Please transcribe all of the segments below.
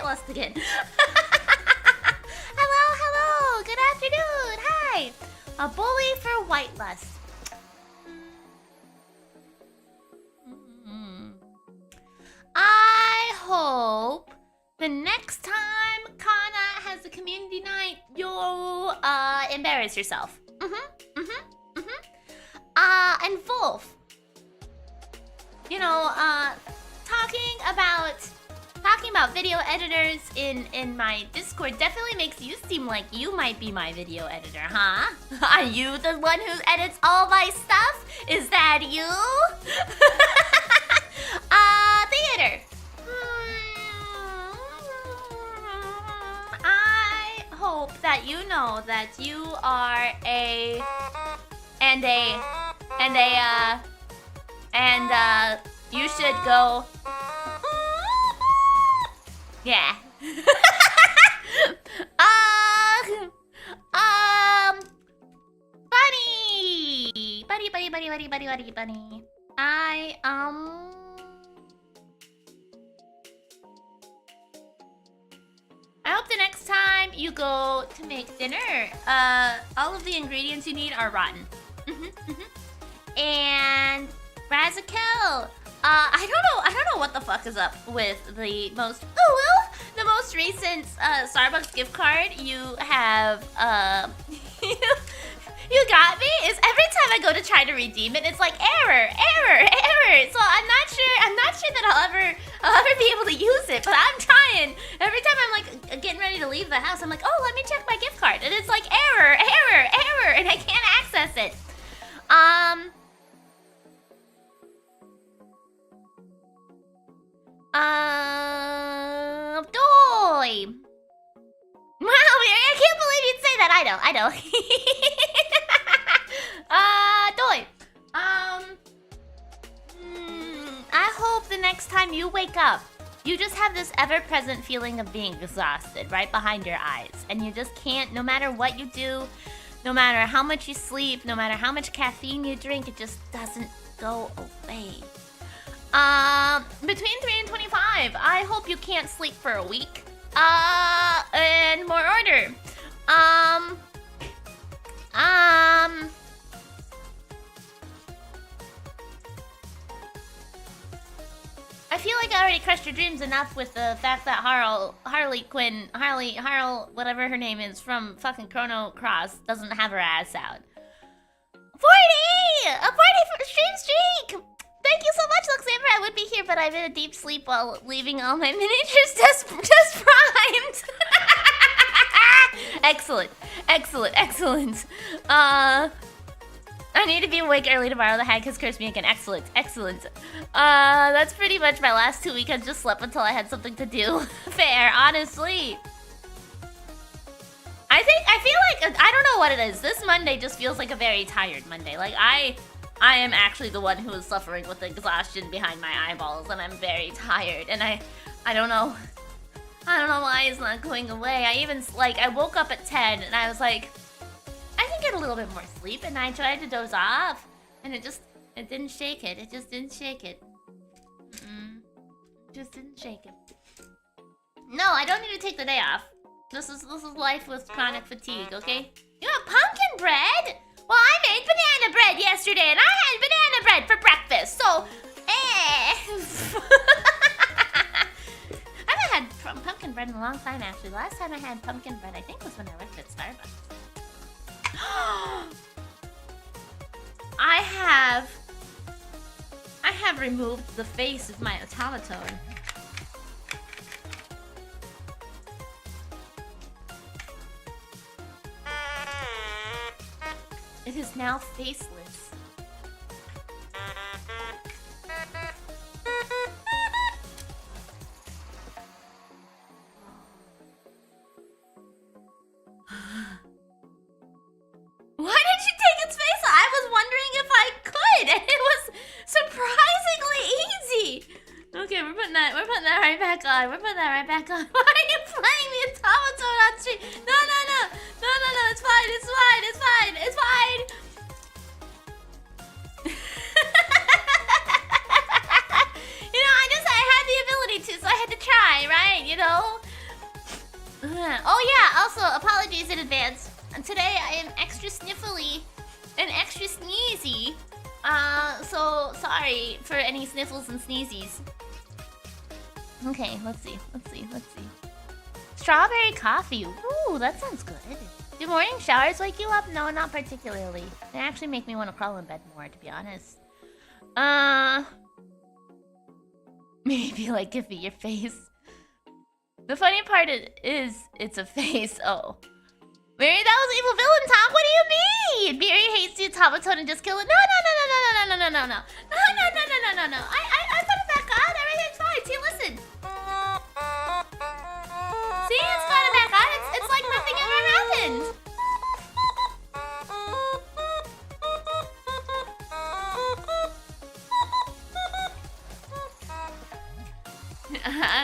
lost again. Hello, good afternoon, hi. A bully for white lust. next time Kana has a community night, you'll embarrass yourself. And Wolf, you know, talking about video editors in my Discord definitely makes you seem like you might be my video editor, huh? Are you the one who edits all my stuff? Is that you? Theater. I hope that you know that you are you should go. Yeah. Bunny. I hope the next time you go to make dinner, all of the ingredients you need are rotten. And Razakel, I don't know what the fuck is up with the most recent Starbucks gift card you have you got me. Is every time I go to try to redeem it, it's like error. So I'm not sure that I'll ever be able to use it, but I'm trying. Every time I'm like getting ready to leave the house, I'm like, oh, let me check my gift card, and it's like error, and I can't access it. Doy. Wow, I can't believe you'd say that. I know. Doy. I hope the next time you wake up, you just have this ever-present feeling of being exhausted right behind your eyes, and you just can't, no matter what you do, no matter how much you sleep, no matter how much caffeine you drink, it just doesn't go away. Between 3 and 25, I hope you can't sleep for a week. And more order. I feel like I already crushed your dreams enough with the fact that Harley, whatever her name is, from fucking Chrono Cross, doesn't have her ass out. 40! A 40 stream streak! Thank you so much, Luxamber. I would be here, but I'm in a deep sleep while leaving all my miniatures just primed. Excellent. I need to be awake early tomorrow. The hag has cursed me again. Excellent. That's pretty much my last 2 weekends. Just slept until I had something to do. Fair, honestly. I feel like, I don't know what it is. This Monday just feels like a very tired Monday. Like, I am actually the one who is suffering with exhaustion behind my eyeballs, and I'm very tired. And I don't know why it's not going away. I woke up at 10, and I was like, I can get a little bit more sleep, and I tried to doze off, and it didn't shake it. It just didn't shake it. Just didn't shake it. No, I don't need to take the day off. This is life with chronic fatigue, okay? You have pumpkin bread? Well, I made banana bread yesterday, and I had banana bread for breakfast, so, I haven't had pumpkin bread in a long time, actually. The last time I had pumpkin bread, I think, was when I worked at Starbucks. I have removed the face of my automaton. It is now faceless. Why did you take its face? I was wondering if I could, and it was surprisingly easy. Okay, we're putting that right back on. Why are you playing the automaton on stream? No, it's fine. You know, I had the ability to, so I had to try, right? You know? Oh yeah, also, apologies in advance. Today I am extra sniffly and extra sneezy. So sorry for any sniffles and sneezies. Okay, let's see. strawberry coffee. Ooh, that sounds good. Do morning showers wake you up? No, not particularly. They actually make me want to crawl in bed more, to be honest. Maybe like give me your face. The funny part is it's a face. Oh. Mary, that was evil villain talk. What do you mean? Mary hates the automaton and just kill it. No. No. I put it back on. Everything's fine. See, listen. See, it's got it back on. It's like nothing ever happened.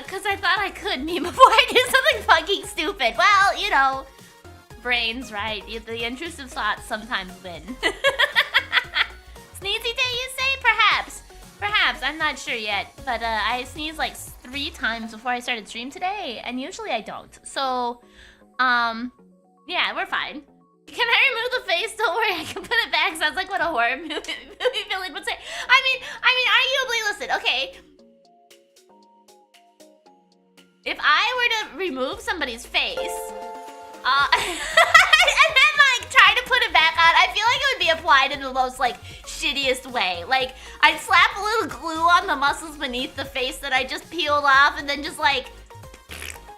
Because I thought I could me before I do something fucking stupid. Well, you know. Brains, right? The intrusive thoughts sometimes win. Sneezy day, you say? Perhaps. I'm not sure yet. But I sneezed like 3 times before I started stream today, and usually I don't. So, yeah, we're fine. Can I remove the face? Don't worry, I can put it back. Sounds like what a horror movie villain would say. I mean, arguably, listen, okay. If I were to remove somebody's face, and then like try to put it back on, I feel like it would be applied in the most like shittiest way. Like I'd slap a little glue on the muscles beneath the face that I just peeled off, and then just like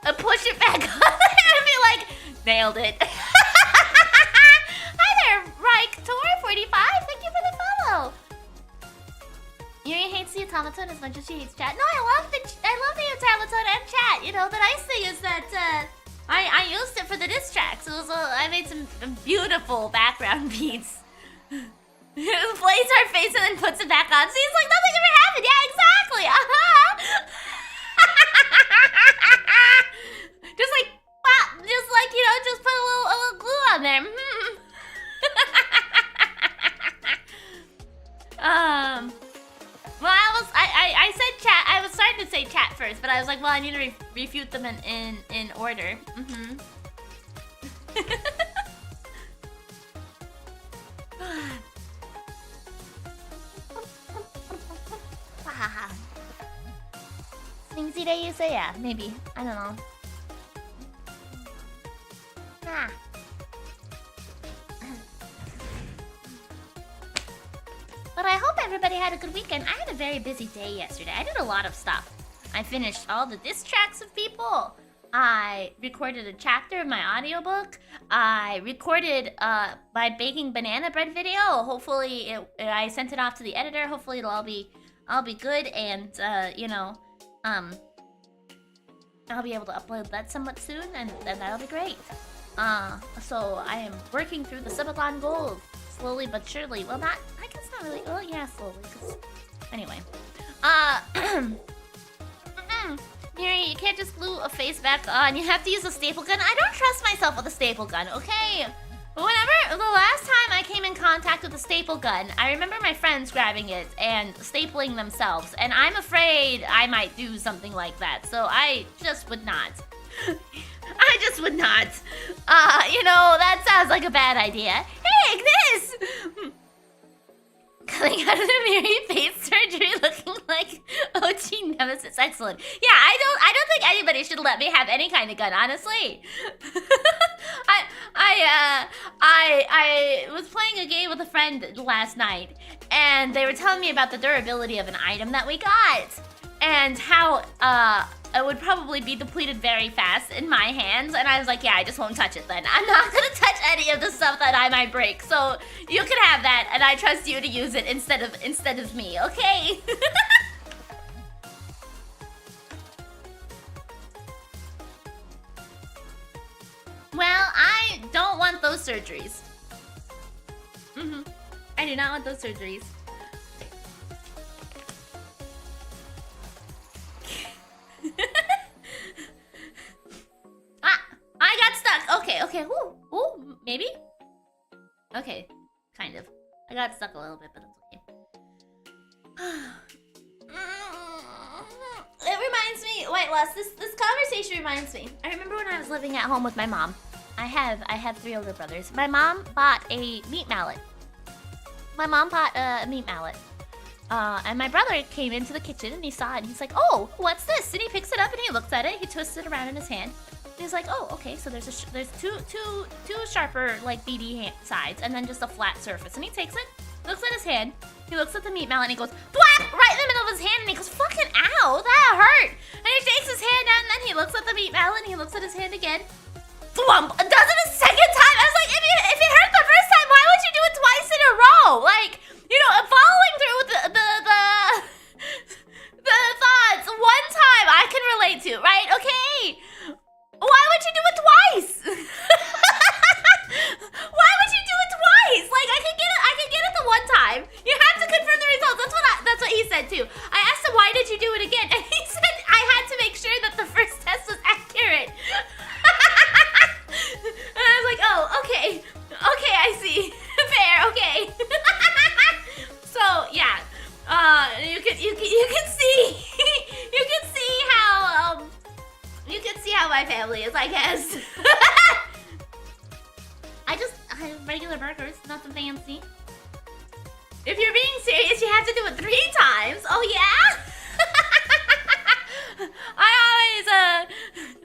push it back on and be like, nailed it. Hi there, Reich Tor45. Thank you for the follow. Yuri hates the automaton as much as she hates chat. No, I love the automaton and chat. You know, the nice thing is that I used it for the diss tracks. I made some beautiful background beats. It plays her face and then puts it back on. Seems like nothing ever happened. Yeah, exactly. Just like, you know, just put a little glue on there. Well, I said chat. I was starting to say chat first, but I was like, well, I need to refute them in order. Sneezy day, you say? Yeah, maybe. I don't know. But I hope everybody had a good weekend. I had a very busy day yesterday. I did a lot of stuff. I finished all the diss tracks of people. I recorded a chapter of my audiobook. I recorded my baking banana bread video. Hopefully, I sent it off to the editor. Hopefully, it'll all be good, and you know, I'll be able to upload that somewhat soon, and that'll be great. So I am working through the subathon goals slowly but surely. Well, I guess not really. Well, yeah, slowly. Anyway, Miri, you can't just glue a face back on. You have to use a staple gun. I don't trust myself with a staple gun, okay? Whenever the last time I came in contact with a staple gun, I remember my friends grabbing it and stapling themselves, and I'm afraid I might do something like that, so I just would not. I just would not. You know, that sounds like a bad idea. Hey, Ignis! Coming out of the Miri face surgery looking like OG Nemesis. Excellent. Yeah, I don't think anybody should let me have any kind of gun, honestly. I was playing a game with a friend last night, and they were telling me about the durability of an item that we got, and how it would probably be depleted very fast in my hands, and I was like, yeah, I just won't touch it then. I'm not gonna touch any of the stuff that I might break, so you can have that, and I trust you to use it instead of me, okay? Well, I don't want those surgeries. I do not want those surgeries. I got stuck. Okay. Ooh, maybe? Okay, kind of. I got stuck a little bit, but that's okay. It reminds me. Wait, Les. This conversation reminds me. I remember when I was living at home with my mom. I have 3 older brothers. My mom bought a meat mallet. And my brother came into the kitchen and he saw it and he's like, oh, what's this? And he picks it up and he looks at it. He twists it around in his hand. He's like, oh, okay, so there's two sharper, like, beady sides, and then just a flat surface. And he takes it, looks at his hand, he looks at the meat mallet, and he goes, thwack, right in the middle of his hand, and he goes, fucking ow, that hurt. And he takes his hand out, and then he looks at the meat mallet, and he looks at his hand again, thwump, and does it a second time. I was like, if it hurt the first time, why would you do it twice in a row? Like, you know, following through with the thoughts one time I can relate to, right? Okay. Why would you do it twice? Why would you do it twice? Like, I can get it the one time. You have to confirm the results. That's what he said too. I asked him, why did you do it again? And he said I had to make sure that the first test was accurate. And I was like, oh, okay, I see. Fair, okay. So yeah, you can see how my family is, I guess. I have regular burgers, nothing fancy. If you're being serious, you have to do it 3 times. Oh yeah?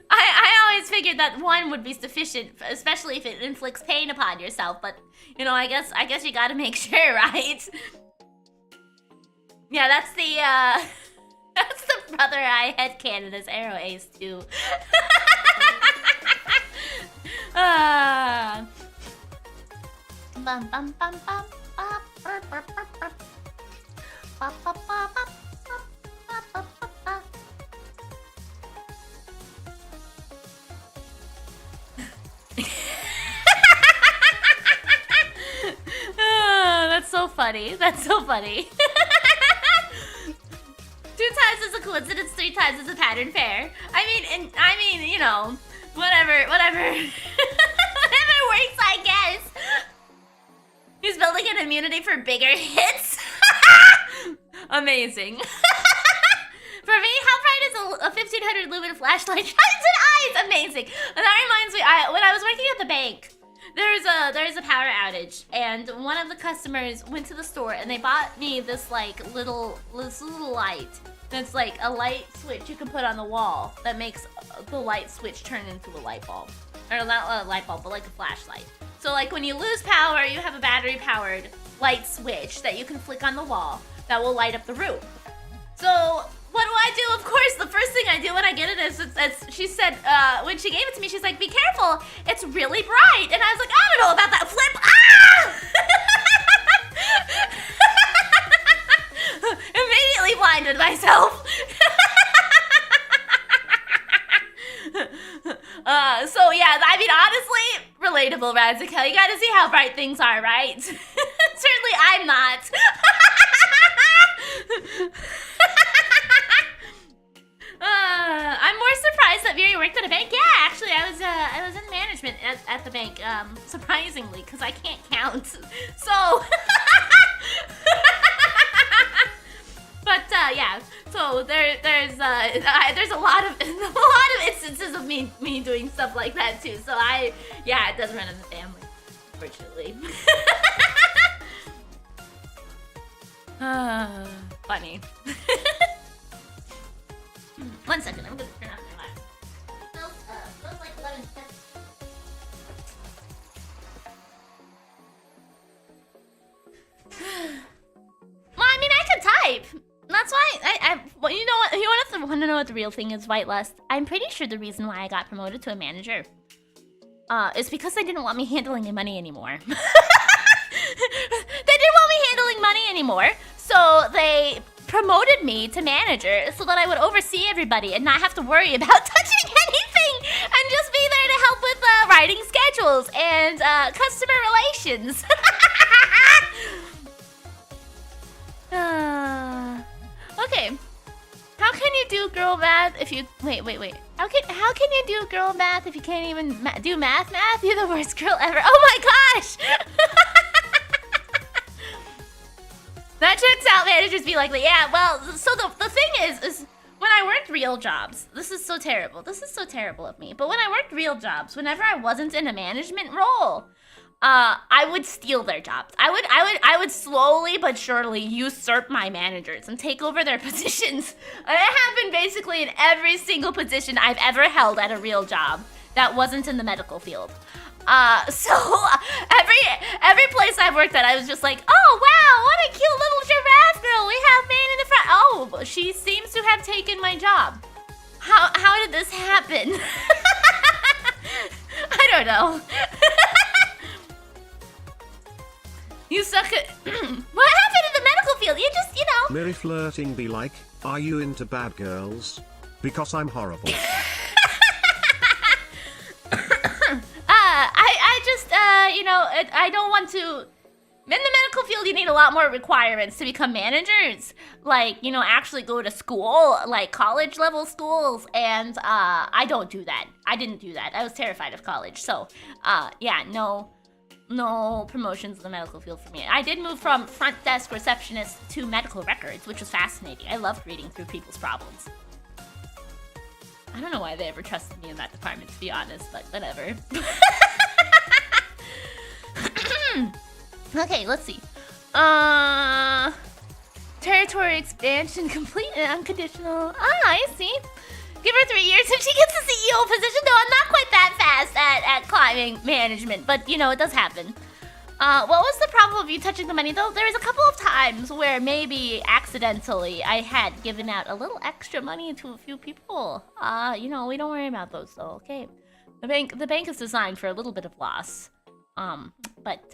I always figured that 1 would be sufficient, especially if it inflicts pain upon yourself. But you know, I guess you gotta make sure, right? Yeah, that's the brother I headcanon as Arrow Ace too. Bum bum bum bum That's so funny. That's so funny. 2 times is a coincidence, 3 times is a pattern pair. I mean, you know, whatever works, I guess. He's building an immunity for bigger hits. Amazing. For me, how bright is a 1500 lumen flashlight shines in eyes? Amazing. And that reminds me, when I was working at the bank, there's a power outage, and one of the customers went to the store and they bought me this little light. That's like a light switch you can put on the wall that makes the light switch turn into a light bulb. Or not a light bulb, but like a flashlight. So like when you lose power, you have a battery powered light switch that you can flick on the wall that will light up the room. So what do? Of course, the first thing I do when I get it is she said, when she gave it to me, she's like, be careful, it's really bright. And I was like, I don't know about that, flip. Immediately blinded myself. So yeah, I mean, honestly, relatable, Radzical. You gotta see how bright things are, right? Certainly I'm not. I'm more surprised that Miri worked at a bank. Yeah, actually, I was in management at the bank, surprisingly, because I can't count. So, but yeah. So there's a lot of instances of me doing stuff like that too. So yeah, it does run in the family, unfortunately. Funny. 1 second, I'm gonna turn off my light. Smells like lemon pepper. Well, I mean, I could type. That's why well, you know what? You want to know what the real thing is, Whitelust? I'm pretty sure the reason why I got promoted to a manager is because they didn't want me handling the money anymore. They didn't want me handling money anymore, so they promoted me to manager so that I would oversee everybody and not have to worry about touching anything and just be there to help with writing schedules and customer relations. Okay. How can you do girl math if you... Wait. How can you do girl math if you can't even do math? You're the worst girl ever. Oh my gosh! That checks out, managers be like, yeah, well, so the thing is when I worked real jobs, this is so terrible of me, but when I worked real jobs, whenever I wasn't in a management role, I would steal their jobs. I would slowly but surely usurp my managers and take over their positions. And it happened basically in every single position I've ever held at a real job. that wasn't in the medical field. So every place I've worked at, I was just like, oh wow, what a cute little giraffe girl we have man in the front. Oh, she seems to have taken my job. How did this happen? I don't know. You suck at. What happened in the medical field? You just, you know. Miri flirting be like, are you into bad girls? Because I'm horrible. I just, you know, I don't want to. In the medical field, you need a lot more requirements to become managers. Like, you know, actually go to school, like college level schools. And I don't do that. I didn't do that. I was terrified of college. So, yeah, no promotions in the medical field for me. I did move from front desk receptionist to medical records, which was fascinating. I loved reading through people's problems. I don't know why they ever trusted me in that department, to be honest, but whatever. Okay, let's see. Territory expansion complete and unconditional. I see. Give her 3 years and she gets the CEO position. No, I'm not quite that fast at climbing management, but you know, it does happen. What was the problem of you touching the money though? There was a couple of times where maybe accidentally I had given out a little extra money to a few people. You know, we don't worry about those though, okay? The bank is designed for a little bit of loss. But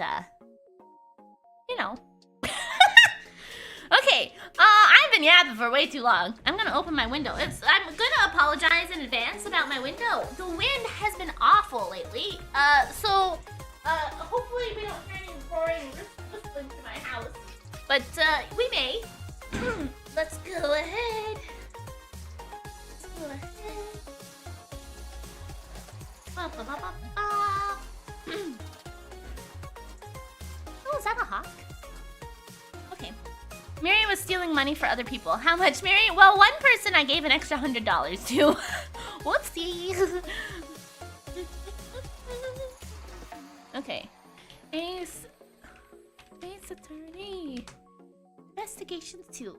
you know. Okay, I've been yapping for way too long. I'm gonna open my window. I'm gonna apologize in advance about my window. The wind has been awful lately. So hopefully we don't hear any roaring whistling to my house. But, we may. Let's go ahead. Oh, is that a hawk? Okay. Miri was stealing money for other people. How much, Miri? Well, one person I gave an extra $100 to. Whoopsie. Okay. Ace Attorney. Investigations 2.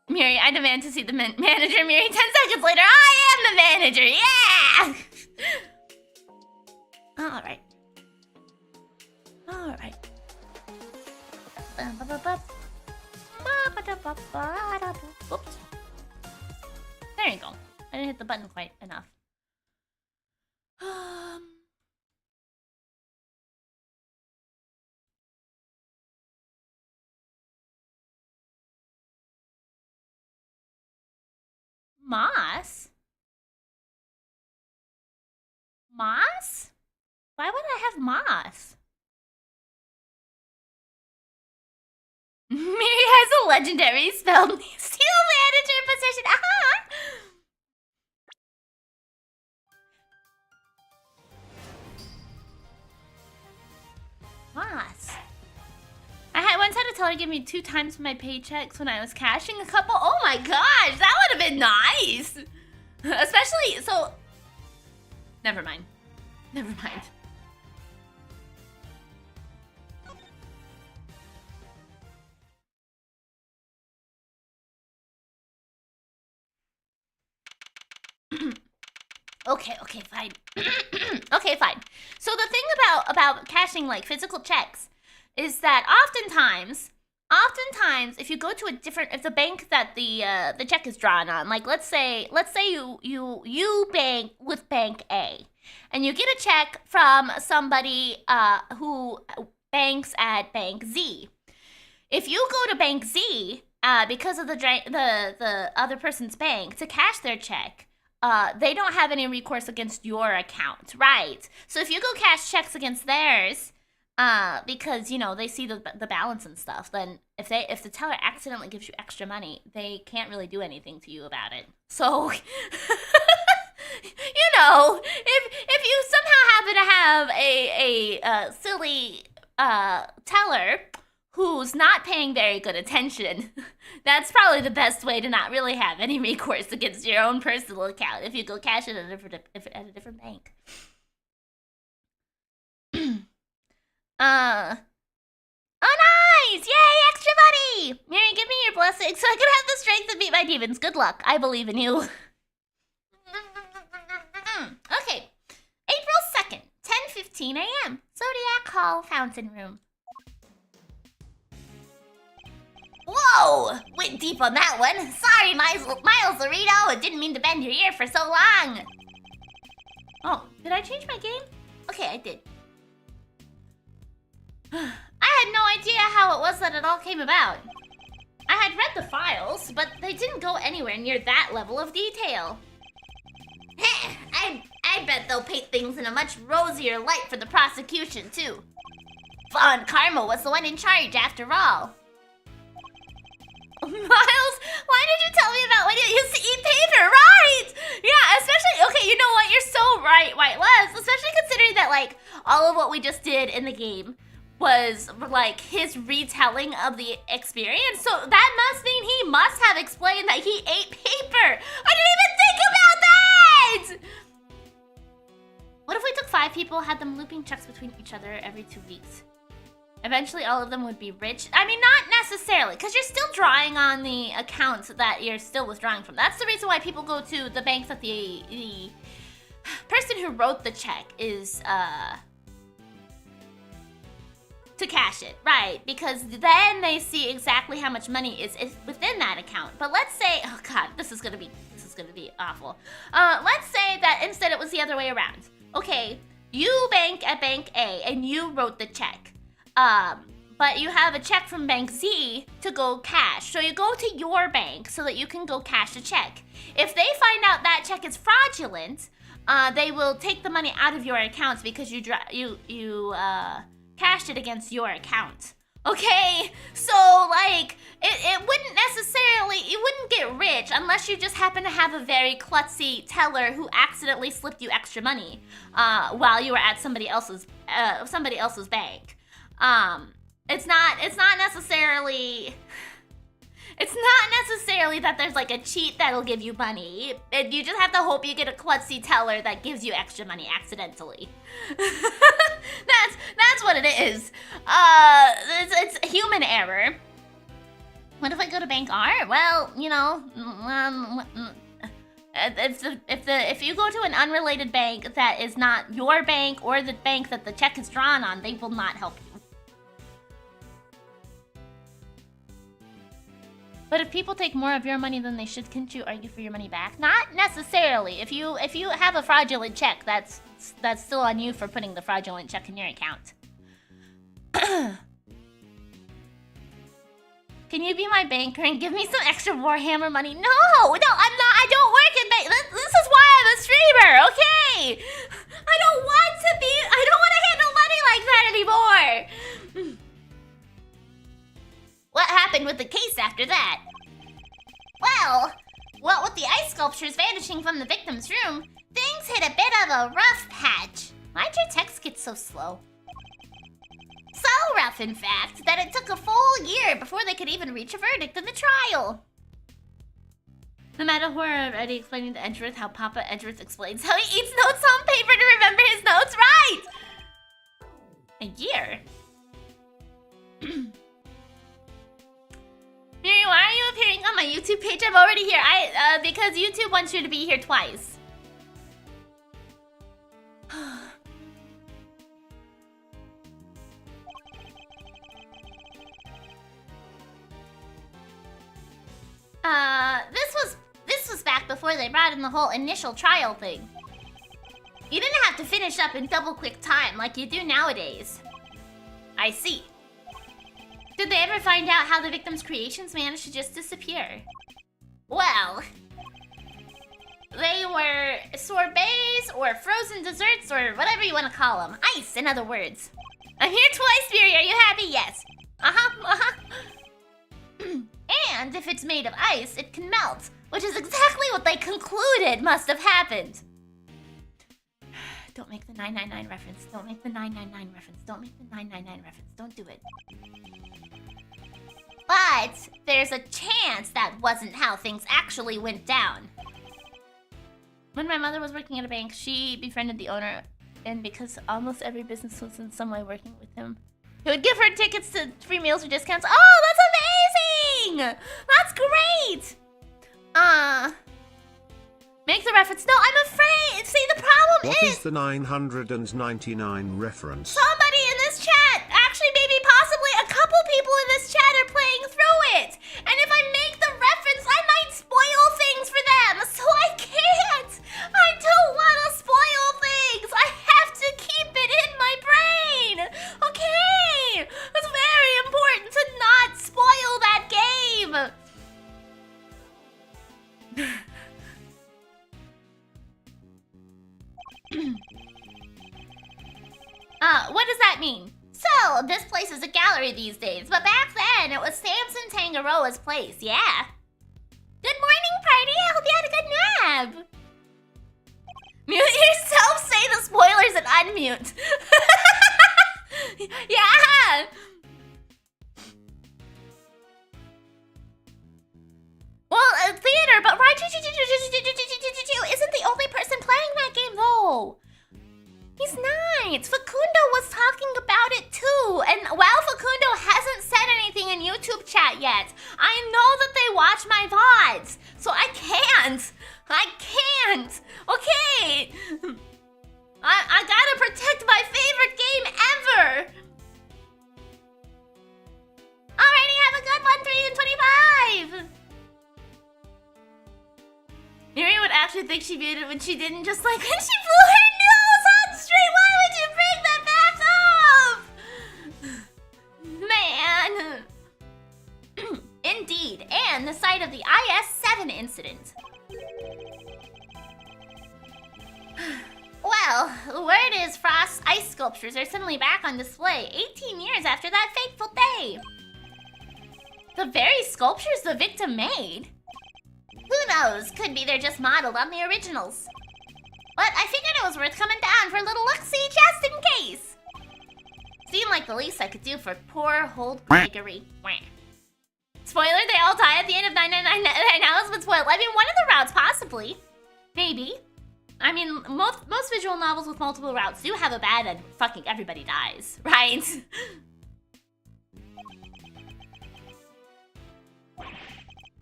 Miri, I demand to see the manager. Miri, 10 seconds later, I am the manager. Yeah! Alright. Oops. There you go. I didn't hit the button quite enough. Moss? Moss? Why would I have moss? Miri has a legendary spell. Steal manager position. Moss. I once had to tell her to give me 2 times my paychecks when I was cashing a couple. Oh my gosh, that would have been nice. Especially, so... Never mind. Okay, fine. Okay, fine. So the thing about cashing like physical checks is that oftentimes if you go to if the bank that the check is drawn on, like let's say you bank with Bank A, and you get a check from somebody who banks at Bank Z. If you go to Bank Z because of the other person's bank to cash their check, they don't have any recourse against your account, right? So if you go cash checks against theirs, because, you know, they see the balance and stuff, then if the teller accidentally gives you extra money, they can't really do anything to you about it. So, you know, if you somehow happen to have a silly teller who's not paying very good attention, that's probably the best way to not really have any recourse against your own personal account if you go cash it at a different bank. Oh, nice! Yay, extra money! Miri, give me your blessing so I can have the strength to beat my demons. Good luck. I believe in you. Okay. 8:15 a.m. Zodiac Hall Fountain Room. Whoa! Went deep on that one. Sorry, Miles Dorito. I didn't mean to bend your ear for so long. Oh, did I change my game? Okay, I did. I had no idea how it was that it all came about. I had read the files, but they didn't go anywhere near that level of detail. Heh, I bet they'll paint things in a much rosier light for the prosecution, too. Von Karma was the one in charge, after all. Miles, why did you tell me about when you used to eat paper? Right! Yeah, especially, okay, you know what? You're so right, White Les. Especially considering that, like, all of what we just did in the game was, like, his retelling of the experience. So that must mean he must have explained that he ate paper. I didn't even think about that! What if we took 5 people, had them looping checks between each other every 2 weeks? Eventually, all of them would be rich. I mean, not necessarily, because you're still drawing on the accounts that you're still withdrawing from. That's the reason why people go to the banks that the person who wrote the check is, to cash it, right? Because then they see exactly how much money is within that account. But let's say, oh God, this is gonna be awful. Let's say that instead it was the other way around. Okay, you bank at Bank A and you wrote the check. But you have a check from Bank Z to go cash. So you go to your bank so that you can go cash a check. If they find out that check is fraudulent, they will take the money out of your accounts because you cashed it against your account. Okay, so like it wouldn't necessarily, you wouldn't get rich unless you just happen to have a very klutzy teller who accidentally slipped you extra money while you were at somebody else's bank. It's not necessarily that there's like a cheat that'll give you money. You just have to hope you get a klutzy teller that gives you extra money accidentally. That's what it is. It's human error. What if I go to Bank R? Well, you know, if you go to an unrelated bank that is not your bank or the bank that the check is drawn on, they will not help you. But if people take more of your money than they should, can't you argue for your money back? Not necessarily. If you have a fraudulent check, that's still on you for putting the fraudulent check in your account. Can you be my banker and give me some extra Warhammer money? No, I'm not. I don't work in bank. This is why I'm a streamer, okay? I don't want to handle money like that anymore. What happened with the case after that? Well, what with the ice sculptures vanishing from the victim's room, things hit a bit of a rough patch. Why'd your text get so slow? So rough, in fact, that it took a full year before they could even reach a verdict in the trial. The meta horror already explaining to Edgeworth how Papa Edgeworth explains how he eats notes on paper to remember his notes, right? A year? Miri, why are you appearing on my YouTube page? I'm already here. Because YouTube wants you to be here twice. This was back before they brought in the whole initial trial thing. You didn't have to finish up in double-quick time like you do nowadays. I see. Did they ever find out how the victim's creations managed to just disappear? Well, they were sorbets or frozen desserts or whatever you want to call them. Ice, in other words. I'm here twice, Miri. Are you happy? Yes. And if it's made of ice, it can melt, which is exactly what they concluded must have happened. Don't make the 999 reference. Don't make the 999 reference. Don't make the 999 reference. Don't do it. But there's a chance that wasn't how things actually went down. When my mother was working at a bank, she befriended the owner, and because almost every business was in some way working with him, he would give her tickets to free meals or discounts. Oh, that's amazing! That's great! Make the reference. No, I'm afraid. See, the problem What is the 999 reference? Somebody in this chat, actually maybe possibly a couple people in this chat are playing through it. And if I make the reference, I might spoil things for them. So I can't. I don't want to spoil things. I have to keep it in my brain. Okay. It's very important to not spoil that game. What does that mean? So, this place is a gallery these days, but back then it was Samson Tangaroa's place, yeah. Good morning, party. I hope you had a good nap. Mute yourself, say the spoilers, and unmute. Yeah. Well, theater, but Raju isn't the only person playing that game, though. He's nice. Facundo was talking about it too. And while Facundo hasn't said anything in YouTube chat yet, I know that they watch my VODs. So I can't. Okay. I gotta protect my favorite game ever. Alrighty, have a good one, 3 and 25. Miri would actually think she muted when she didn't, just like when she blew her nose on stream. Why would you bring that back up? Man. Indeed, and the site of the IS-7 incident. Well, the word is Frost's ice sculptures are suddenly back on display 18 years after that fateful day. The very sculptures the victim made? Who knows? Could be they're just modeled on the originals. But I figured it was worth coming down for a little look-see just in case. Seemed like the least I could do for poor old Gregory. Spoiler, they all die at the end of 999 hours, but spoiled. I mean, one of the routes, possibly. Maybe. I mean, most visual novels with multiple routes do have a bad end. Fucking everybody dies, right?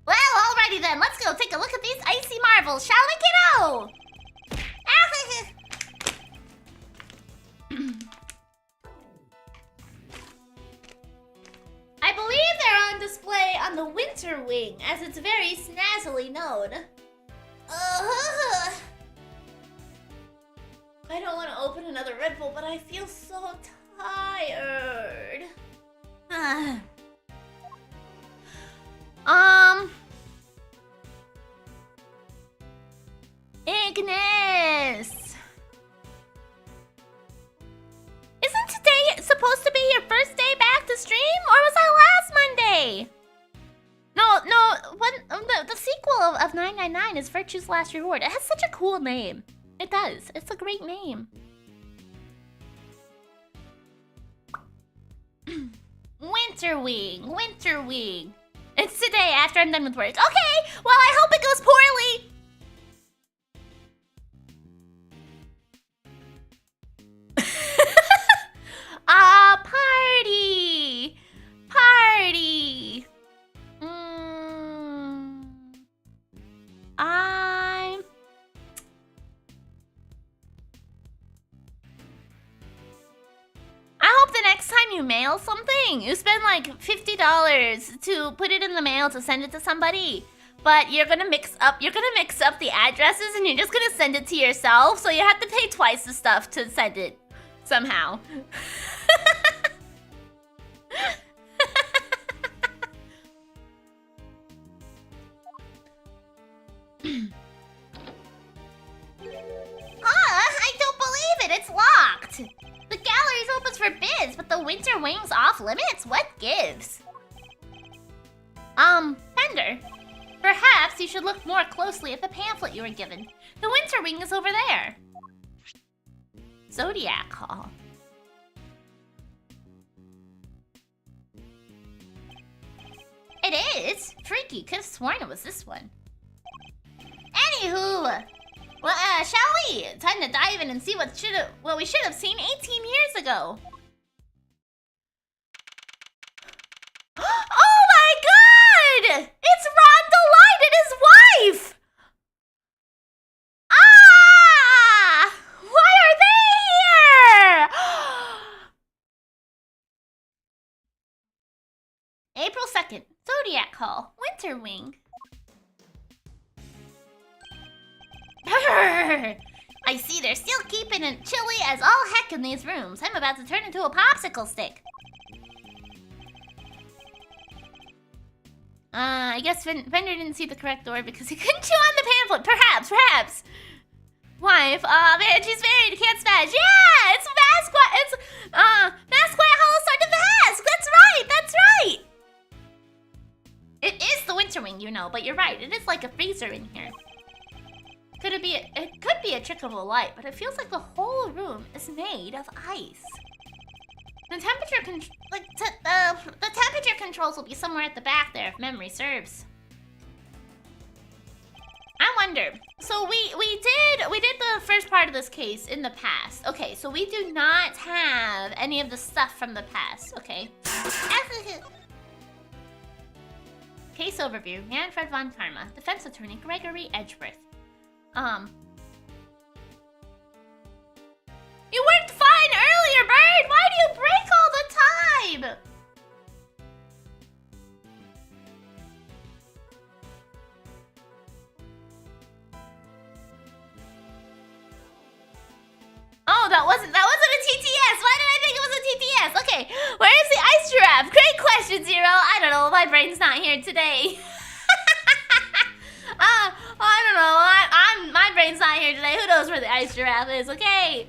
Well, alrighty then. Let's go take a look at these icy marvels, shall we, kiddo? I believe they're on display on the Winter Wing, as it's very snazzily known. I don't want to open another Red Bull, but I feel so tired. Ignis! Isn't today supposed to be your first day back to stream? Or was that last Monday? No, the sequel of 999 is Virtue's Last Reward. It has such a cool name. It does. It's a great name. Winter Wing. It's today after I'm done with work. Okay, well, I hope it goes poorly. Party. I hope the next time you mail something, you spend like $50 to put it in the mail to send it to somebody. But you're gonna mix up the addresses and you're just gonna send it to yourself, so you have to pay twice the stuff to send it somehow. I don't believe it. It's locked. The gallery's open for bids, but the Winter Wing's off limits? What gives? Fender. Perhaps you should look more closely at the pamphlet you were given. The Winter Wing is over there. Zodiac Hall. It is? Freaky, could have sworn it was this one. Anywho, well, shall we? Time to dive in and see what we should have seen 18 years ago. Oh my god! It's Ron Delight and his wife! Ah! winter wing. I see they're still keeping it chilly as all heck in these rooms. I'm about to turn into a popsicle stick. I guess Fender didn't see the correct door because he couldn't chew on the pamphlet. Perhaps. Wife, man, she's married, can't smash. Yeah, it's Masquerade Hollow Star to Mask. That's right. It is the winter wing, you know, but you're right. It is like a freezer in here. It could be a trick of a light, but it feels like the whole room is made of ice. The temperature controls will be somewhere at the back there, if memory serves. I wonder. So we did the first part of this case in the past. Okay, so we do not have any of the stuff from the past. Okay. Case overview: Manfred von Karma, defense attorney Gregory Edgeworth. You worked fine earlier, Bird! Why do you break all the time? Oh, that wasn't a TTS! Why did I think it was a TTS? Okay, where is the ice giraffe? Great question, Zero. I don't know, my brain's not here today. I don't know. My brain's not here today. Who knows where the ice giraffe is? Okay.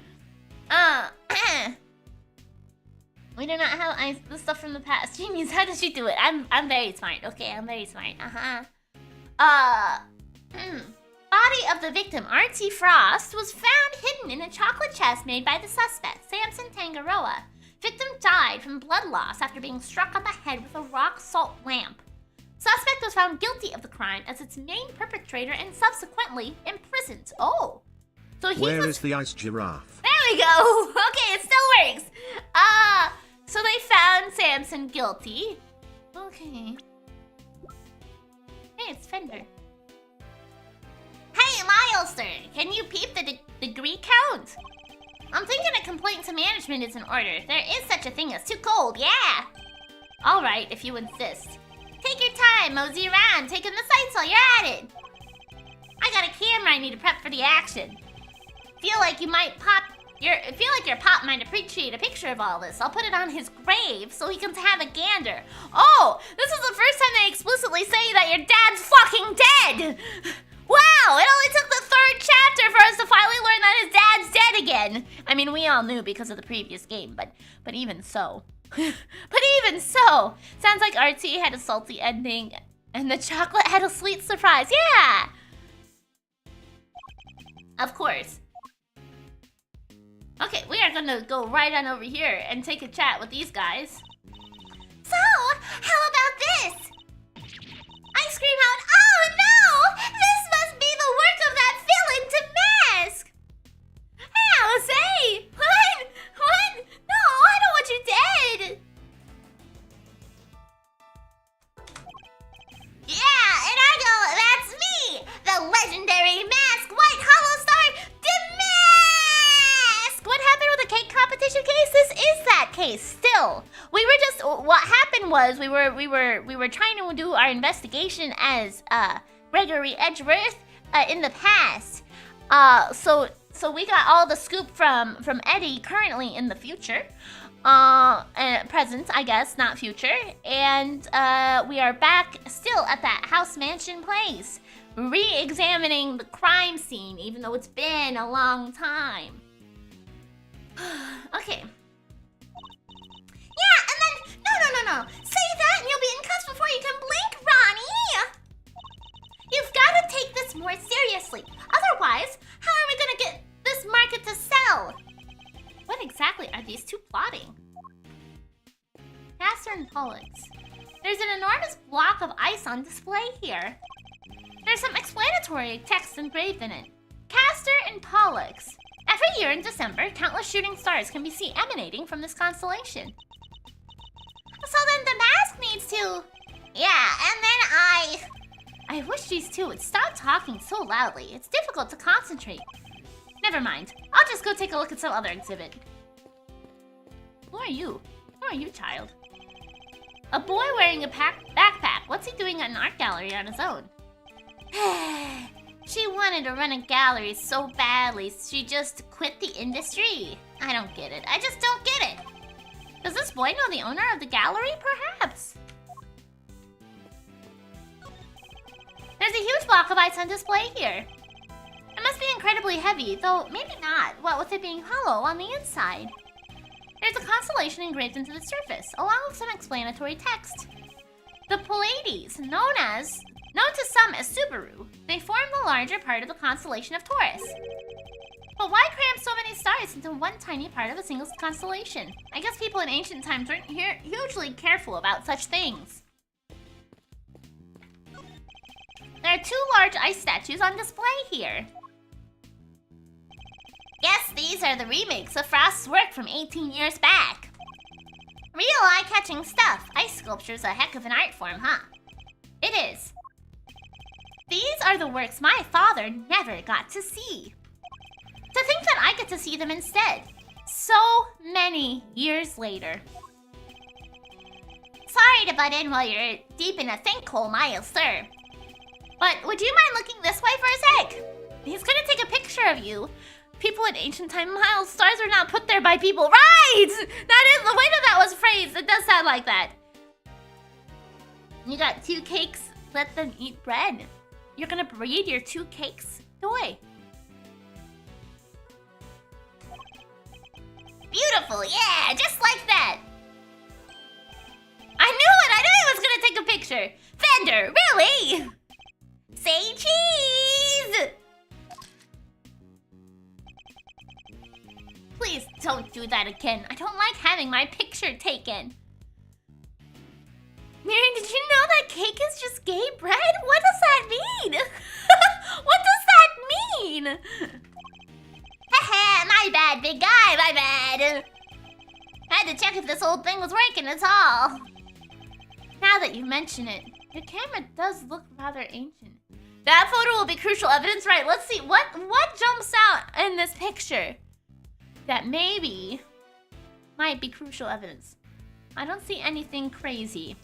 We do not have the stuff from the past. Genius, how did she do it? I'm very smart. Okay, I'm very smart. Body of the victim, R.T. Frost, was found hidden in a chocolate chest made by the suspect, Samson Tangaroa. Victim died from blood loss after being struck on the head with a rock salt lamp. Suspect was found guilty of the crime as its main perpetrator and subsequently imprisoned. Oh. So Where is the ice giraffe? There we go. Okay, it still works. So they found Samson guilty. Okay. Hey, it's Fender. Hey, Milester, can you peep the degree count? I'm thinking a complaint to management is in order. There is such a thing as too cold, yeah. All right, if you insist. Take your time, mosey around, taking the sights while you're at it. I got a camera I need to prep for the action. Feel like your pop might appreciate a picture of all this. I'll put it on his grave so he can have a gander. Oh, this is the first time they explicitly say that your dad's fucking dead. Wow, it only took the 3rd chapter for us to finally learn that his dad's dead again. I mean, we all knew because of the previous game, but even so. Sounds like RT had a salty ending and the chocolate had a sweet surprise. Yeah! Of course. Okay, we are gonna go right on over here and take a chat with these guys. So, how about this? Ice cream out. Oh no! This must be the work of that villain to mask! Hey, Jose! What? No, I know what you did! Yeah, and I go, that's me! The legendary mask White Hollow Star Demask! What happened with the cake competition case? This is that case, still. What happened was we were trying to do our investigation as Gregory Edgeworth in the past. So we got all the scoop from Eddie currently in the future. Present, I guess, not future. And we are back still at that house mansion place, re-examining the crime scene, even though it's been a long time. Okay. Yeah, and then, no. Say that and you'll be in cuffs before you can blink, Ronnie! You've got to take this more seriously. Otherwise, how are we going to get this market to sell? What exactly are these two plotting? Castor and Pollux. There's an enormous block of ice on display here. There's some explanatory text engraved in it. Castor and Pollux. Every year in December, countless shooting stars can be seen emanating from this constellation. So then the mask needs to... Yeah, and then I wish these two would stop talking so loudly. It's difficult to concentrate. Never mind. I'll just go take a look at some other exhibit. Who are you? Who are you, child? A boy wearing a backpack. What's he doing at an art gallery on his own? She wanted to run a gallery so badly, she just quit the industry. I don't get it. I just don't get it. Does this boy know the owner of the gallery? Perhaps. There's a huge block of ice on display here. It must be incredibly heavy, though maybe not, what with it being hollow on the inside. There's a constellation engraved into the surface, along with some explanatory text. The Pleiades, known to some as Subaru, they form the larger part of the constellation of Taurus. But why cram so many stars into one tiny part of a single constellation? I guess people in ancient times weren't hugely careful about such things. There are 2 large ice statues on display here. Yes, these are the remakes of Frost's work from 18 years back. Real eye-catching stuff. Ice sculpture's a heck of an art form, huh? It is. These are the works my father never got to see. To think that I get to see them instead. So many years later. Sorry to butt in while you're deep in a thinkhole, Miles, sir. But would you mind looking this way for a sec? He's gonna take a picture of you. People in ancient time, Miles, stars are not put there by people. Right! That is the way that was phrased. It does sound like that. You got 2 cakes. Let them eat bread. You're gonna breed your 2 cakes? Doy. Beautiful, yeah, just like that. I knew it. I knew he was gonna take a picture. Fender, really? Say cheese! Please don't do that again. I don't like having my picture taken. Mary, did you know that cake is just gay bread? What does that mean? What does that mean? Haha, my bad, big guy, my bad. I had to check if this old thing was working, that's all. Now that you mention it, your camera does look rather ancient. That photo will be crucial evidence, right? Let's see, what jumps out in this picture that maybe might be crucial evidence? I don't see anything crazy.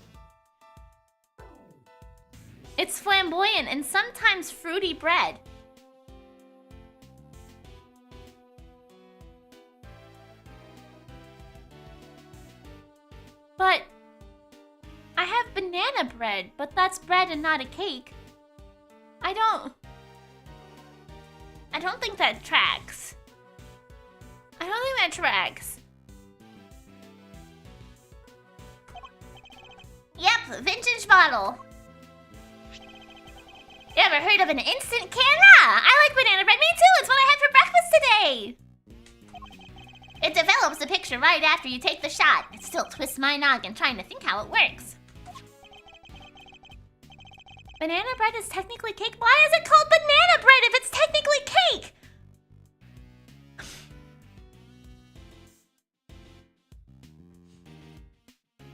It's flamboyant and sometimes fruity bread. But I have banana bread, but that's bread and not a cake. I don't think that tracks. I don't think that tracks. Yep, vintage bottle. You ever heard of an instant camera? I like banana bread. Me too. It's what I had for breakfast today. It develops the picture right after you take the shot. It still twists my noggin trying to think how it works. Banana bread is technically cake? Why is it called banana bread if it's technically cake?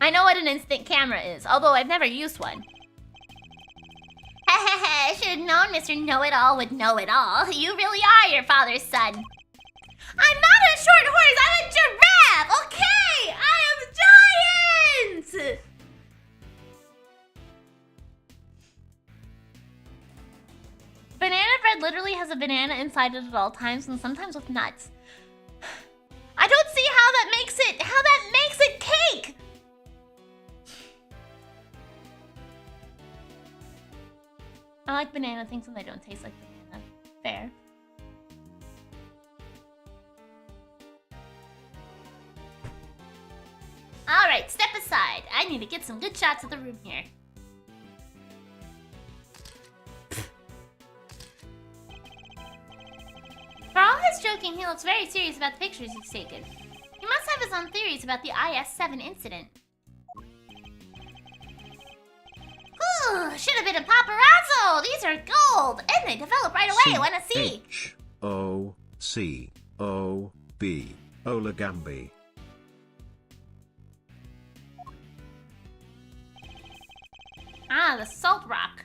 I know what an instant camera is, although I've never used one. I should have known Mr. Know-It-All would know it all. You really are your father's son. I'm not a short horse, I'm a giraffe! Okay! I am giant! Banana bread literally has a banana inside it at all times, and sometimes with nuts. I don't see how that makes it cake! I like banana things when they don't taste like banana. Fair. Alright, step aside. I need to get some good shots of the room here. For all his joking, he looks very serious about the pictures he's taken. He must have his own theories about the IS-7 incident. Ooh, should have been a paparazzo! These are gold! And they develop right away, I wanna see! H-O-C-O-B. Olagambi. Ah, the salt rock.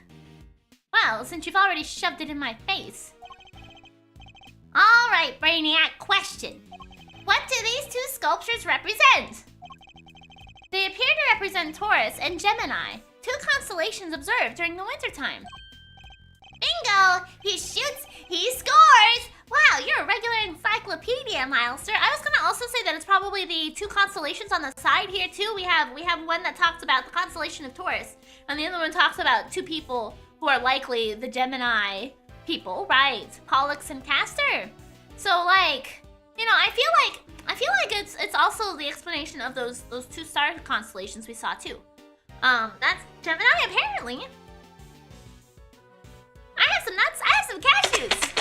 Well, since you've already shoved it in my face. Alright, Brainiac, question. What do these 2 sculptures represent? They appear to represent Taurus and Gemini, two constellations observed during the wintertime. Bingo! He shoots, he scores! Wow, you're a regular encyclopedia, Milester. I was gonna also say that it's probably the two constellations on the side here too. We have one that talks about the constellation of Taurus, and the other one talks about two people who are likely the Gemini people, right? Pollux and Castor. So like, you know, I feel like it's also the explanation of those two star constellations we saw too. That's Gemini apparently. I have some nuts. I have some cashews.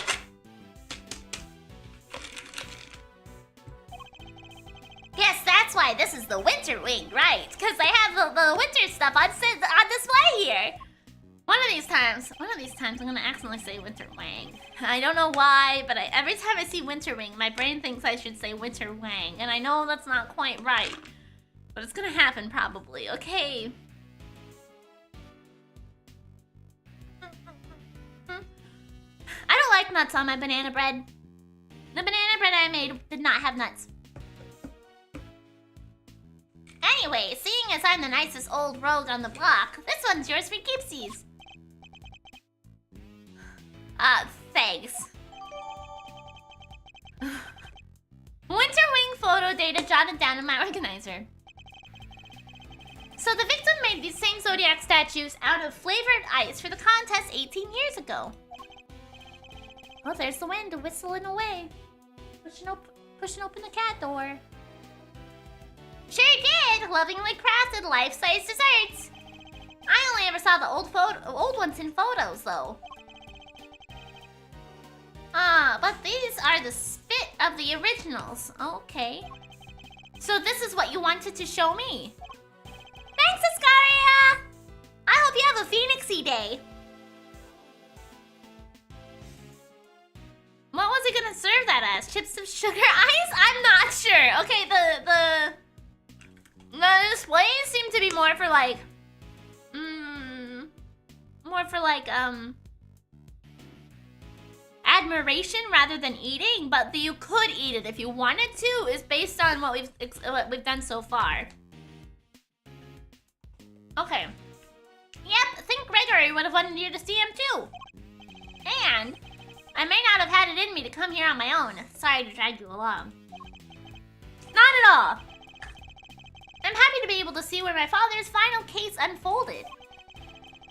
Yes, that's why this is the winter wing, right? Because they have the winter stuff on display here. One of these times, I'm gonna accidentally say winter wang. I don't know why, but every time I see winter wing, my brain thinks I should say winter wang, and I know that's not quite right, but it's gonna happen probably. Okay. I don't like nuts on my banana bread. The banana bread I made did not have nuts. Anyway, seeing as I'm the nicest old rogue on the block, this one's yours for keepsies. Thanks. Winter wing photo data jotted down in my organizer. So the victim made these same zodiac statues out of flavored ice for the contest 18 years ago. Oh, there's the wind whistling away. Pushing open the cat door. Sure did! Lovingly crafted life-size desserts. I only ever saw the old ones in photos, though. But these are the spit of the originals. Okay. So this is what you wanted to show me. Thanks, Ascaria! I hope you have a phoenixy day. What was he gonna serve that as? Chips of sugar ice? I'm not sure. Okay, the displays seem to be more for like, admiration rather than eating, but you could eat it if you wanted to, is based on what we've done so far. Okay. Yep, think Gregory would have wanted you to see him too. And I may not have had it in me to come here on my own. Sorry to drag you along. Not at all. I'm happy to be able to see where my father's final case unfolded.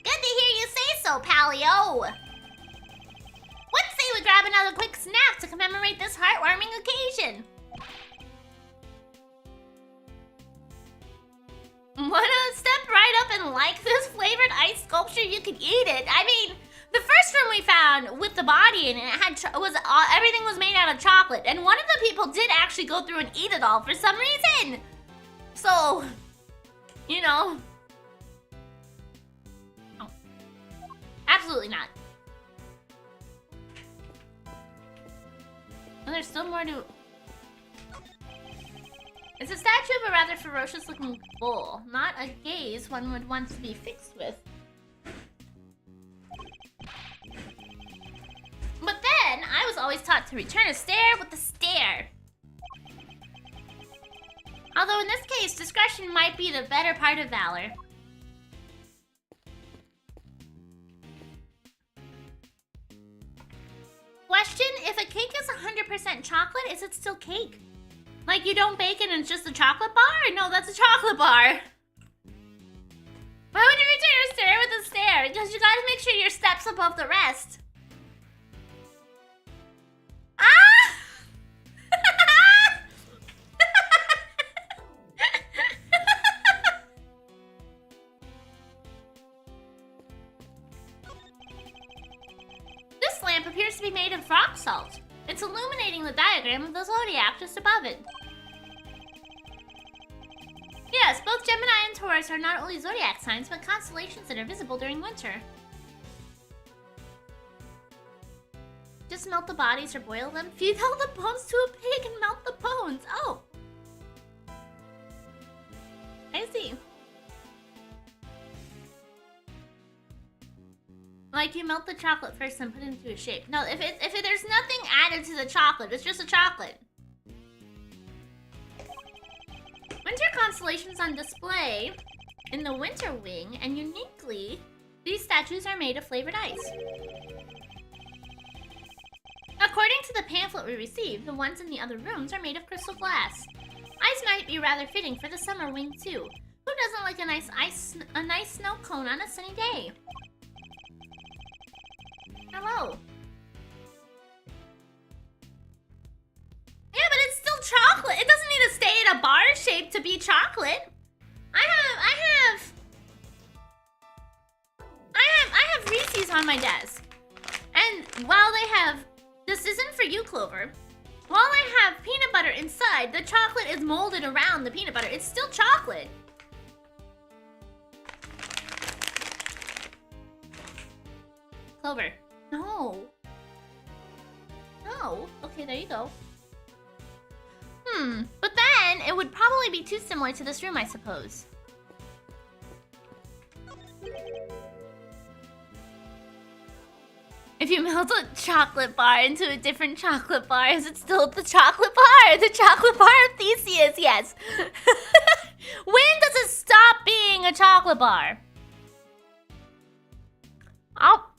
Good to hear you say so, Palio. What say we grab another quick snack to commemorate this heartwarming occasion? Wanna step right up and like this flavored ice sculpture? You could eat it. I mean, the first one we found with the body in it everything was made out of chocolate, and one of the people did actually go through and eat it all for some reason. So, you know. Oh. Absolutely not. And there's still more to... It's a statue of a rather ferocious-looking bull, not a gaze one would want to be fixed with. But then, I was always taught to return a stare with a stare. Although in this case, discretion might be the better part of valor. Question, if a cake is 100% chocolate, is it still cake? Like you don't bake it and it's just a chocolate bar? No, that's a chocolate bar. Why would you return a stare with a stare? Because you gotta make sure your step's above the rest. Ah! This lamp appears to be made of rock salt. It's illuminating the diagram of the zodiac just above it. Yes, both Gemini and Taurus are not only zodiac signs, but constellations that are visible during winter. Just melt the bodies or boil them. Feed all the bones to a pig and melt the bones. Oh. I see. Like you melt the chocolate first and put it into a shape. No, if there's nothing added to the chocolate, it's just a chocolate. Winter constellations on display in the winter wing, and uniquely, these statues are made of flavored ice. According to the pamphlet we received, the ones in the other rooms are made of crystal glass. Ice might be rather fitting for the summer wing too. Who doesn't like a nice snow cone on a sunny day? Hello. Yeah, but it's still chocolate. It doesn't need to stay in a bar shape to be chocolate. I have Reese's on my desk. And while they have, this isn't for you, Clover. While I have peanut butter inside, the chocolate is molded around the peanut butter. It's still chocolate. Clover. No. No. Okay, there you go. But then it would probably be too similar to this room, I suppose. If you melt a chocolate bar into a different chocolate bar, is it still the chocolate bar? The chocolate bar of Theseus, yes. When does it stop being a chocolate bar? Oh.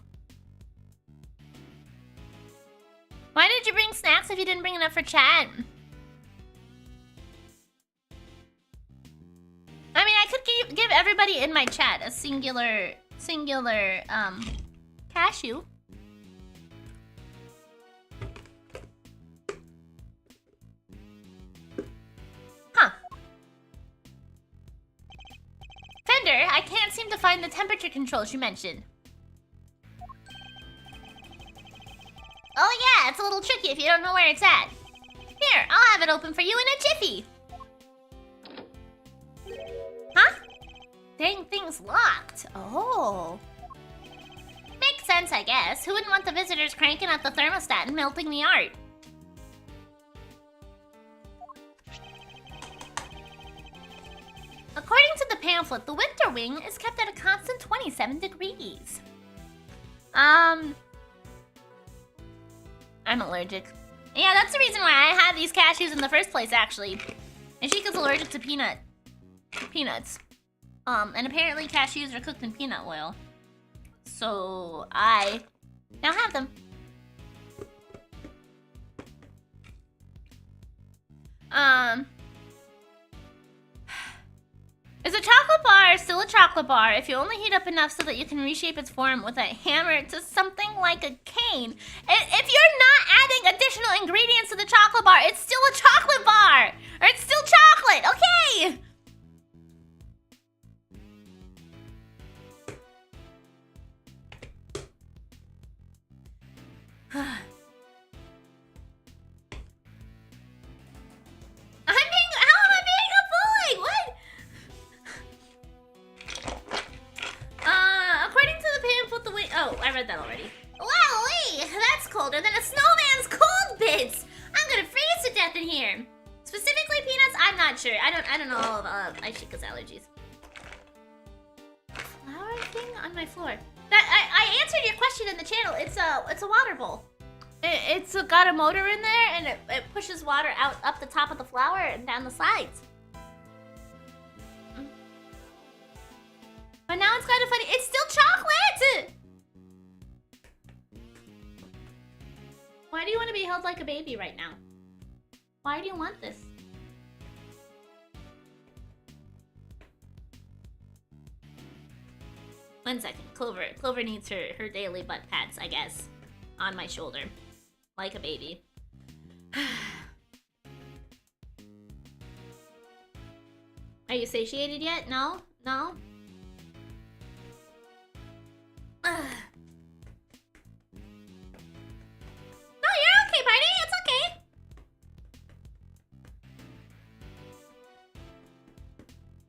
Why did you bring snacks if you didn't bring enough for chat? I mean, I could give everybody in my chat a singular cashew. Huh. Fender, I can't seem to find the temperature controls you mentioned. Oh yeah, it's a little tricky if you don't know where it's at. Here, I'll have it open for you in a jiffy. Huh? Dang thing's locked. Oh. Makes sense, I guess. Who wouldn't want the visitors cranking up the thermostat and melting the art? According to the pamphlet, the winter wing is kept at a constant 27 degrees. I'm allergic. Yeah, that's the reason why I have these cashews in the first place, actually. And Sheikah's allergic to peanuts. And apparently cashews are cooked in peanut oil. So I now have them. Is a chocolate bar still a chocolate bar if you only heat up enough so that you can reshape its form with a hammer to something like a cane? If you're not adding additional ingredients to the chocolate bar, it's still a chocolate bar! Or it's still chocolate, okay? How am I being a bully? What? According to the pamphlet, the way. Oh, I read that already. Wowee! That's colder than a snowman's cold bits. I'm gonna freeze to death in here. Specifically peanuts, I'm not sure. I don't know all of Aishika's allergies. Flower thing on my floor. I answered your question in the channel. It's a water bowl. It's got a motor in there, and it pushes water out up the top of the flower and down the sides. But now it's kind of funny. It's still chocolate! Why do you want to be held like a baby right now? Why do you want this? One second. Clover needs her daily butt pats, I guess. On my shoulder. Like a baby. Are you satiated yet? No? No? No, you're okay, buddy. It's okay.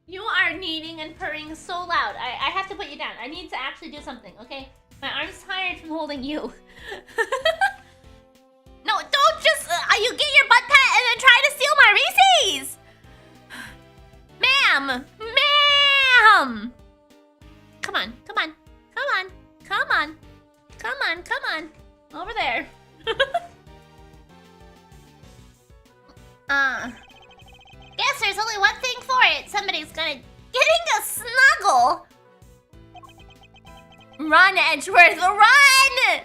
You are kneading and purring so loud. I have to put you down. I need to actually do something, okay? My arm's tired from holding you. No, don't just... you get your butt pat and then try to steal my Reese's! Ma'am! Ma'am! Come on, come on, come on, come on, come on, come on. Over there. Guess guess there's only one thing for it. Somebody's getting a snuggle. Run, Edgeworth, run!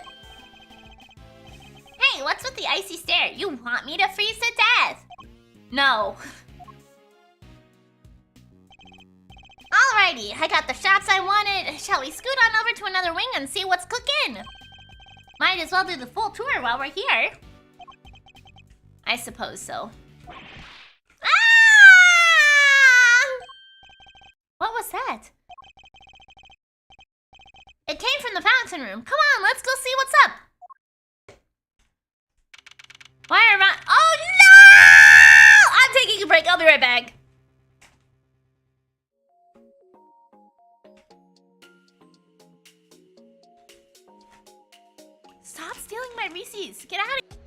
Hey, what's with the icy stare? You want me to freeze to death? No. Alrighty, I got the shots I wanted. Shall we scoot on over to another wing and see what's cooking? Might as well do the full tour while we're here. I suppose so. Ah! What was that? It came from the fountain room. Come on, let's go see what's up. Why am I... Oh no! I'm taking a break. I'll be right back. Stop stealing my Reese's. Get out of here.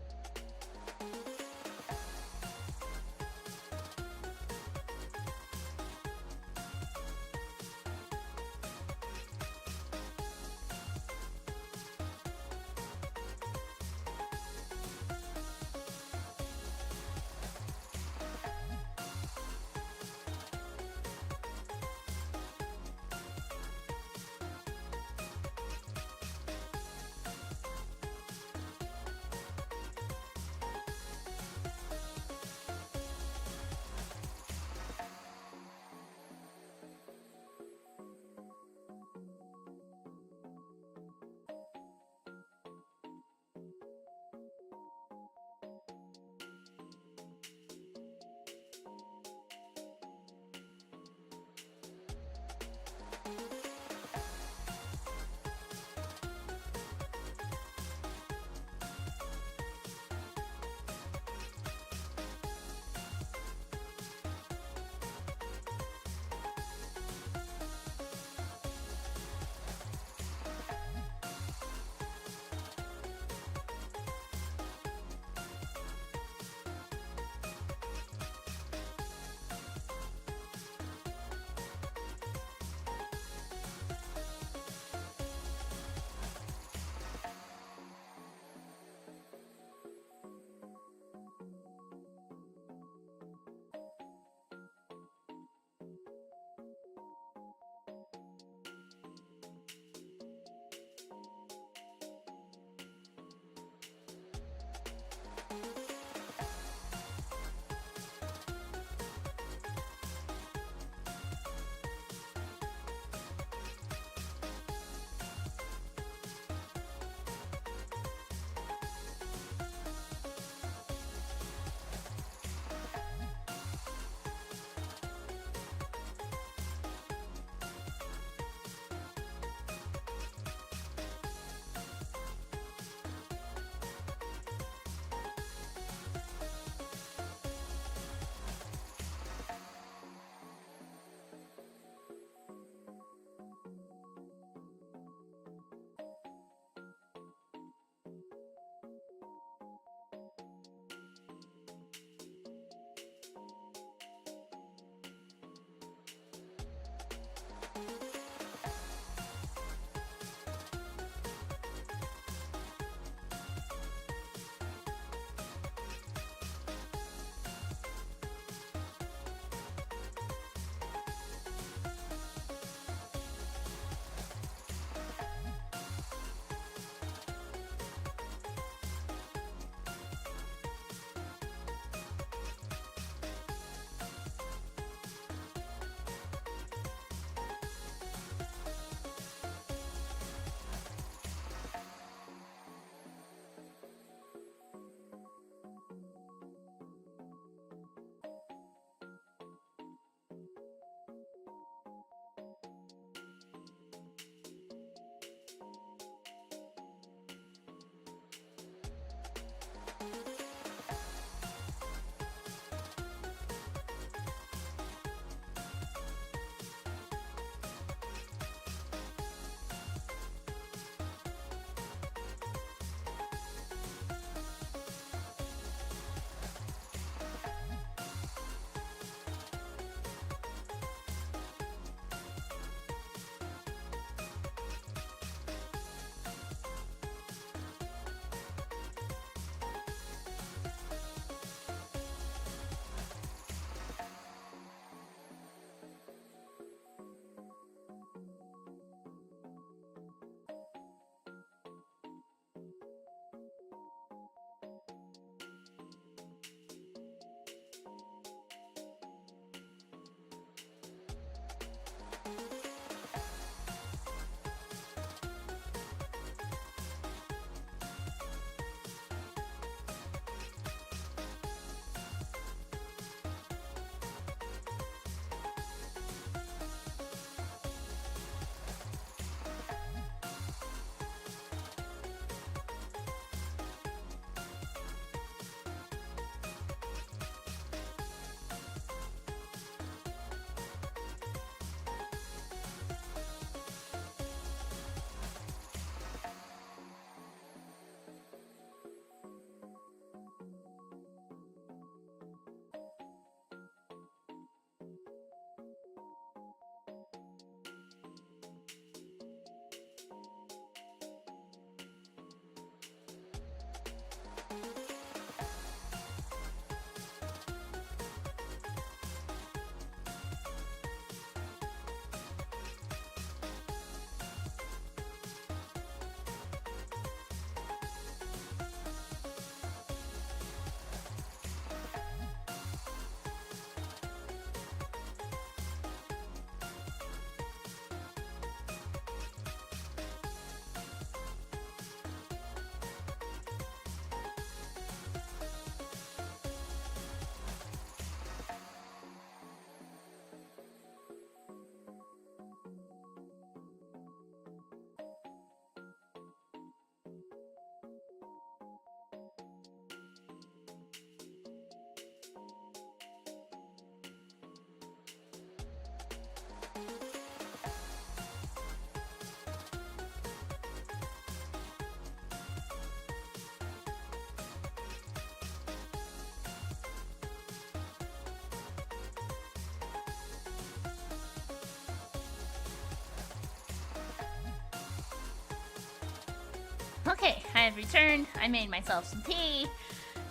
Okay, I have returned. I made myself some tea,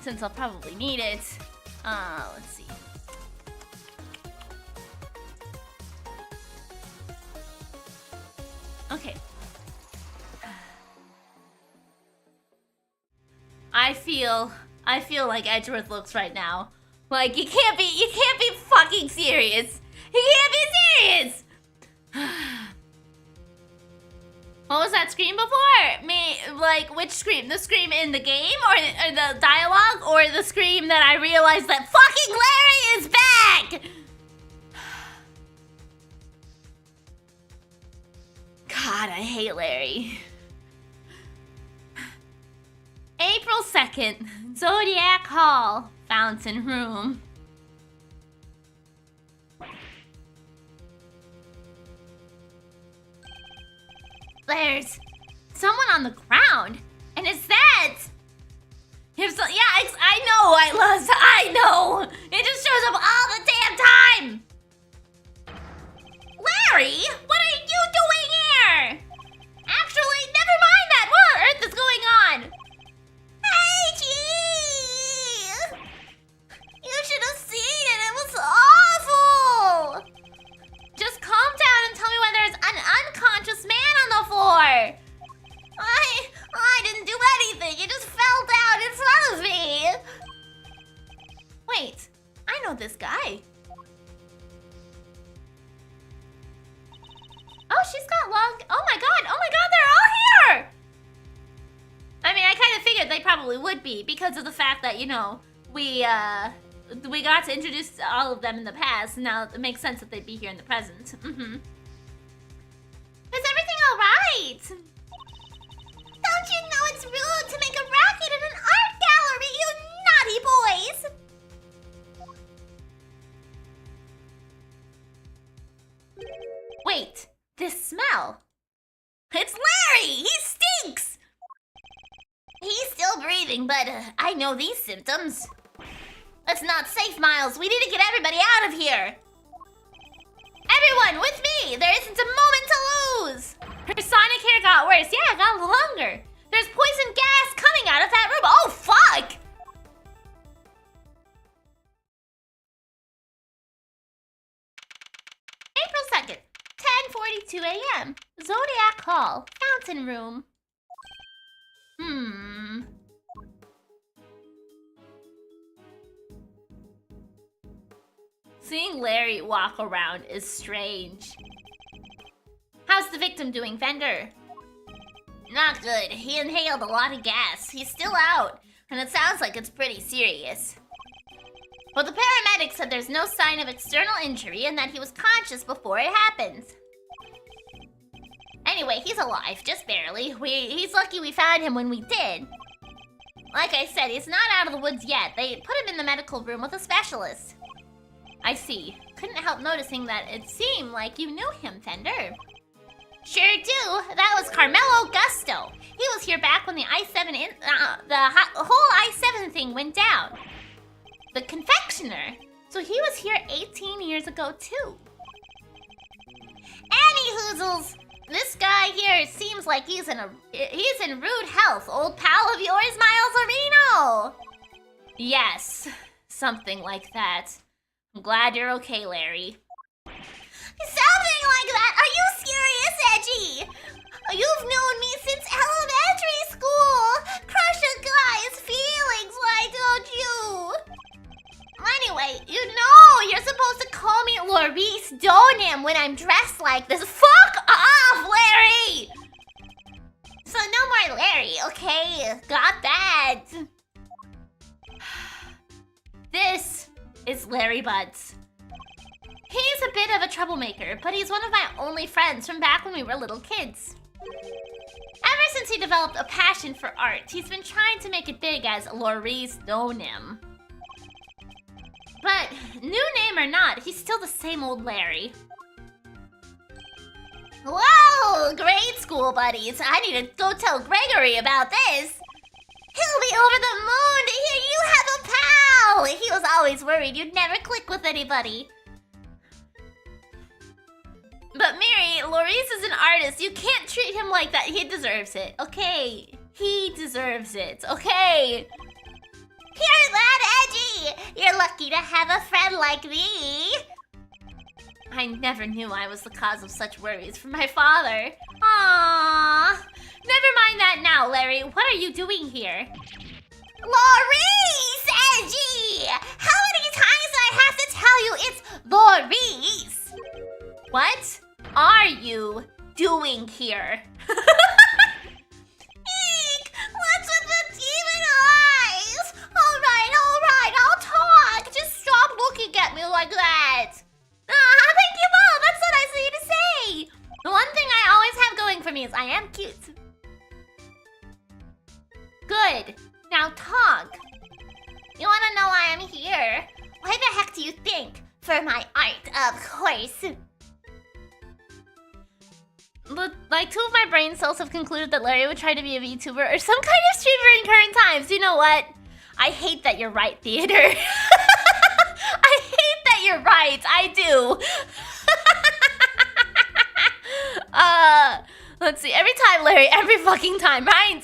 since I'll probably need it. Let's see. Okay. I feel like Edgeworth looks right now. Like, you can't be fucking serious. You can't be serious! What was that scream before? Like, which scream? The scream in the game, or the dialogue, or the scream that I realized that fucking Larry is back? God, I hate Larry. April 2nd, Zodiac Hall, Fountain Room. There's someone on the ground, and it's that. I know, I know. It just shows up all the damn time. Larry, what are you doing here? Actually, never mind that. What on earth is going on? Hey, gee. You should have seen it. It was awful. Just calm down and tell me when there's an unconscious man on the floor. I didn't do anything. It just fell down in front of me. Wait, I know this guy. Oh, she's got long... Oh my god, they're all here! I mean, I kind of figured they probably would be because of the fact that, you know, we got to introduce all of them in the past. Now it makes sense that they'd be here in the present. Mm-hmm. Is everything all right? Don't you know it's rude to make a racket in an art gallery, you naughty boys? Wait, this smell. It's Larry! He stinks! He's still breathing, but I know these symptoms. That's not safe, Miles. We need to get everybody out of here. Everyone, with me! There isn't a moment to lose! Her sonic hair got worse. Yeah, it got longer. There's poison gas coming out of that room. Oh, fuck! April 2nd, 10:42 a.m. Zodiac Hall, Fountain Room. Seeing Larry walk around is strange. How's the victim doing, Fender? Not good. He inhaled a lot of gas. He's still out, and it sounds like it's pretty serious. But the paramedics said there's no sign of external injury and that he was conscious before it happened. Anyway, he's alive, just barely. He's lucky we found him when we did. Like I said, he's not out of the woods yet. They put him in the medical room with a specialist. I see. Couldn't help noticing that it seemed like you knew him, Fender. Sure do. That was Carmelo Gusto. He was here back when the whole I-7 thing went down. The confectioner. So he was here 18 years ago, too. Any hoozles. This guy here seems like he's in rude health. Old pal of yours, Miles Areno? Yes, something like that. I'm glad you're okay, Larry. Something like that? Are you serious, Edgy? You've known me since elementary school. Crush a guy's feelings, why don't you? Anyway, you know you're supposed to call me Laurice Donim when I'm dressed like this. Fuck off, Larry! So no more Larry, okay? Got that. This is Larry Buds. He's a bit of a troublemaker, but he's one of my only friends from back when we were little kids. Ever since he developed a passion for art, he's been trying to make it big as Laurice Donim. But, new name or not, he's still the same old Larry. Whoa, grade school buddies. I need to go tell Gregory about this. He'll be over the moon to hear you have a pal. He was always worried you'd never click with anybody. But Miri, Laurice is an artist. You can't treat him like that. He deserves it, okay? He deserves it, okay? You're that Edgy! You're lucky to have a friend like me! I never knew I was the cause of such worries for my father. Aww. Never mind that now, Larry. What are you doing here? Laurice, Edgy! How many times do I have to tell you it's Laurice? What are you doing here? Eek! What's with the demon eyes? Alright, I'll talk. Just stop looking at me like that. Thank you, Mom. That's what I see you to say. The one thing I always have going for me is I am cute. Good. Now talk. You want to know why I'm here? Why the heck do you think? For my art, of course. Like, 2 of my brain cells have concluded that Larry would try to be a VTuber or some kind of streamer in current times. You know what? I hate that you're right, Theater. I hate that you're right. I do. Let's see. Every time, Larry. Every fucking time, right?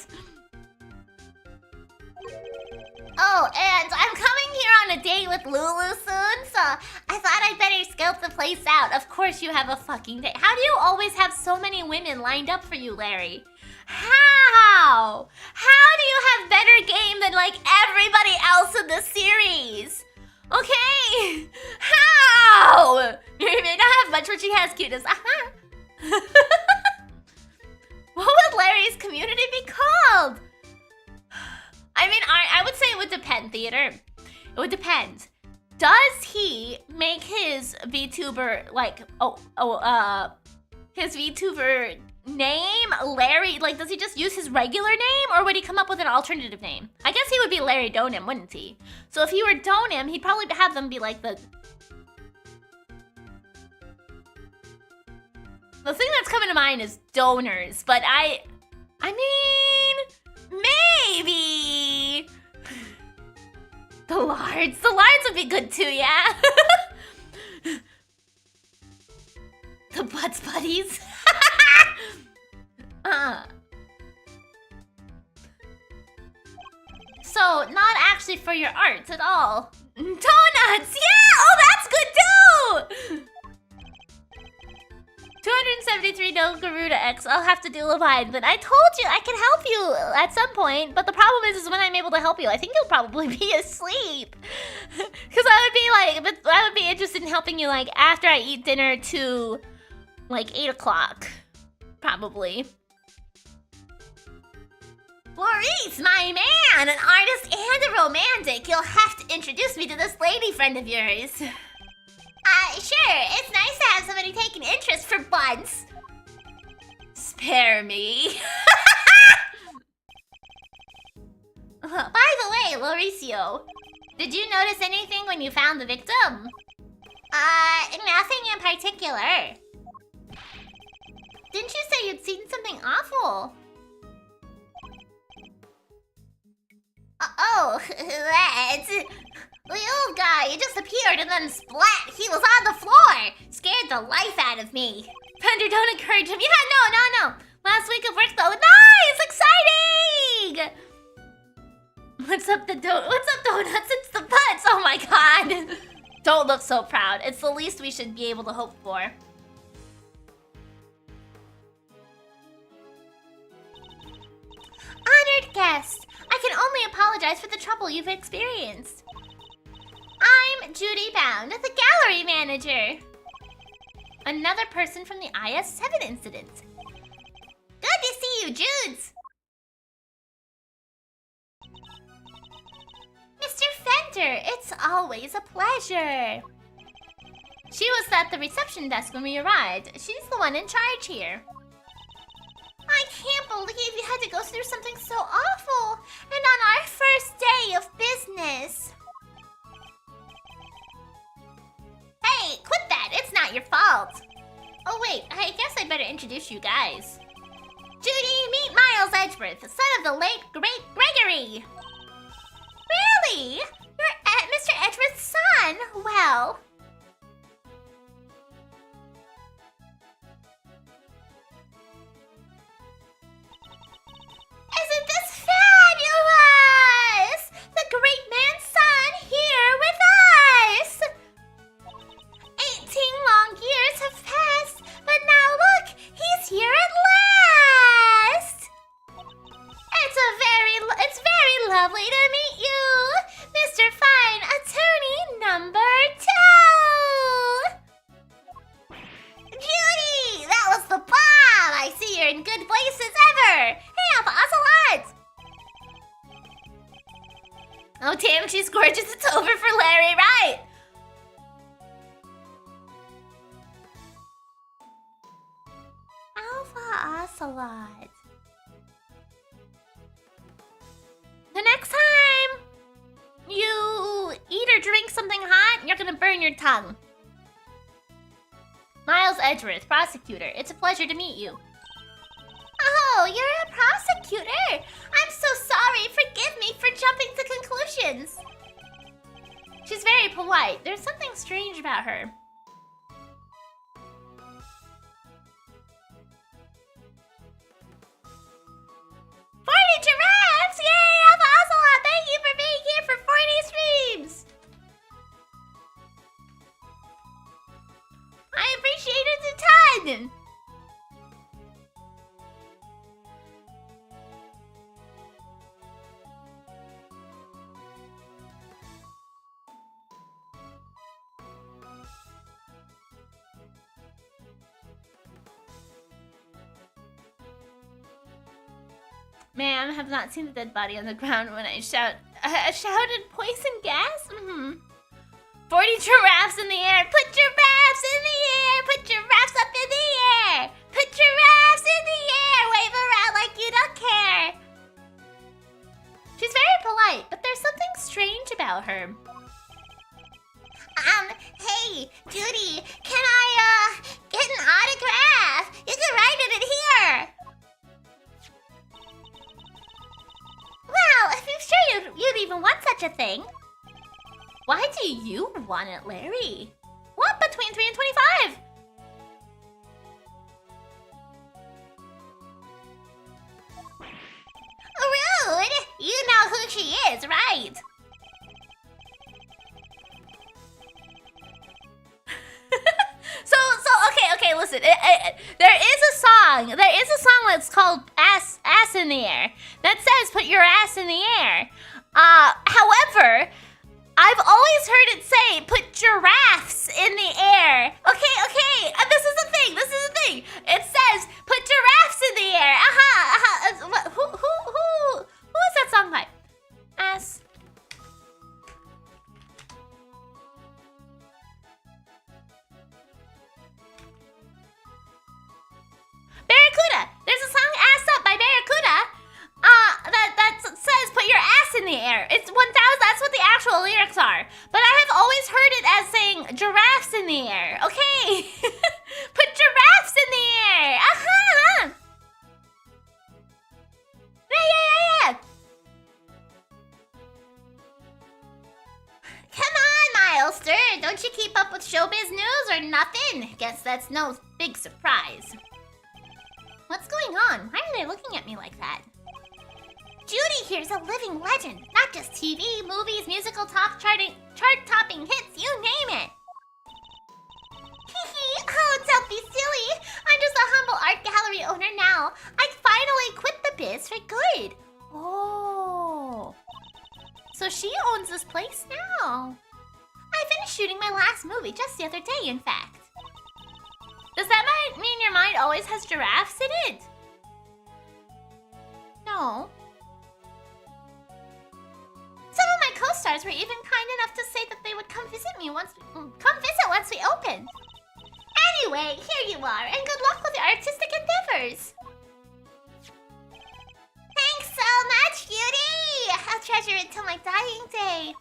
Oh, and I'm coming here on a date with Lulu soon, so I thought I'd better scope the place out. Of course you have a fucking date. How do you always have so many women lined up for you, Larry? How? How do you have better game than, like, everybody else in the series? Okay? How? You may not have much, but she has cuteness. What would Larry's community be called? I mean, I would say it would depend, Theater. It would depend. Does he make his VTuber, like, his VTuber name Larry? Like, does he just use his regular name, or would he come up with an alternative name? I guess he would be Larry Donim, wouldn't he? So if he were Donim, he'd probably have them be like the thing that's coming to mind is donors, but I mean, maybe the Lards. The Lards would be good too, yeah. The Butts Buddies. So, not actually for your art at all. Donuts! Yeah! Oh, that's good too! 273 no Garuda X. I'll have to do Levine, but I told you I can help you at some point. But the problem is when I'm able to help you, I think you'll probably be asleep. Because I would be interested in helping you like after I eat dinner to like 8 o'clock, probably. Laurice, my man, an artist and a romantic. You'll have to introduce me to this lady friend of yours. Sure. It's nice to have somebody take an interest for once. Spare me. By the way, Lauricio, did you notice anything when you found the victim? Nothing in particular. Didn't you say you'd seen something awful? Oh, that... The old guy, he just appeared and then splat! He was on the floor! Scared the life out of me. Fender, don't encourage him. Yeah, no. Last week of work though. Nice! Exciting! What's up, donuts? It's the butts. Oh my god. Don't look so proud. It's the least we should be able to hope for. Honored guest, I can only apologize for the trouble you've experienced. I'm Judy Bound, the gallery manager. Another person from the IS-7 incident. Good to see you, Judes. Mr. Fender, it's always a pleasure. She was at the reception desk when we arrived. She's the one in charge here. I can't believe you had to go through something so awful, and on our first day of business. Hey, quit that! It's not your fault! Oh wait, I guess I better introduce you guys. Judy, meet Miles Edgeworth, son of the late, great Gregory! Really? You're Mr. Edgeworth's son? Well... Isn't this fabulous? The great man's son here with us! 18 long years have passed, but now look, he's here at last! It's very lovely to meet you, Mr. Fine Attorney number 2! Judy, that was the bomb! I see you're in good places ever! Hey, Alpha Ocelot! Oh damn, she's gorgeous, it's over for Larry, right? Alpha Ocelot. The next time you eat or drink something hot, you're gonna burn your tongue. Miles Edgeworth, prosecutor. It's a pleasure to meet you. Oh, you're a prosecutor. I'm so sorry. Forgive me for jumping to conclusions. She's very polite. There's something strange about her. 40 giraffes! Yay, Alpha Ocelot! Thank you for being here for 40 streams! I appreciate it a ton! Ma'am, have not seen the dead body on the ground when I shouted poison gas? 40 giraffes in the air. Put giraffes in the air. Put giraffes up in the air. Put giraffes in the air. Wave around like you don't care. She's very polite, but there's something strange about her. Hey, Judy, can I, get an autograph? You can write it in here. Well, if you're sure you'd even want such a thing. Why do you want it, Larry? What between 3 and 25? Rude! You know who she is, right? Okay, listen. There is a song that's called Ass in the Air that says put your ass in the air. However, I've always heard it say put giraffes in the air. Okay, this is the thing. It says put giraffes in the air. Who is that song by? Ass. Barracuda! There's a song Ass Up by Barracuda that says put your ass in the air. It's 1000, that's what the actual lyrics are. But I have always heard it as saying giraffes in the air. Okay. Put giraffes in the air. Yeah. Come on, Milester. Fender, don't you keep up with showbiz news or nothing? Guess that's no big surprise. What's going on? Why are they looking at me like that? Judy here's a living legend. Not just TV, movies, musical chart-topping hits, you name it. Oh, don't be silly. I'm just a humble art gallery owner now. I finally quit the biz for good. Oh. So she owns this place now. I finished shooting my last movie just the other day, in fact. Does that mean your mind always has giraffes in it? No. Some of my co-stars were even kind enough to say that they would come visit once we opened. Anyway, here you are, and good luck with your artistic endeavors. Thanks so much, Cutie! I'll treasure it till my dying day.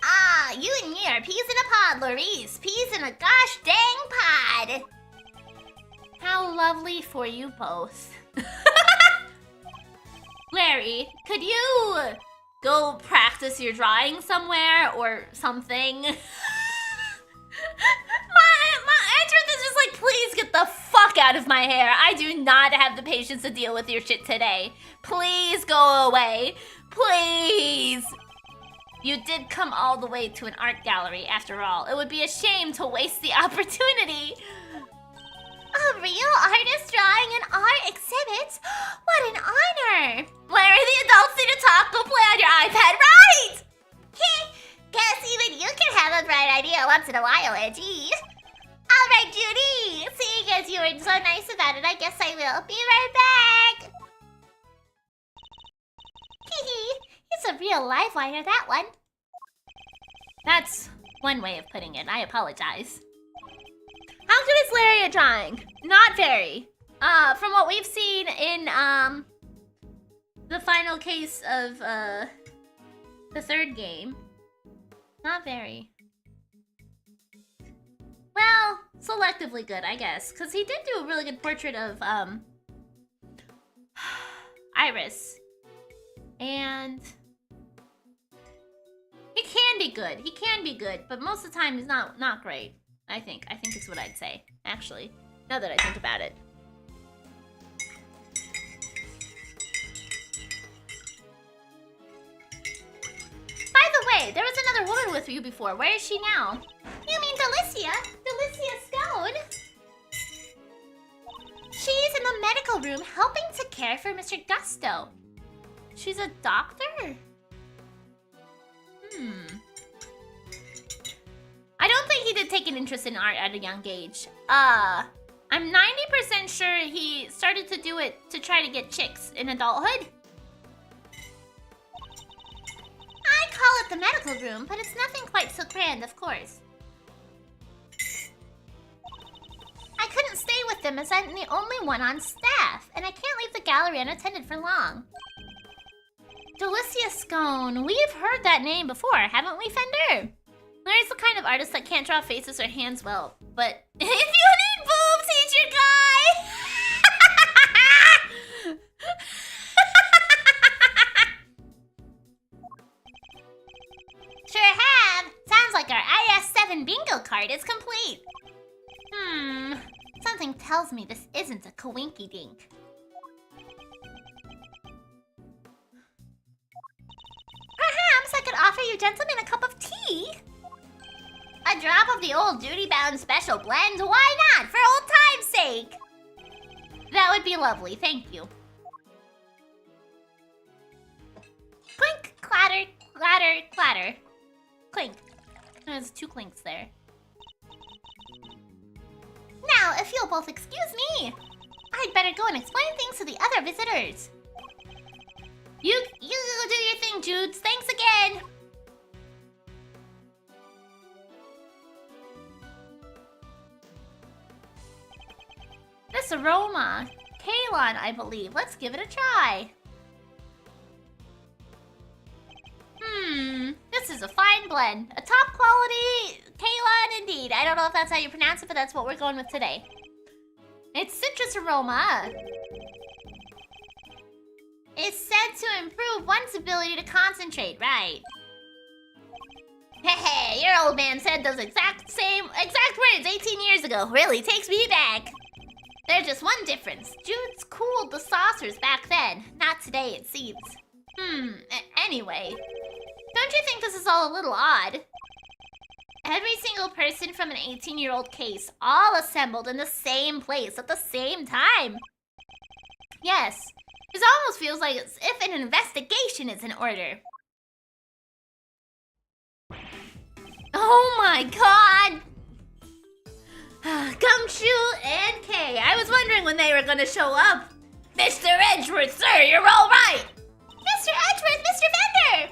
Ah, you and me are peas in a pod, Laurice. Peas in a gosh dang pod. How lovely for you both. Larry, could you go practice your drawing somewhere or something? My Edgeworth is just like, please get the fuck out of my hair. I do not have the patience to deal with your shit today. Please go away. Please. You did come all the way to an art gallery after all. It would be a shame to waste the opportunity. A real artist drawing an art exhibit? What an honor! Larry, the adults need to talk. Go play on your iPad, right? Guess even you can have a bright idea once in a while, Edgy. Alright, Judy. Seeing as you were so nice about it, I guess I will. Be right back. It's a real live wire, that one. That's one way of putting it. I apologize. How good is Larry at drawing? Not very. From what we've seen in, the final case of, the third game. Not very. Well, selectively good, I guess. Because he did do a really good portrait of, Iris. And he can be good. He can be good, but most of the time he's not great. I think is what I'd say, actually. Now that I think about it. By the way, there was another woman with you before. Where is she now? You mean Delicia? Delicia Scone? She's in the medical room helping to care for Mr. Gusto. She's a doctor? I don't think he did take an interest in art at a young age. I'm 90% sure he started to do it to try to get chicks in adulthood. I call it the medical room, but it's nothing quite so grand, of course. I couldn't stay with them as I'm the only one on staff, and I can't leave the gallery unattended for long. Delicia Scone. We've heard that name before, haven't we, Fender? Larry's the kind of artist that can't draw faces or hands well, but if you need boobs, he's your guy! Sure have. Sounds like our IS-7 bingo card is complete. Something tells me this isn't a coinky-dink. Perhaps I could offer you gentlemen a cup of tea? A drop of the old duty-bound special blend? Why not? For old time's sake! That would be lovely, thank you. Clink, clatter, clatter, clatter. Clink. There's 2 clinks there. Now, if you'll both excuse me, I'd better go and explain things to the other visitors. You do your thing, Judes. Thanks again. This aroma. Kalon, I believe. Let's give it a try. This is a fine blend. A top quality Kalon indeed. I don't know if that's how you pronounce it, but that's what we're going with today. It's citrus aroma. It's said to improve one's ability to concentrate, right? Hey, your old man said those exact words 18 years ago. Really takes me back. There's just one difference. Jude's cooled the saucers back then. Not today, it seems. Anyway. Don't you think this is all a little odd? Every single person from an 18-year-old case, all assembled in the same place at the same time. Yes. It almost feels like as if an investigation is in order. Oh my god! Gumshoe and Kay. I was wondering when they were gonna show up. Mr. Edgeworth, sir, you're all right! Mr. Edgeworth, Mr. Fender!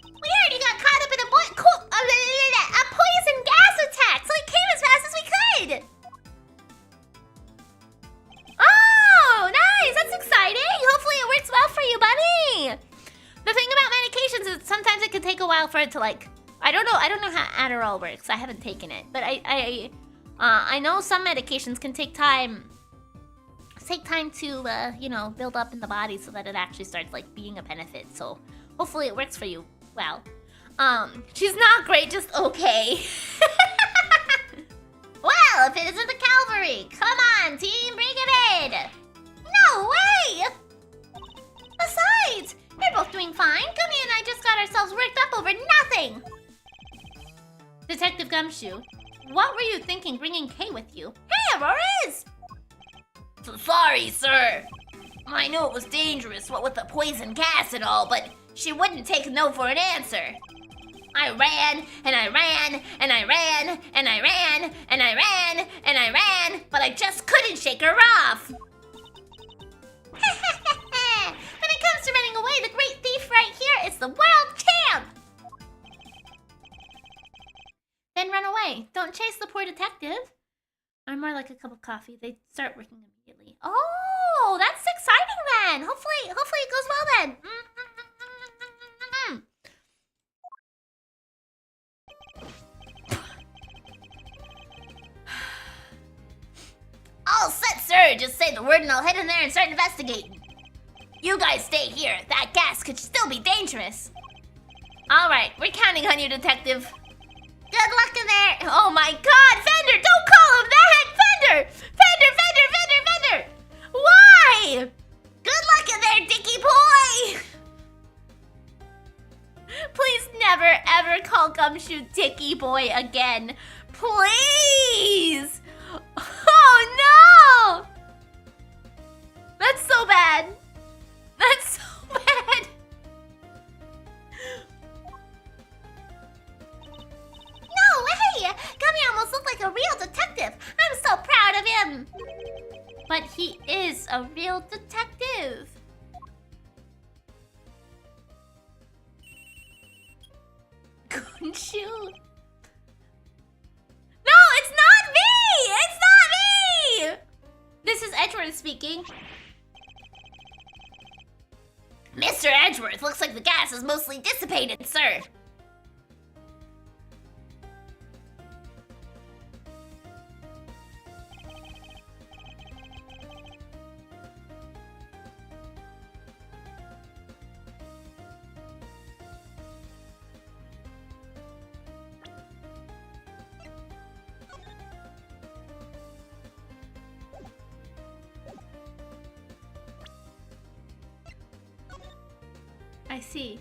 We already got caught up in a poison gas attack, so we came as fast as we could! Oh, nice! That's exciting! Hopefully it works well for you, buddy! The thing about medications is sometimes it can take a while for it to like... I don't know how Adderall works. I haven't taken it, but I know some medications can take time to you know, build up in the body so that it actually starts like being a benefit. So hopefully it works for you. Well, she's not great, just okay. Well, if it isn't the cavalry, come on, team, bring it in. No way! Besides, we're both doing fine. Gummy and I just got ourselves worked up over nothing. Detective Gumshoe, what were you thinking bringing Kay with you? Hey, Auroras! Sorry, sir. I knew it was dangerous, what with the poison gas and all, but she wouldn't take no for an answer. I ran, and I ran, and I ran, and I ran, and I ran, and I ran, but I just couldn't shake her off. When it comes to running away, the great thief right here is the world champ! Then run away. Don't chase the poor detective. Or more like a cup of coffee. They start working immediately. Oh, that's exciting then. Hopefully it goes well then. All set, sir. Just say the word and I'll head in there and start investigating. You guys stay here. That gas could still be dangerous. All right, we're counting on you, detective. Good luck in there. Oh my god, Fender, don't call him that! Fender! Fender! Why? Good luck in there, Dicky boy! Please never ever call Gumshoe Dicky boy again. Please! Oh no! That's so bad. That's so bad. No way! Gummy almost looked like a real detective. I'm so proud of him. But he is a real detective. Gumshoe. No, it's not me! It's not me! This is Edgeworth speaking. Mr. Edgeworth, looks like the gas is mostly dissipated, sir. I see.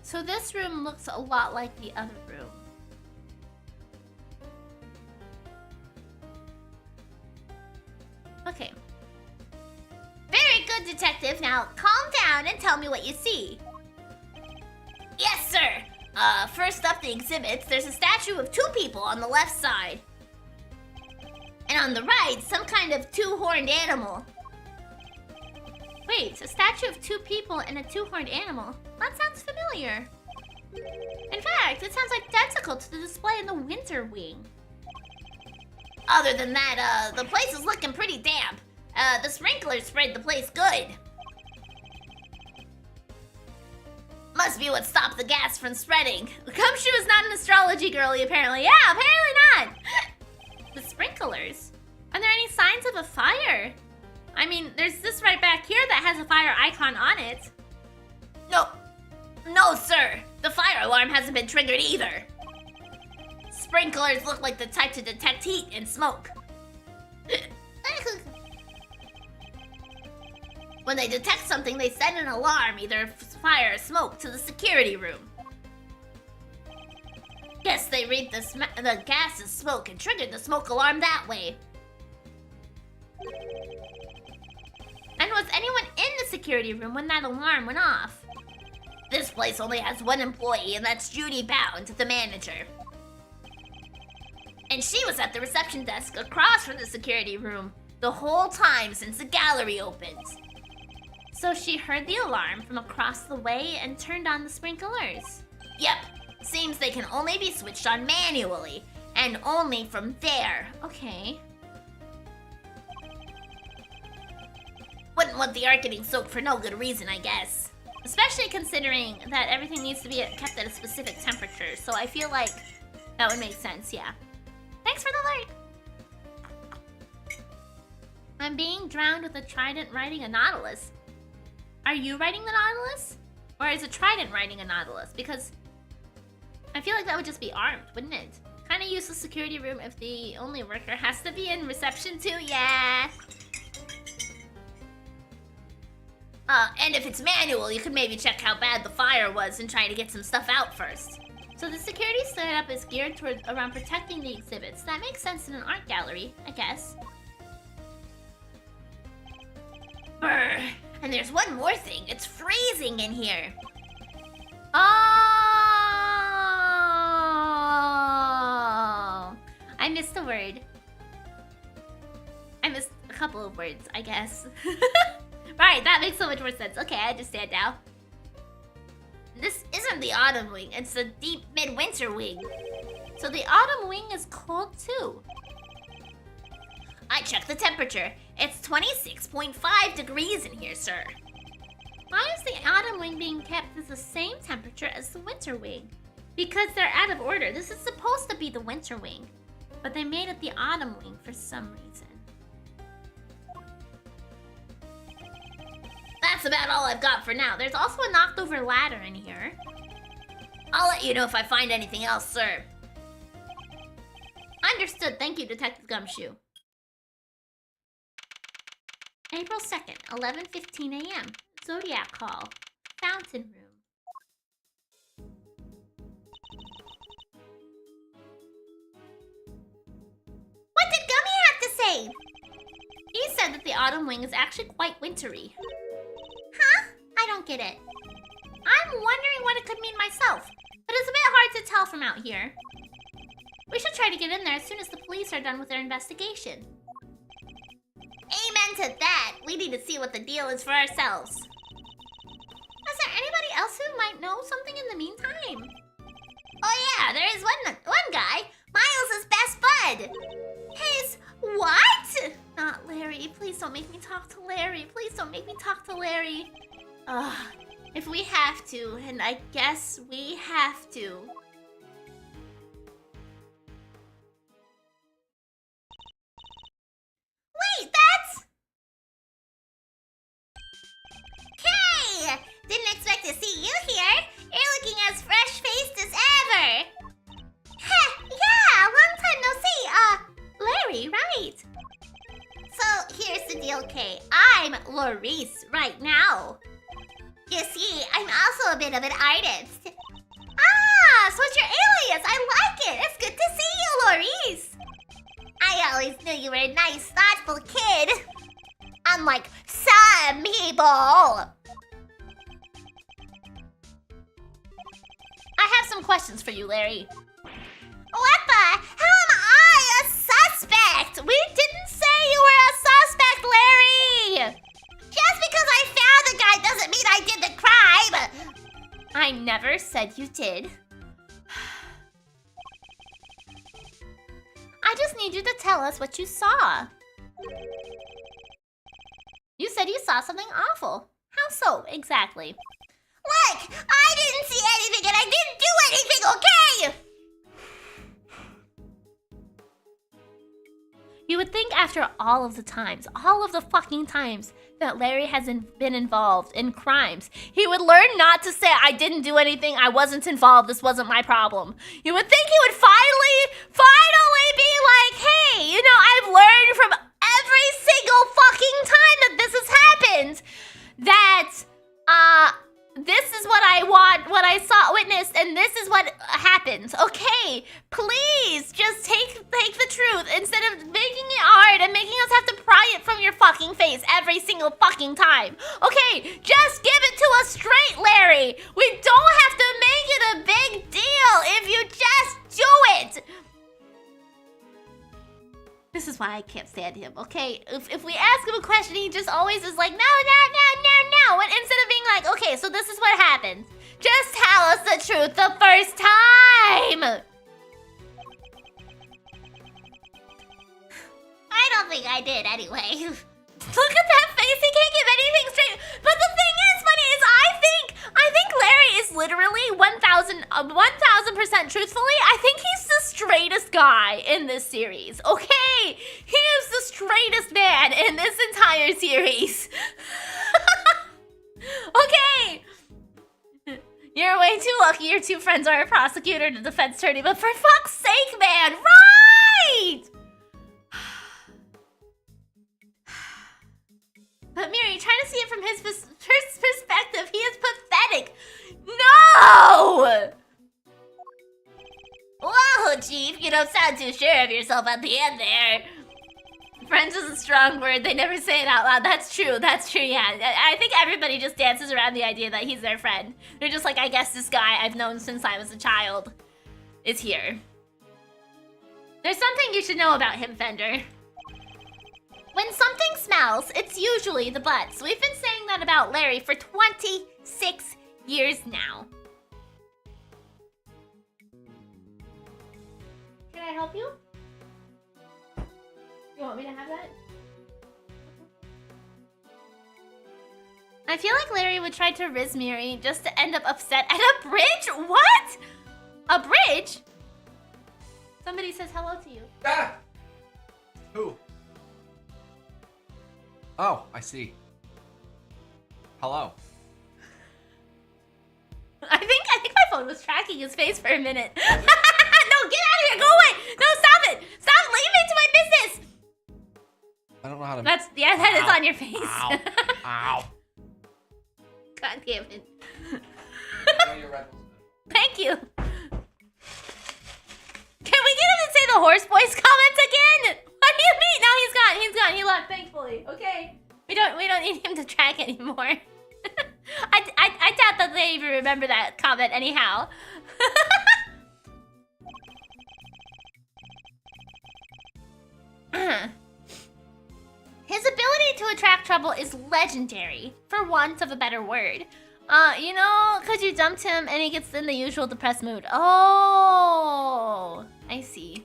So this room looks a lot like the other room. Okay. Very good, detective. Now calm down and tell me what you see. Yes, sir. First up the exhibits, there's a statue of two people on the left side. And on the right, some kind of two-horned animal. Wait, a statue of two people and a two-horned animal? That sounds familiar. In fact, it sounds identical to the display in the winter wing. Other than that, the place is looking pretty damp. The sprinklers sprayed the place good. Must be what stopped the gas from spreading. The gumshoe is not an astrology girly, apparently. Yeah, apparently not. The sprinklers. Are there any signs of a fire? I mean, there's this right back here that has a fire icon on it. No. No, sir. The fire alarm hasn't been triggered either. Sprinklers look like the type to detect heat and smoke. When they detect something, they send an alarm, either fire or smoke, to the security room. Guess they read the gas as smoke and triggered the smoke alarm that way. And was anyone in the security room when that alarm went off? This place only has one employee, and that's Judy Bound, the manager. And she was at the reception desk across from the security room the whole time since the gallery opened. So she heard the alarm from across the way and turned on the sprinklers. Yep, seems they can only be switched on manually, and only from there. Okay. Wouldn't want the art getting soaked for no good reason, I guess. Especially considering that everything needs to be kept at a specific temperature, so I feel like that would make sense, yeah. Thanks for the lurk! I'm being drowned with a trident riding a nautilus. Are you riding the nautilus? Or is a trident riding a nautilus? Because I feel like that would just be armed, wouldn't it? Kinda useless security room if the only worker has to be in reception too, yeah. And if it's manual, you could maybe check how bad the fire was and try to get some stuff out first. So the security setup is geared around protecting the exhibits. That makes sense in an art gallery, I guess. Brr. And there's one more thing. It's freezing in here. Oh! I missed a word. I missed a couple of words, I guess. Right, that makes so much more sense. Okay, I understand now. This isn't the autumn wing. It's the deep midwinter wing. So the autumn wing is cold too. I checked the temperature. It's 26.5 degrees in here, sir. Why is the autumn wing being kept at the same temperature as the winter wing? Because they're out of order. This is supposed to be the winter wing, but they made it the autumn wing for some reason. That's about all I've got for now. There's also a knocked over ladder in here. I'll let you know if I find anything else, sir. Understood. Thank you, Detective Gumshoe. April 2nd, 11:15 a.m. Zodiac call. Fountain room. What did Gummy have to say? He said that the autumn wing is actually quite wintry. Huh? I don't get it. I'm wondering what it could mean myself, but it's a bit hard to tell from out here. We should try to get in there as soon as the police are done with their investigation. Amen to that. We need to see what the deal is for ourselves. Is there anybody else who might know something in the meantime? Oh yeah, there is one guy. Miles' best bud. His what? Not Larry. Please don't make me talk to Larry. Please don't make me talk to Larry. If we have to, and I guess we have to. Wait, that's... Kay! Didn't expect to see you here. You're looking as fresh-faced as ever. Heh, yeah, long time no see. Larry, right. So, here's the deal, Kay. I'm Laurice right now. You see, I'm also a bit of an artist. Ah, so it's your alias. I like it. It's good to see you, Laurice. I always knew you were a nice, thoughtful kid. Unlike some people. I have some questions for you, Larry. What the? How am I a suspect? We didn't say you were a suspect, Larry! Just because I found the guy doesn't mean I did the crime! I never said you did. I just need you to tell us what you saw. You said you saw something awful. How so, exactly? Look, I didn't didn't see anything and I didn't do anything, okay? You would think after all of the fucking times that Larry has been involved in crimes, he would learn not to say, I didn't do anything, I wasn't involved, this wasn't my problem. You would think he would finally be like, hey, you know, I've learned from every single fucking time that this has happened that, this is what I want, what I witnessed, and this is what happens. Okay, please just take the truth instead of making it hard and making us have to pry it from your fucking face every single fucking time. Okay, just give it to us straight, Larry. We don't have to make it a big deal if you just do it. This is why I can't stand him, okay? If we ask him a question, he just always is like, no. And instead of being like, okay, so this is what happened. Just tell us the truth the first time. I don't think I did anyway. Look at that face, he can't give anything straight. But the thing is funny is I think Larry is literally 1000% truthfully, I think he's the straightest guy in this series, okay? He is the straightest man in this entire series. Okay. You're way too lucky your two friends are a prosecutor and a defense attorney, but for fuck's sake, man, right! But Miri, try to see it from his perspective. He is pathetic. No! Whoa, Chief, you don't sound too sure of yourself at the end there. Friends is a strong word. They never say it out loud. That's true, yeah. I think everybody just dances around the idea that he's their friend. They're just like, I guess this guy I've known since I was a child is here. There's something you should know about him, Fender. When something smells, it's usually the butts. We've been saying that about Larry for 26 years now. Can I help you? You want me to have that? I feel like Larry would try to riz Miri just to end up upset at a bridge? What? A bridge? Somebody says hello to you. Ah! Who? Oh, I see. Hello. I think my phone was tracking his face for a minute. No, get out of here! Go away! No, stop it! Stop! Leave me to my business! I don't know how to. That is on your face. Ow. Ow. God damn it. You're right. Thank you. Can we get him to say the horse boys comment again? What do you mean? No, he's gone. He left, thankfully. Okay. We don't need him to track anymore. I doubt that they even remember that comment anyhow. His ability to attract trouble is legendary, for want of a better word. You know, cause you dumped him and he gets in the usual depressed mood. Oh, I see.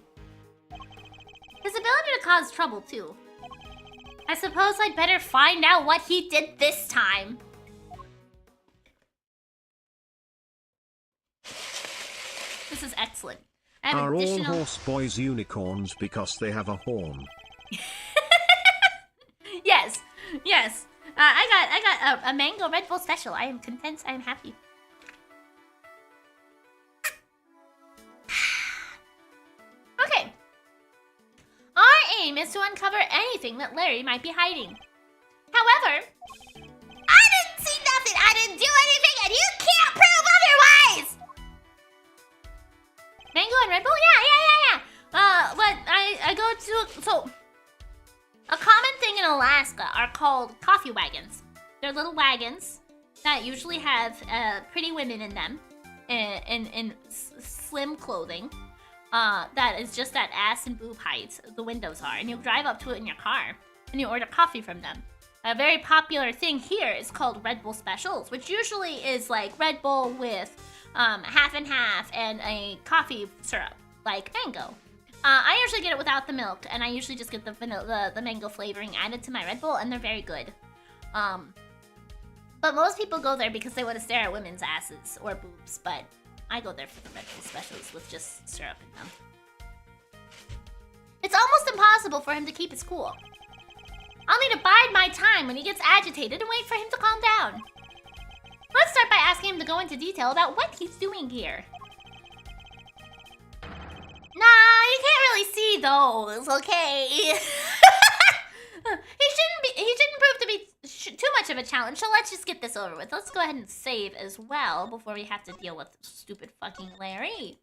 His ability to cause trouble, too. I suppose I'd better find out what he did this time. This is excellent. I have Are additional... all horse boys unicorns because they have a horn? Yes, yes. I got a mango Red Bull special. I am content. I am happy. Okay. Our aim is to uncover anything that Larry might be hiding. However, I didn't see nothing. I didn't do anything, and you can't prove otherwise. Mango and Red Bull? Yeah. But I go to so. A common thing in Alaska are called coffee wagons. They're little wagons that usually have pretty women in them in slim clothing that is just at ass and boob height, the windows are. And you'll drive up to it in your car and you order coffee from them. A very popular thing here is called Red Bull Specials, which usually is like Red Bull with half and half and a coffee syrup, like mango. I usually get it without the milk, and I usually just get the vanilla, the mango flavoring added to my Red Bull, and they're very good. But But most people go there because they want to stare at women's asses or boobs, but I go there for the Red Bull specials with just syrup in them. It's almost impossible for him to keep his cool. I'll need to bide my time when he gets agitated and wait for him to calm down. Let's start by asking him to go into detail about what he's doing here. Nah, you can't really see those, okay? He shouldn't prove to be too much of a challenge, so let's just get this over with. Let's go ahead and save as well before we have to deal with stupid fucking Larry.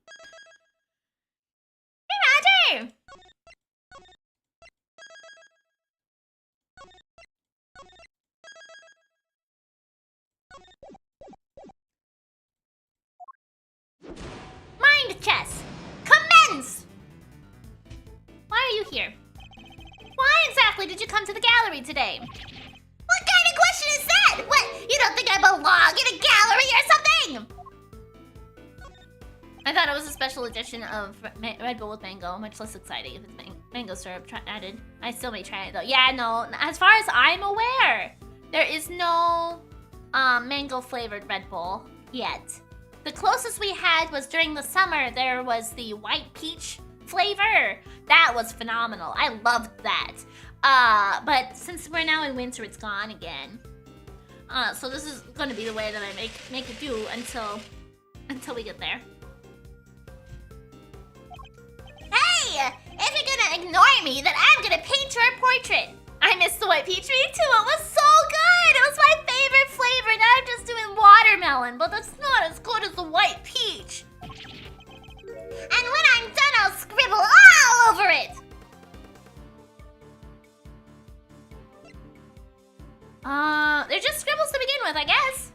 Hey, Roger! Mind chess! Commence! Why are you here? Why exactly did you come to the gallery today? What kind of question is that? What? You don't think I belong in a gallery or something? I thought it was a special edition of Red Bull with mango. Much less exciting if it's mango syrup added. I still may try it though. Yeah, no. As far as I'm aware, there is no mango flavored Red Bull yet. The closest we had was during the summer. There was the white peach flavor. That was phenomenal. I loved that. But since we're now in winter, it's gone again. So this is going to be the way that I make it do until we get there. Hey! If you're gonna ignore me, then I'm gonna paint your portrait. I missed the white peach. Me too. It was so good. It was my favorite flavor. Now I'm just doing watermelon, but that's not as good as the white peach. And when I'm done, I'll scribble all over it. They're just scribbles to begin with, I guess.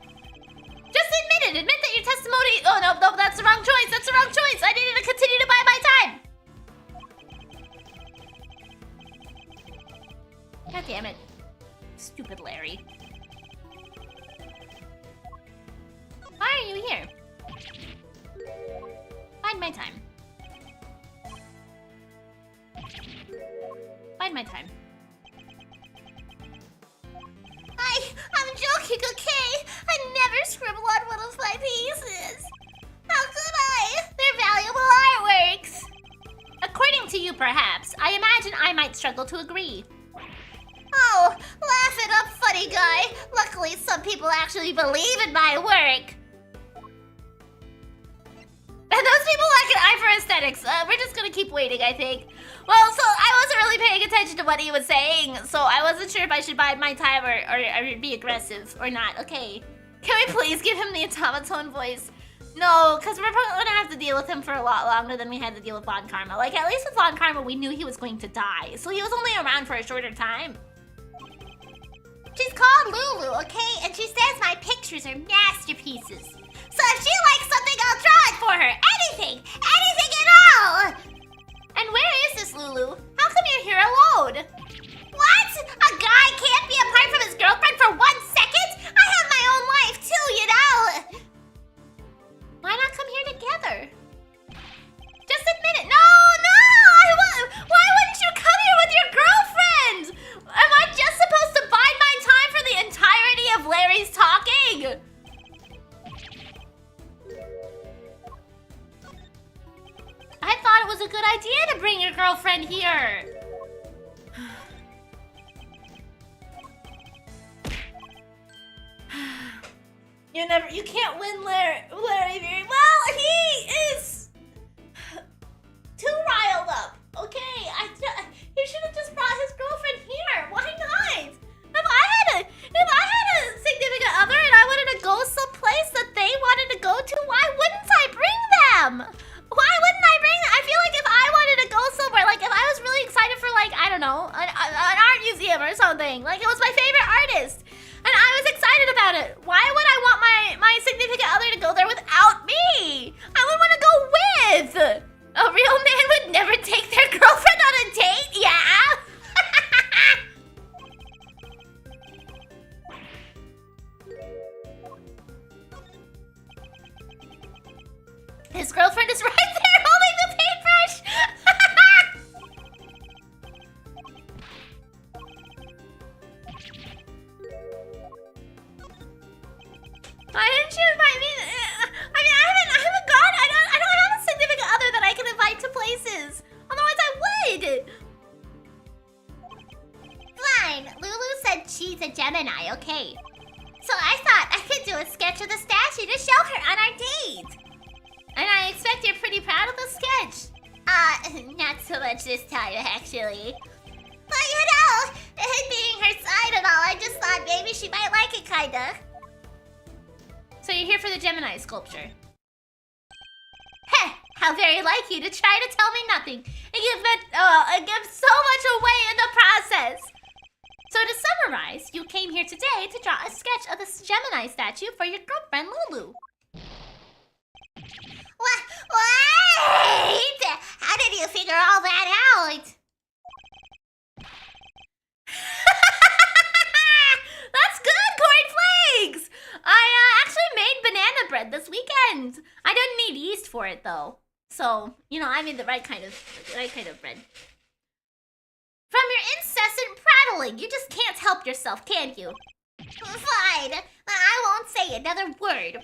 Just admit it. Admit that your testimony... Oh, no, that's the wrong choice. That's the wrong choice. I needed to continue to buy my time. God damn it. Stupid Larry. Why are you here? Bide my time. Bide my time. I'm joking, okay? I never scribble on one of my pieces. How could I? They're valuable artworks. According to you, perhaps. I imagine I might struggle to agree. Oh, laugh it up, funny guy. Luckily, some people actually believe in my work. And those people lack an eye for aesthetics. We're just gonna keep waiting, I think. Well, so I wasn't really paying attention to what he was saying, so I wasn't sure if I should bide my time or be aggressive or not. Okay, can we please give him the automaton voice? No, because we're probably gonna have to deal with him for a lot longer than we had to deal with Von Karma. Like, at least with Von Karma, we knew he was going to die, so he was only around for a shorter time. She's called Lulu, okay? And she says my pictures are masterpieces. So if she likes something, I'll draw it for her. Anything! Anything at all! And where is this Lulu? How come you're here alone? What? A guy can't be apart from his girlfriend for 1 second? I have my own life too, you know? Why not come here together? Just admit it. No! Why wouldn't you come here with your girlfriend? Am I just supposed to bide my time for the entirety of Larry's talking? I thought it was a good idea to bring your girlfriend here. You can't win Larry very well. He is too riled up. Okay, he should have just brought his girlfriend here. Why not? If I had a significant other and I wanted to go someplace that they wanted to go to, why wouldn't I bring them? Why wouldn't I bring them? I feel like if I wanted to go somewhere, like if I was really excited for like, I don't know, an art museum or something, like it was my favorite artist, and I was excited about it, why would I want my significant other to go there without me? I would want to go with. A real man would never take their girlfriend on a date, yeah? His girlfriend is right there holding the paintbrush! she's a Gemini, okay? So I thought I could do a sketch of the statue to show her on our date. And I expect you're pretty proud of the sketch. Not so much this time, actually. But you know, it being her side and all, I just thought maybe she might like it, kinda. So you're here for the Gemini sculpture. Heh, how very like you to try to tell me nothing. It gives so much away in the process. So to summarize, you came here today to draw a sketch of the Gemini statue for your girlfriend, Lulu. Wait! How did you figure all that out? That's good, cornflakes! I actually made banana bread this weekend. I didn't need yeast for it though. So, you know, I made the right kind of bread. From your incessant prattling, you just can't help yourself, can you? Fine, I won't say another word.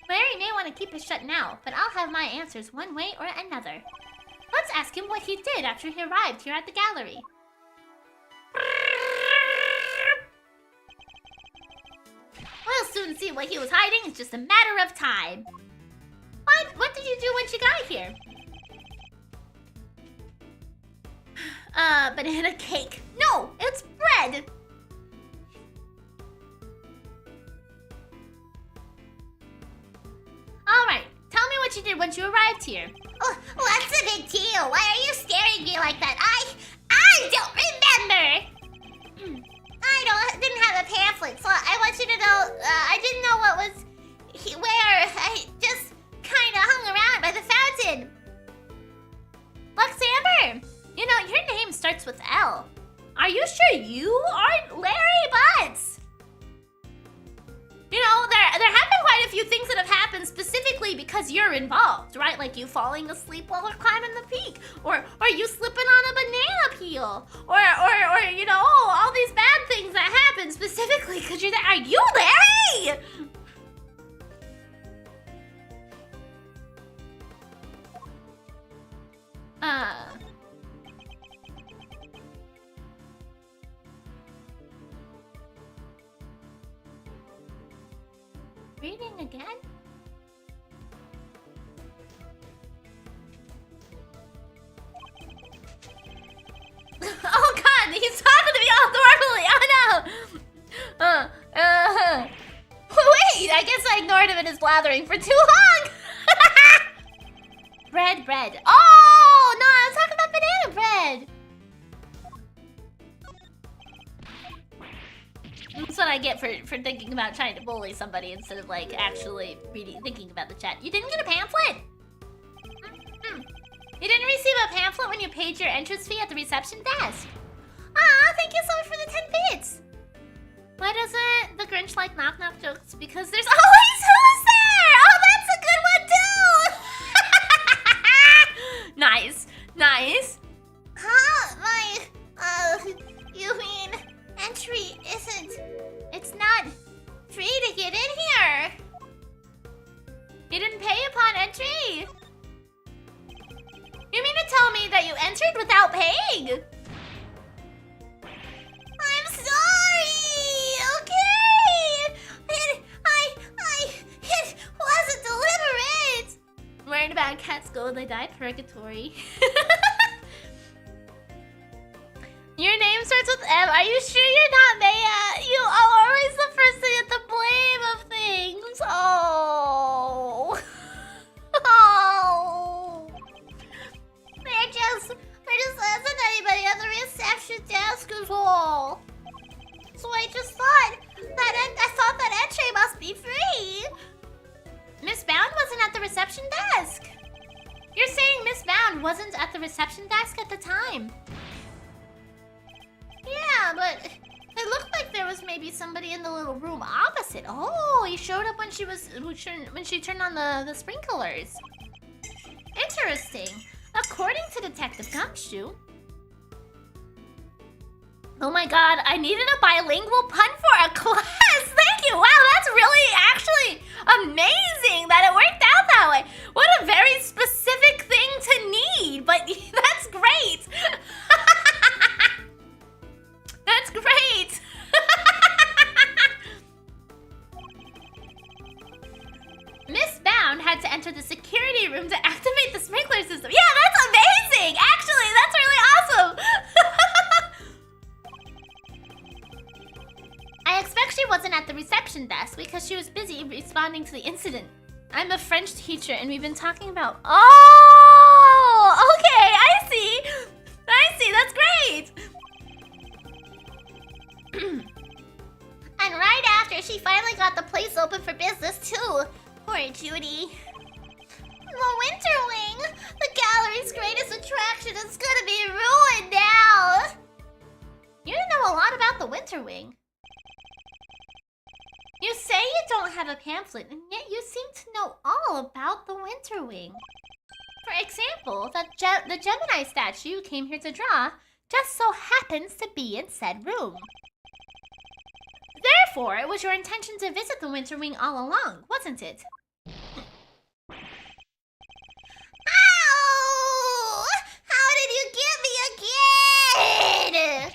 Larry may want to keep it shut now, but I'll have my answers one way or another. Let's ask him what he did after he arrived here at the gallery. We'll soon see what he was hiding. It's just a matter of time. What did you do when you got here? Banana cake. No, it's bread. Alright, tell me what you did once you arrived here. Oh, what's the big deal? Why are you staring at me like that? I don't remember! I didn't have a pamphlet, so I want you to know, I didn't know what was where. I just kinda hung around by the fountain. Luxamber, you know, your name starts with L. Are you sure you aren't Larry Butts? You know, there have been quite a few things that have happened specifically because you're involved, right? Like you falling asleep while we're climbing the peak, or you slipping on a banana peel, or you know, all these bad things that happen specifically because you're there. Are you Larry? Reading again? Oh god, he's talking to me all normally. Oh no. Wait, I guess I ignored him in his blathering for too long. Bread. Oh no, I was talking about banana bread. That's what I get for thinking about trying to bully somebody instead of like actually thinking about the chat. You didn't get a pamphlet? You didn't receive a pamphlet when you paid your entrance fee at the reception desk. Aw, thank you so much for the 10 bits. Why doesn't the Grinch like knock-knock jokes? Because there's always who's there! Oh, that's a good one too! Nice. Huh? You mean entry isn't... It's not free to get in here. You didn't pay upon entry. You mean to tell me that you entered without paying? I'm sorry, okay? It wasn't deliberate. Worried about cats go, they die purgatory. Your name starts with M. Are you sure you're not Maya? You are always the first to get the blame of things. Oh. There just isn't anybody at the reception desk at all. So I just thought that entry must be free. Miss Bound wasn't at the reception desk. You're saying Miss Bound wasn't at the reception desk at the time. Yeah, but it looked like there was maybe somebody in the little room opposite. Oh, he showed up when she turned on the sprinklers. Interesting. According to Detective Gumshoe. Oh my god, I needed a bilingual pun for a class. Thank you. Wow, that's really actually amazing that it worked out that way. What a very specific thing to need, but that's great. That's great. detention desk because she was busy responding to the incident. I'm a French teacher and we've been talking about... Oh! Okay, I see! That's great! And right after, she finally got the place open for business too. Poor Judy. The Winter Wing! The gallery's greatest attraction is gonna be ruined now! You know a lot about the Winter Wing. You say you don't have a pamphlet, and yet you seem to know all about the Winter Wing. For example, the Gemini statue you came here to draw just so happens to be in said room. Therefore, it was your intention to visit the Winter Wing all along, wasn't it? Ow! How did you get me again?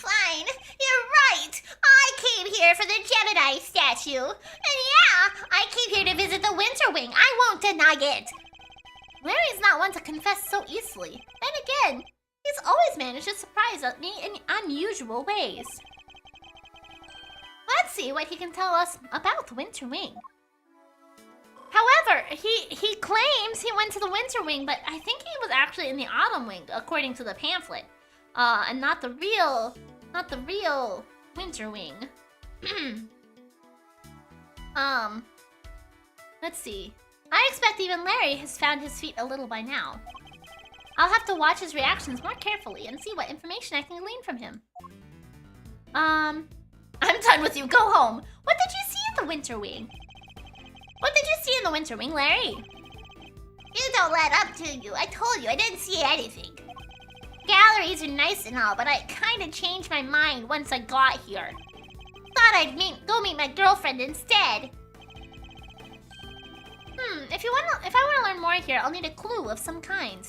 Fine, you're right. I came here for the Gemini statue. And yeah, I came here to visit the Winter Wing. I won't deny it. Larry's not one to confess so easily. Then again, he's always managed to surprise me in unusual ways. Let's see what he can tell us about the Winter Wing. However, he claims he went to the Winter Wing, but I think he was actually in the Autumn Wing, according to the pamphlet. And not the real Winter Wing. Let's see. I expect even Larry has found his feet a little by now. I'll have to watch his reactions more carefully and see what information I can glean from him. I'm done with you. Go home. What did you see in the Winter Wing? What did you see in the Winter Wing, Larry? You don't let up, do you? I told you, I didn't see anything. Galleries are nice and all, but I kind of changed my mind once I got here. Thought I'd go meet my girlfriend instead. If I want to learn more here, I'll need a clue of some kind.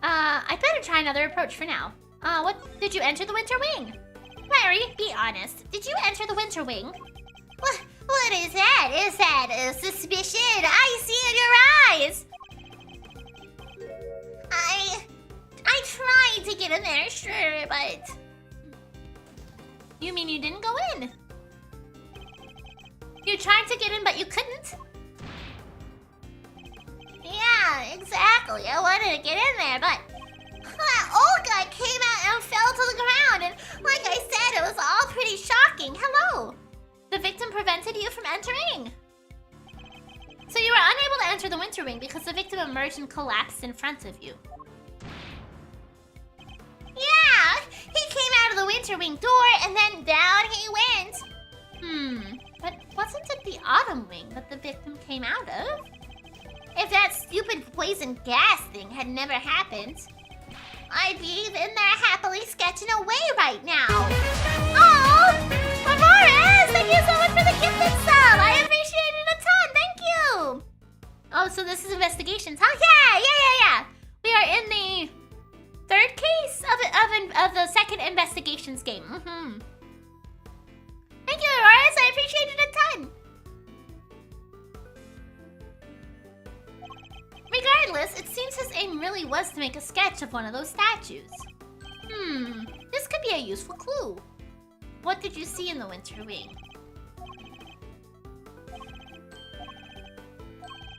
I better try another approach for now. What did you enter the Winter Wing? Larry, be honest. Did you enter the Winter Wing? What is that? Is that a suspicion? I see in your eyes. I tried to get in there, sure, but... You mean you didn't go in? You tried to get in, but you couldn't? Yeah, exactly. I wanted to get in there, but... That old guy came out and fell to the ground, and like I said, it was all pretty shocking. Hello! The victim prevented you from entering. So you were unable to enter the Winter Wing because the victim emerged and collapsed in front of you. Yeah! He came out of the Winter Wing door, and then down he went. But wasn't it the Autumn Wing that the victim came out of? If that stupid poison gas thing had never happened, I'd be in there happily sketching away right now. Oh! Dolores! Thank you so much for the gifted sub! I appreciate it a ton! Thank you! Oh, so this is investigations, huh? Yeah! We are in the third case of the second investigations game. Thank you, Dolores! I appreciate it a ton! Regardless, it seems his aim really was to make a sketch of one of those statues. This could be a useful clue. What did you see in the Winter Wing?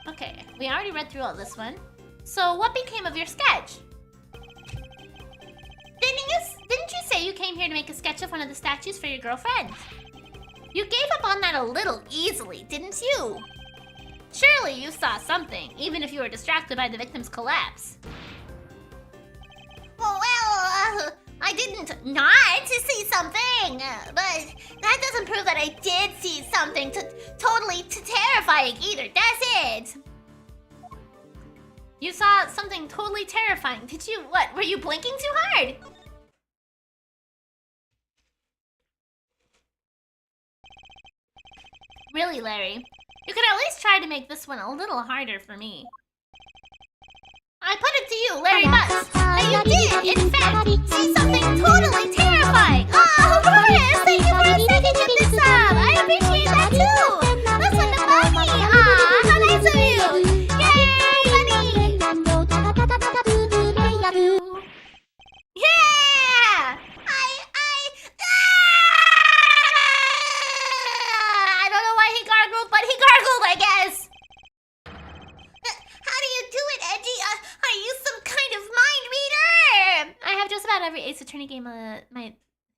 Okay, we already read through all this one. So what became of your sketch? Didn't you say you came here to make a sketch of one of the statues for your girlfriend? You gave up on that a little easily, didn't you? Surely you saw something, even if you were distracted by the victim's collapse. Well, I didn't not see something, but that doesn't prove that I did see something totally terrifying either, does it? You saw something totally terrifying. Did you, what, were you blinking too hard? Really, Larry? You could at least try to make this one a little harder for me. I put it to you, Larry Butts, that you did, in fact, see something totally terrifying. Oh, Horace, thank you for a second gifted sub. I appreciate that too. Listen to Bunny. Aw, how nice of you. Yay, Bunny. Yeah! every Ace Attorney game on my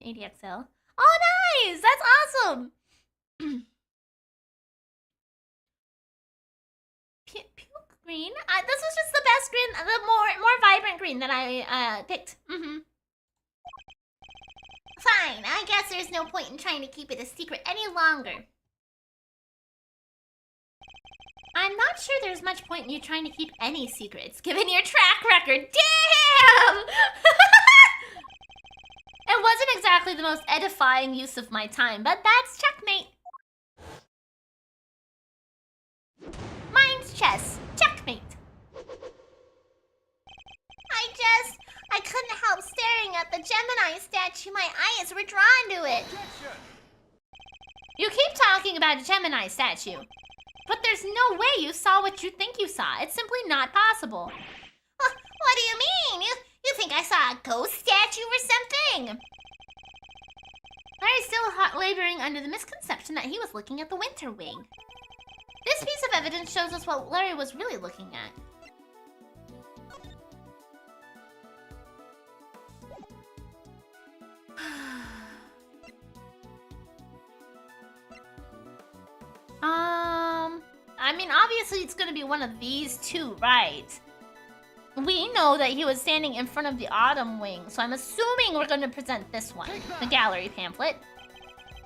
ADXL. Oh, nice! That's awesome! Puke green? This was just the best green, the more vibrant green that I picked. Fine, I guess there's no point in trying to keep it a secret any longer. I'm not sure there's much point in you trying to keep any secrets, given your track record. Damn! It wasn't exactly the most edifying use of my time, but that's checkmate. Mine's chess. Checkmate. I couldn't help staring at the Gemini statue. My eyes were drawn to it. You keep talking about a Gemini statue, but there's no way you saw what you think you saw. It's simply not possible. What do you mean? You think I saw a ghost statue or something? Larry's still laboring under the misconception that he was looking at the winter wing. This piece of evidence shows us what Larry was really looking at. I mean, obviously it's gonna be one of these two, right? We know that he was standing in front of the autumn wing, so I'm assuming we're gonna present this one, the gallery pamphlet.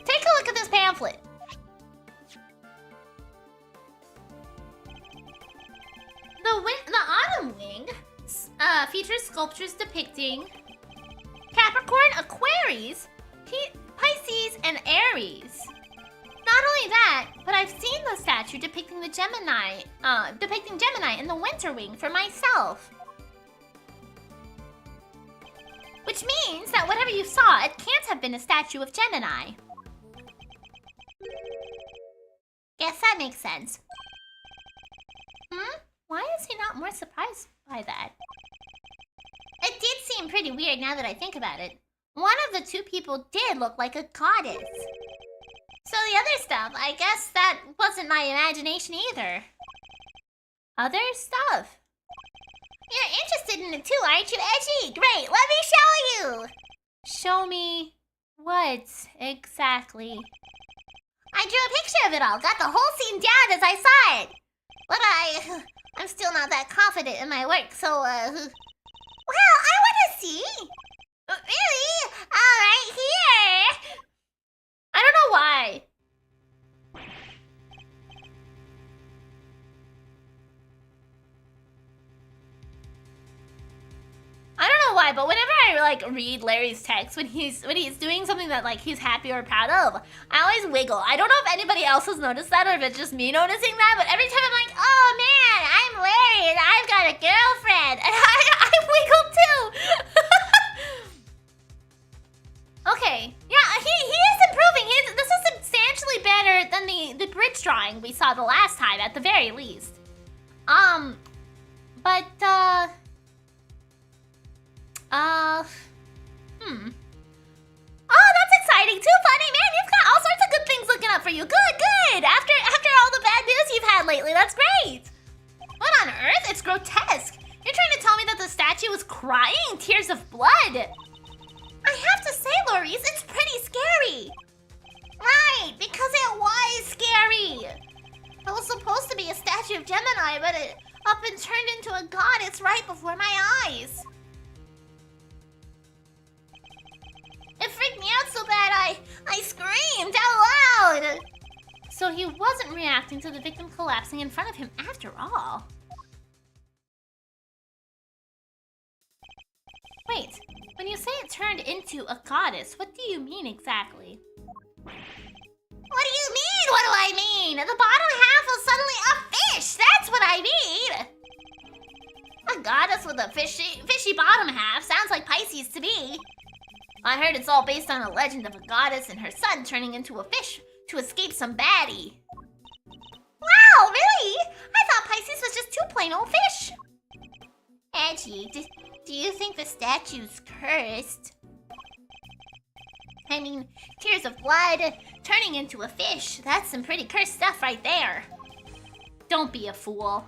Take a look at this pamphlet. The autumn wing features sculptures depicting Capricorn, Aquarius, Pisces, and Aries. Not only that, but I've seen the statue depicting the Gemini in the winter wing for myself. Which means that whatever you saw, it can't have been a statue of Gemini. Guess that makes sense. Why is he not more surprised by that? It did seem pretty weird now that I think about it. One of the two people did look like a goddess. So the other stuff, I guess that wasn't my imagination either. Other stuff? You're interested in it too, aren't you, Edgy? Great, let me show you! Show me what exactly? I drew a picture of it all, got the whole scene down as I saw it. But I'm still not that confident in my work, so, well, I want to see. Really? All right, here. I don't know why. I don't know why, but whenever I like read Larry's text when he's doing something that like he's happy or proud of, I always wiggle. I don't know if anybody else has noticed that or if it's just me noticing that, but every time I'm like, oh man, I'm Larry and I've got a girlfriend, and I wiggle too. Okay, yeah, he is improving. This is substantially better than the bridge drawing we saw the last time, at the very least. Oh, that's exciting. Too funny, man. You've got all sorts of good things looking up for you. Good. After all the bad news you've had lately, that's great. What on earth? It's grotesque. You're trying to tell me that the statue was crying tears of blood. I have to say, Loris, it's pretty scary. Right, because it was scary. It was supposed to be a statue of Gemini, but it up and turned into a goddess right before my eyes. It freaked me out so bad I screamed out loud. So he wasn't reacting to the victim collapsing in front of him after all. Wait, when you say it turned into a goddess, what do you mean exactly? What do you mean? What do I mean? The bottom half was suddenly a fish. That's what I mean. A goddess with a fishy bottom half sounds like Pisces to me. I heard it's all based on a legend of a goddess and her son turning into a fish to escape some baddie. Wow, really? I thought Pisces was just two plain old fish. Edgy, do you think the statue's cursed? I mean, tears of blood, turning into a fish. That's some pretty cursed stuff right there. Don't be a fool.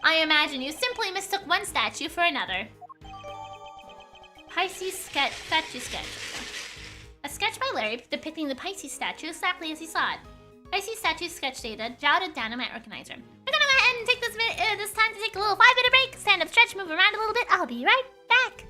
I imagine you simply mistook one statue for another. Pisces statue sketch. A sketch by Larry depicting the Pisces statue exactly as he saw it. Pisces statue sketch data jotted down a mat organizer. We're gonna go ahead and take this time to take a little 5-minute break. Stand up, stretch, move around a little bit. I'll be right back.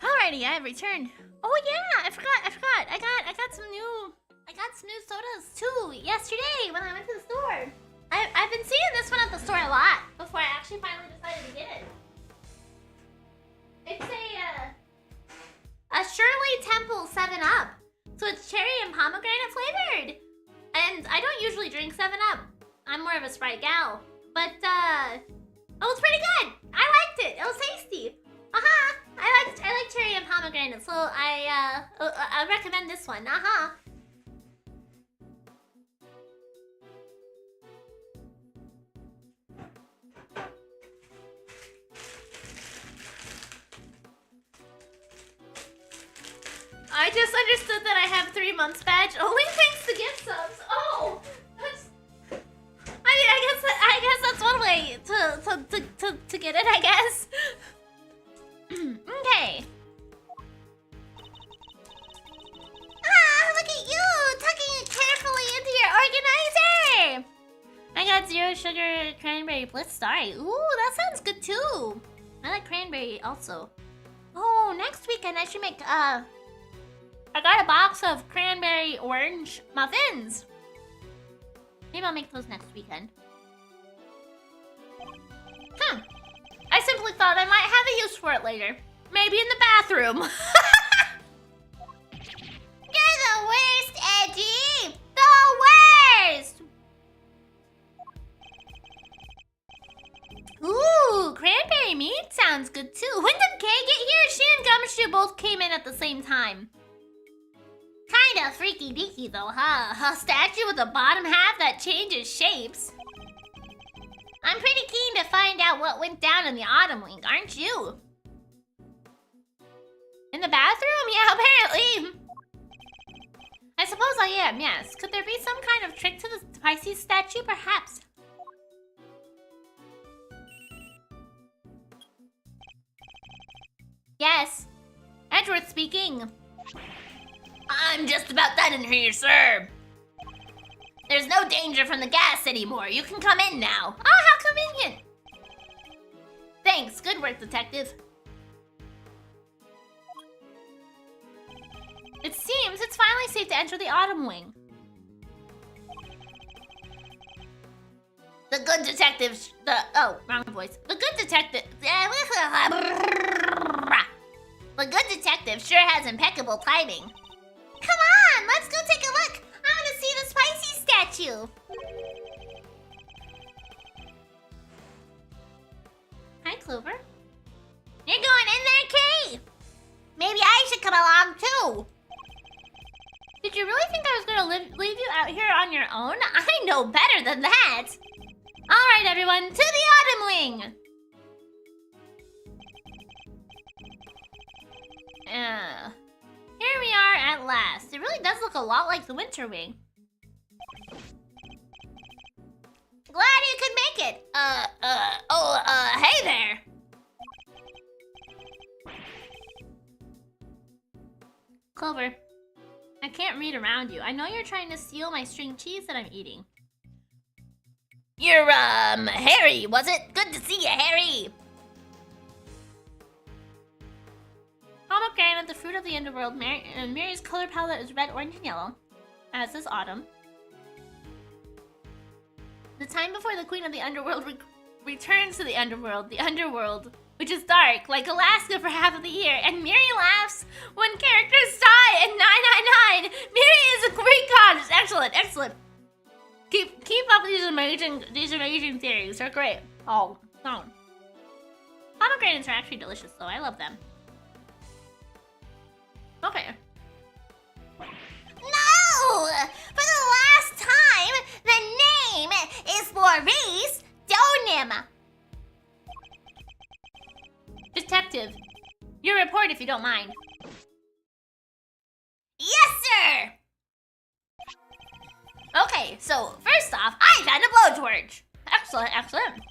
Alrighty, I have returned. Oh yeah, I forgot. I got some new sodas too yesterday when I went to the store. I've been seeing this one at the store a lot before I actually finally decided to get it. It's a Shirley Temple 7-Up. So it's cherry and pomegranate flavored. And I don't usually drink 7-Up. I'm more of a Sprite gal. But Oh, it's pretty good. I liked it. It was tasty. I like cherry and pomegranate, so I recommend this one. I just understood that I have 3 months badge only thanks to gift subs. Oh, that's. I mean, I guess that's one way to get it. I guess. Okay. Look at you tucking it carefully into your organizer. I got 0 sugar cranberry bliss starry. Ooh, that sounds good too. I like cranberry also. Oh, next weekend I should make I got a box of cranberry orange muffins. Maybe I'll make those next weekend. I simply thought I might have a use for it later. Maybe in the bathroom. You're the worst, Edgy! The worst! Ooh, cranberry meat sounds good too. When did Kay get here? She and Gumshoe both came in at the same time. Kinda freaky deaky though, huh? A statue with a bottom half that changes shapes. I'm pretty keen to find out what went down in the autumn wing, aren't you? In the bathroom? Yeah, apparently. I suppose I am, yes. Could there be some kind of trick to the Pisces statue, perhaps? Yes. Edgeworth speaking. I'm just about done in here, sir. There's no danger from the gas anymore. You can come in now. Oh, how convenient. Thanks. Good work, detective. It seems it's finally safe to enter the autumn wing. The good detective... wrong voice. The good detective... The good detective sure has impeccable timing. Come on, let's go take a look. I want to see the spicy statue. Hi, Clover. You're going in there, Kay? Maybe I should come along too. Did you really think I was going to leave you out here on your own? I know better than that. All right, everyone, to the autumn wing. Here we are at last. It really does look a lot like the winter wing. Glad you could make it. Hey there. Clover, I can't read around you. I know you're trying to steal my string cheese that I'm eating. You're, Harry, was it? Good to see you, Harry. Pomegranate, the fruit of the underworld. Mary's color palette is red, orange, and yellow, as is autumn. The time before the queen of the underworld returns to the underworld, which is dark, like Alaska for half of the year, and Miri laughs when characters die in 999. Miri is a great goddess. Excellent, excellent. Keep up these amazing theories. They're great. Oh, no. Pomegranates are actually delicious, though. I love them. Okay. No! For the last time, the name is Maurice Donim. Detective, your report if you don't mind. Yes, sir! Okay, so first off, I found a blowtorch. Excellent, excellent.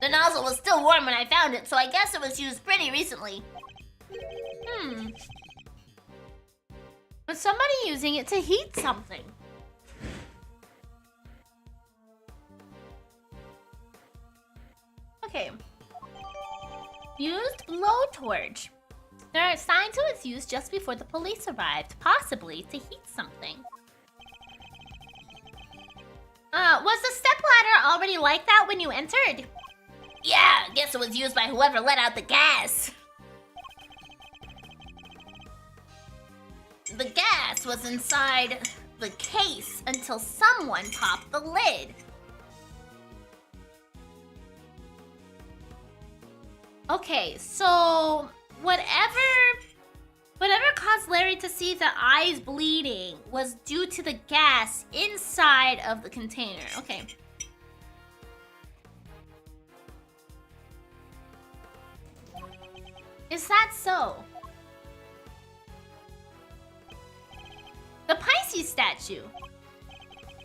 The nozzle was still warm when I found it, so I guess it was used pretty recently. Was somebody using it to heat something? Okay. Used blowtorch. There are signs of its use just before the police arrived, possibly to heat something. Was the stepladder already like that when you entered? Yeah, guess it was used by whoever let out the gas. The gas was inside the case until someone popped the lid. Okay, so whatever caused Larry to see the eyes bleeding was due to the gas inside of the container. Okay. Is that so? The Pisces statue.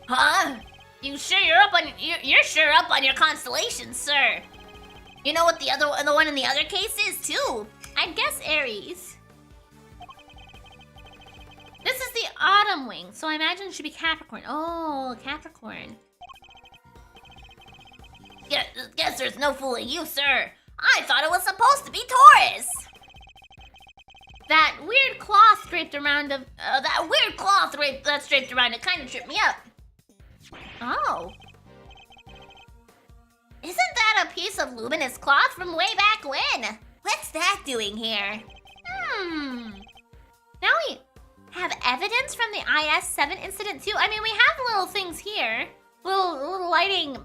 Huh? You're sure up on your constellations, sir. You know what the one in the other case is too? I'd guess Aries. This is the autumn wing, so I imagine it should be Capricorn. Oh, Capricorn. Yeah, guess there's no fooling you, sir. I thought it was supposed to be Taurus. That weird cloth draped around that's draped around it kind of tripped me up. Oh. Isn't that a piece of luminous cloth from way back when? What's that doing here? Now we have evidence from the IS-7 incident too. I mean, we have little things here. Little lighting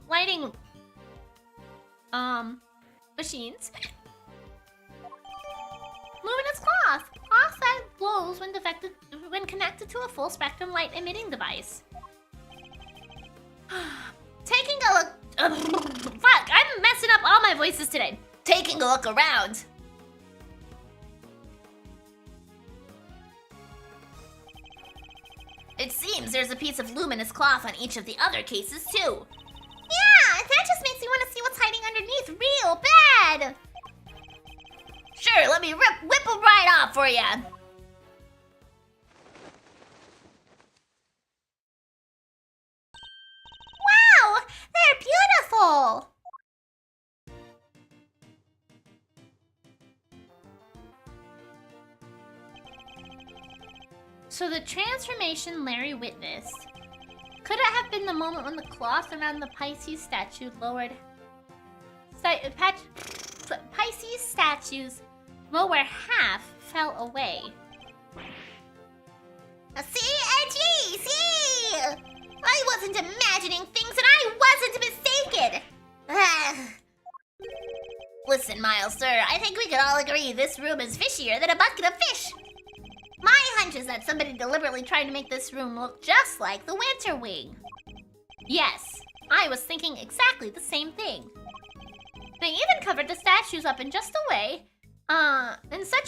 machines. Luminous cloth. Cloth that glows when connected to a full spectrum light emitting device. Taking a look. Fuck, I'm messing up all my voices today. Taking a look around. It seems there's a piece of luminous cloth on each of the other cases too. Yeah, that just makes me want to see what's hiding underneath real bad. Sure, let me whip them right off for ya. Wow, they're beautiful. So the transformation Larry witnessed, could it have been the moment when the cloth around the Pisces statue lowered... Pisces statue's lower half fell away. See, Edgy, see! I wasn't imagining things and I wasn't mistaken! Listen, Miles, sir, I think we could all agree this room is fishier than a bucket of fish. My hunch is that somebody deliberately tried to make this room look just like the winter wing. Yes, I was thinking exactly the same thing. They even covered the statues up in such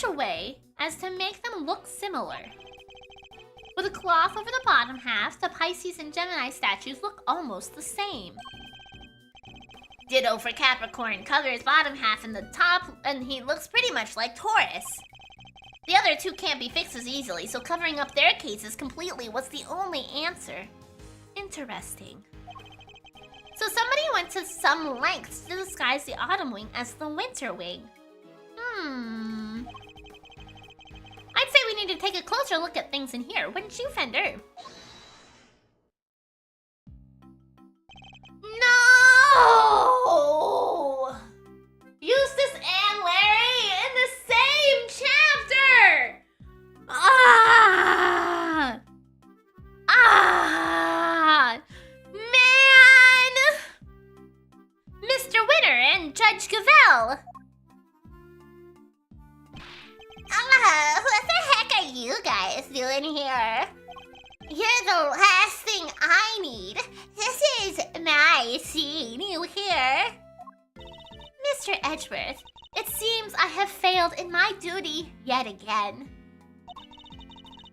a way as to make them look similar. With a cloth over the bottom half, the Pisces and Gemini statues look almost the same. Ditto for Capricorn, cover his bottom half in the top, and he looks pretty much like Taurus. The other two can't be fixed as easily, so covering up their cases completely was the only answer. Interesting. So somebody went to some lengths to disguise the autumn wing as the winter wing. I'd say we need to take a closer look at things in here, wouldn't you, Fender? No! Eustace and Larry in the same chapter! Man! Mr. Winter and Judge Cavell. What the heck are you guys doing here? You're the last thing I need. This is my scene, you hear? Mr. Edgeworth, it seems I have failed in my duty yet again.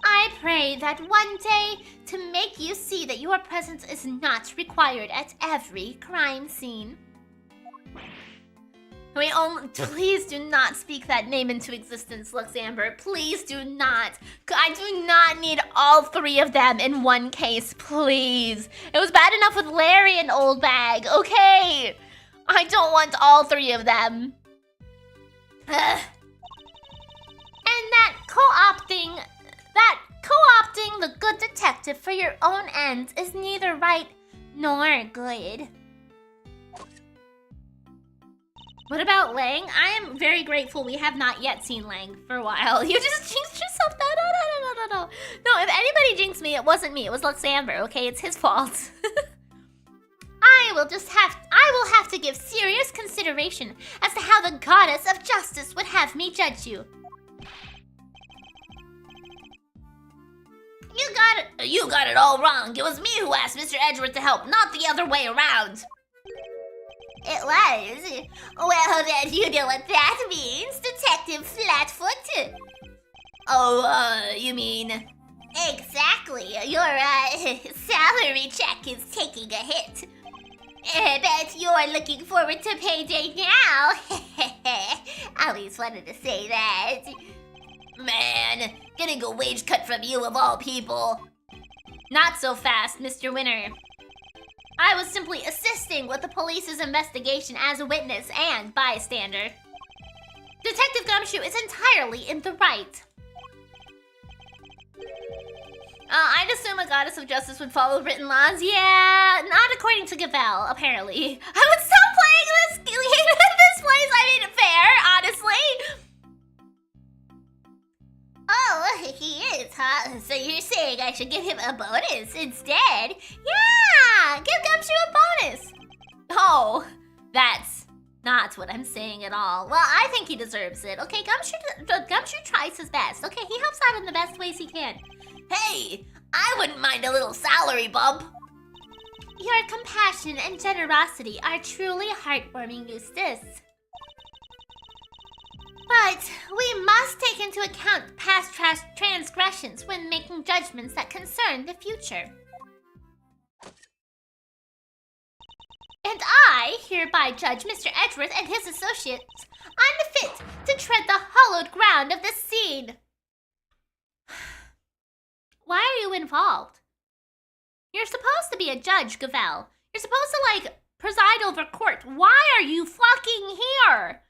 I pray that one day to make you see that your presence is not required at every crime scene. Please do not speak that name into existence, Luxamber. Please do not. I do not need all three of them in one case, please. It was bad enough with Larry and Old Bag, okay? I don't want all three of them. And that co-opting the good detective for your own ends is neither right nor good. What about Lang? I am very grateful we have not yet seen Lang for a while. You just jinxed yourself. No. No, if anybody jinxed me, it wasn't me. It was Luxamber, okay? It's his fault. I will have to give serious consideration as to how the goddess of justice would have me judge you. You got it all wrong. It was me who asked Mr. Edgeworth to help, not the other way around. It was? Well, then you know what that means, Detective Flatfoot. Oh, you mean... Exactly. Your, salary check is taking a hit. I bet you're looking forward to payday now. I always wanted to say that. Man, getting a wage cut from you of all people. Not so fast, Mr. Winner. I was simply assisting with the police's investigation as a witness and bystander. Detective Gumshoe is entirely in the right. I'd assume a goddess of justice would follow written laws. Yeah, not according to Gavel, apparently. I would stop playing this place. I mean, fair, honestly. Oh, he is, huh? So you're saying I should give him a bonus instead? Yeah, give Gumshoe a bonus. Oh, that's not what I'm saying at all. Well, I think he deserves it. Okay, Gumshoe tries his best. Okay, he helps out in the best ways he can. Hey, I wouldn't mind a little salary bump. Your compassion and generosity are truly heartwarming, Eustace. But we must take into account past transgressions when making judgments that concern the future. And I hereby judge Mr. Edgeworth and his associates unfit to tread the hallowed ground of this scene. Why are you involved? You're supposed to be a judge, Gavel. You're supposed to, preside over court. Why are you fucking here?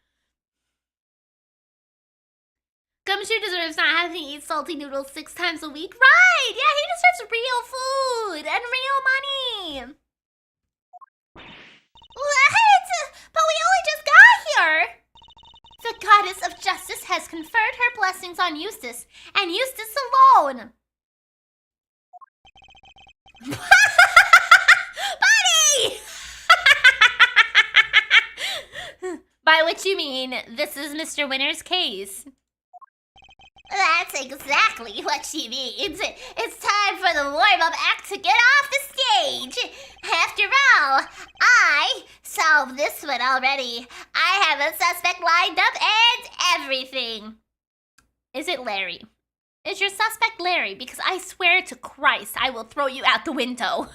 Gumshoe deserves not having to eat salty noodles 6 times a week. Right! Yeah, he deserves real food and real money. What? But we only just got here. The goddess of justice has conferred her blessings on Eustace, and Eustace alone. Buddy! By which you mean, this is Mr. Winner's case. That's exactly what she means. It's time for the warm-up act to get off the stage. After all, I solved this one already. I have a suspect lined up and everything. Is it Larry? Is your suspect Larry? Because I swear to Christ, I will throw you out the window.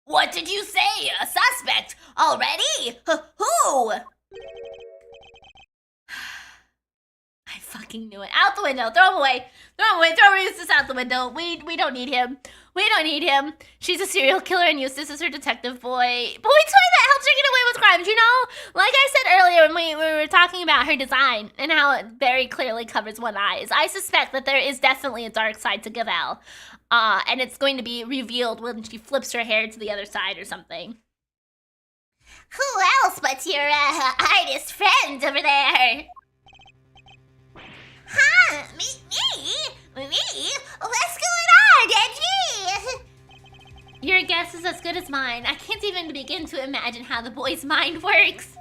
What did you say? A suspect? Already? Who? I fucking knew it. Out the window. Throw him away. Throw him away. Throw Eustace out the window. We don't need him. We don't need him. She's a serial killer and Eustace is her detective boy. But we told that helps her get away with crimes, you know? Like I said earlier when we were talking about her design and how it very clearly covers one eye, I suspect that there is definitely a dark side to Gavel. And it's going to be revealed when she flips her hair to the other side or something. Who else but your artist friend over there? Huh? Me? What's going on, Edgy? Your guess is as good as mine. I can't even begin to imagine how the boy's mind works.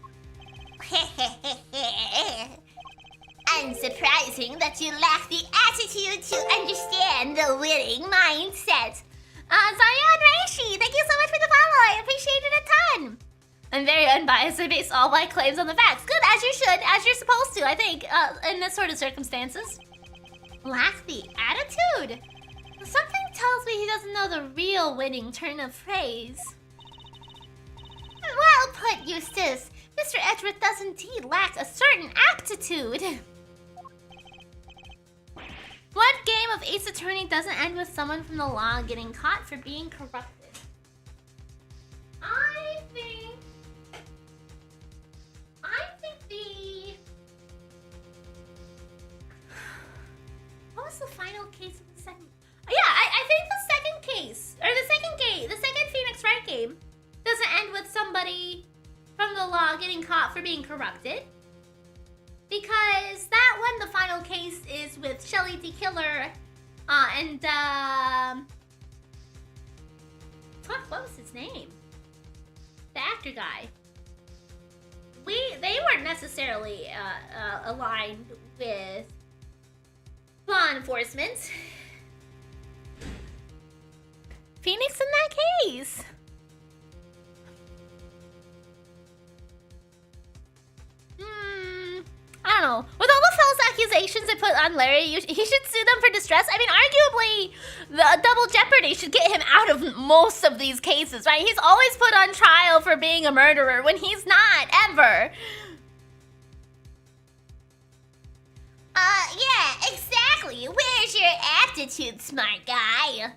Unsurprising that you lack the attitude to understand the winning mindset. Zion Reishi, thank you so much for the follow. I appreciate it a ton. I'm very unbiased. I base all my claims on the facts. Good, as you should, as you're supposed to, I think, in this sort of circumstances. Lack the attitude? Something tells me he doesn't know the real winning turn of phrase. Well put, Eustace. Mr. Edgeworth does indeed lack a certain aptitude. What game of Ace Attorney doesn't end with someone from the law getting caught for being corrupted? I think the... What was the final case of the second? Yeah, I think the second case, or the second Phoenix Wright game doesn't end with somebody from the law getting caught for being corrupted. Because that one, the final case is with Shelly D. Killer, and, fuck, what was his name? factor guy. They weren't necessarily aligned with law enforcement. Phoenix in that case. I don't know. With all the false accusations they put on Larry, he should sue them for distress. I mean, arguably, the double jeopardy should get him out of most of these cases, right? He's always put on trial for being a murderer when he's not, ever. Yeah, exactly. Where's your aptitude, smart guy?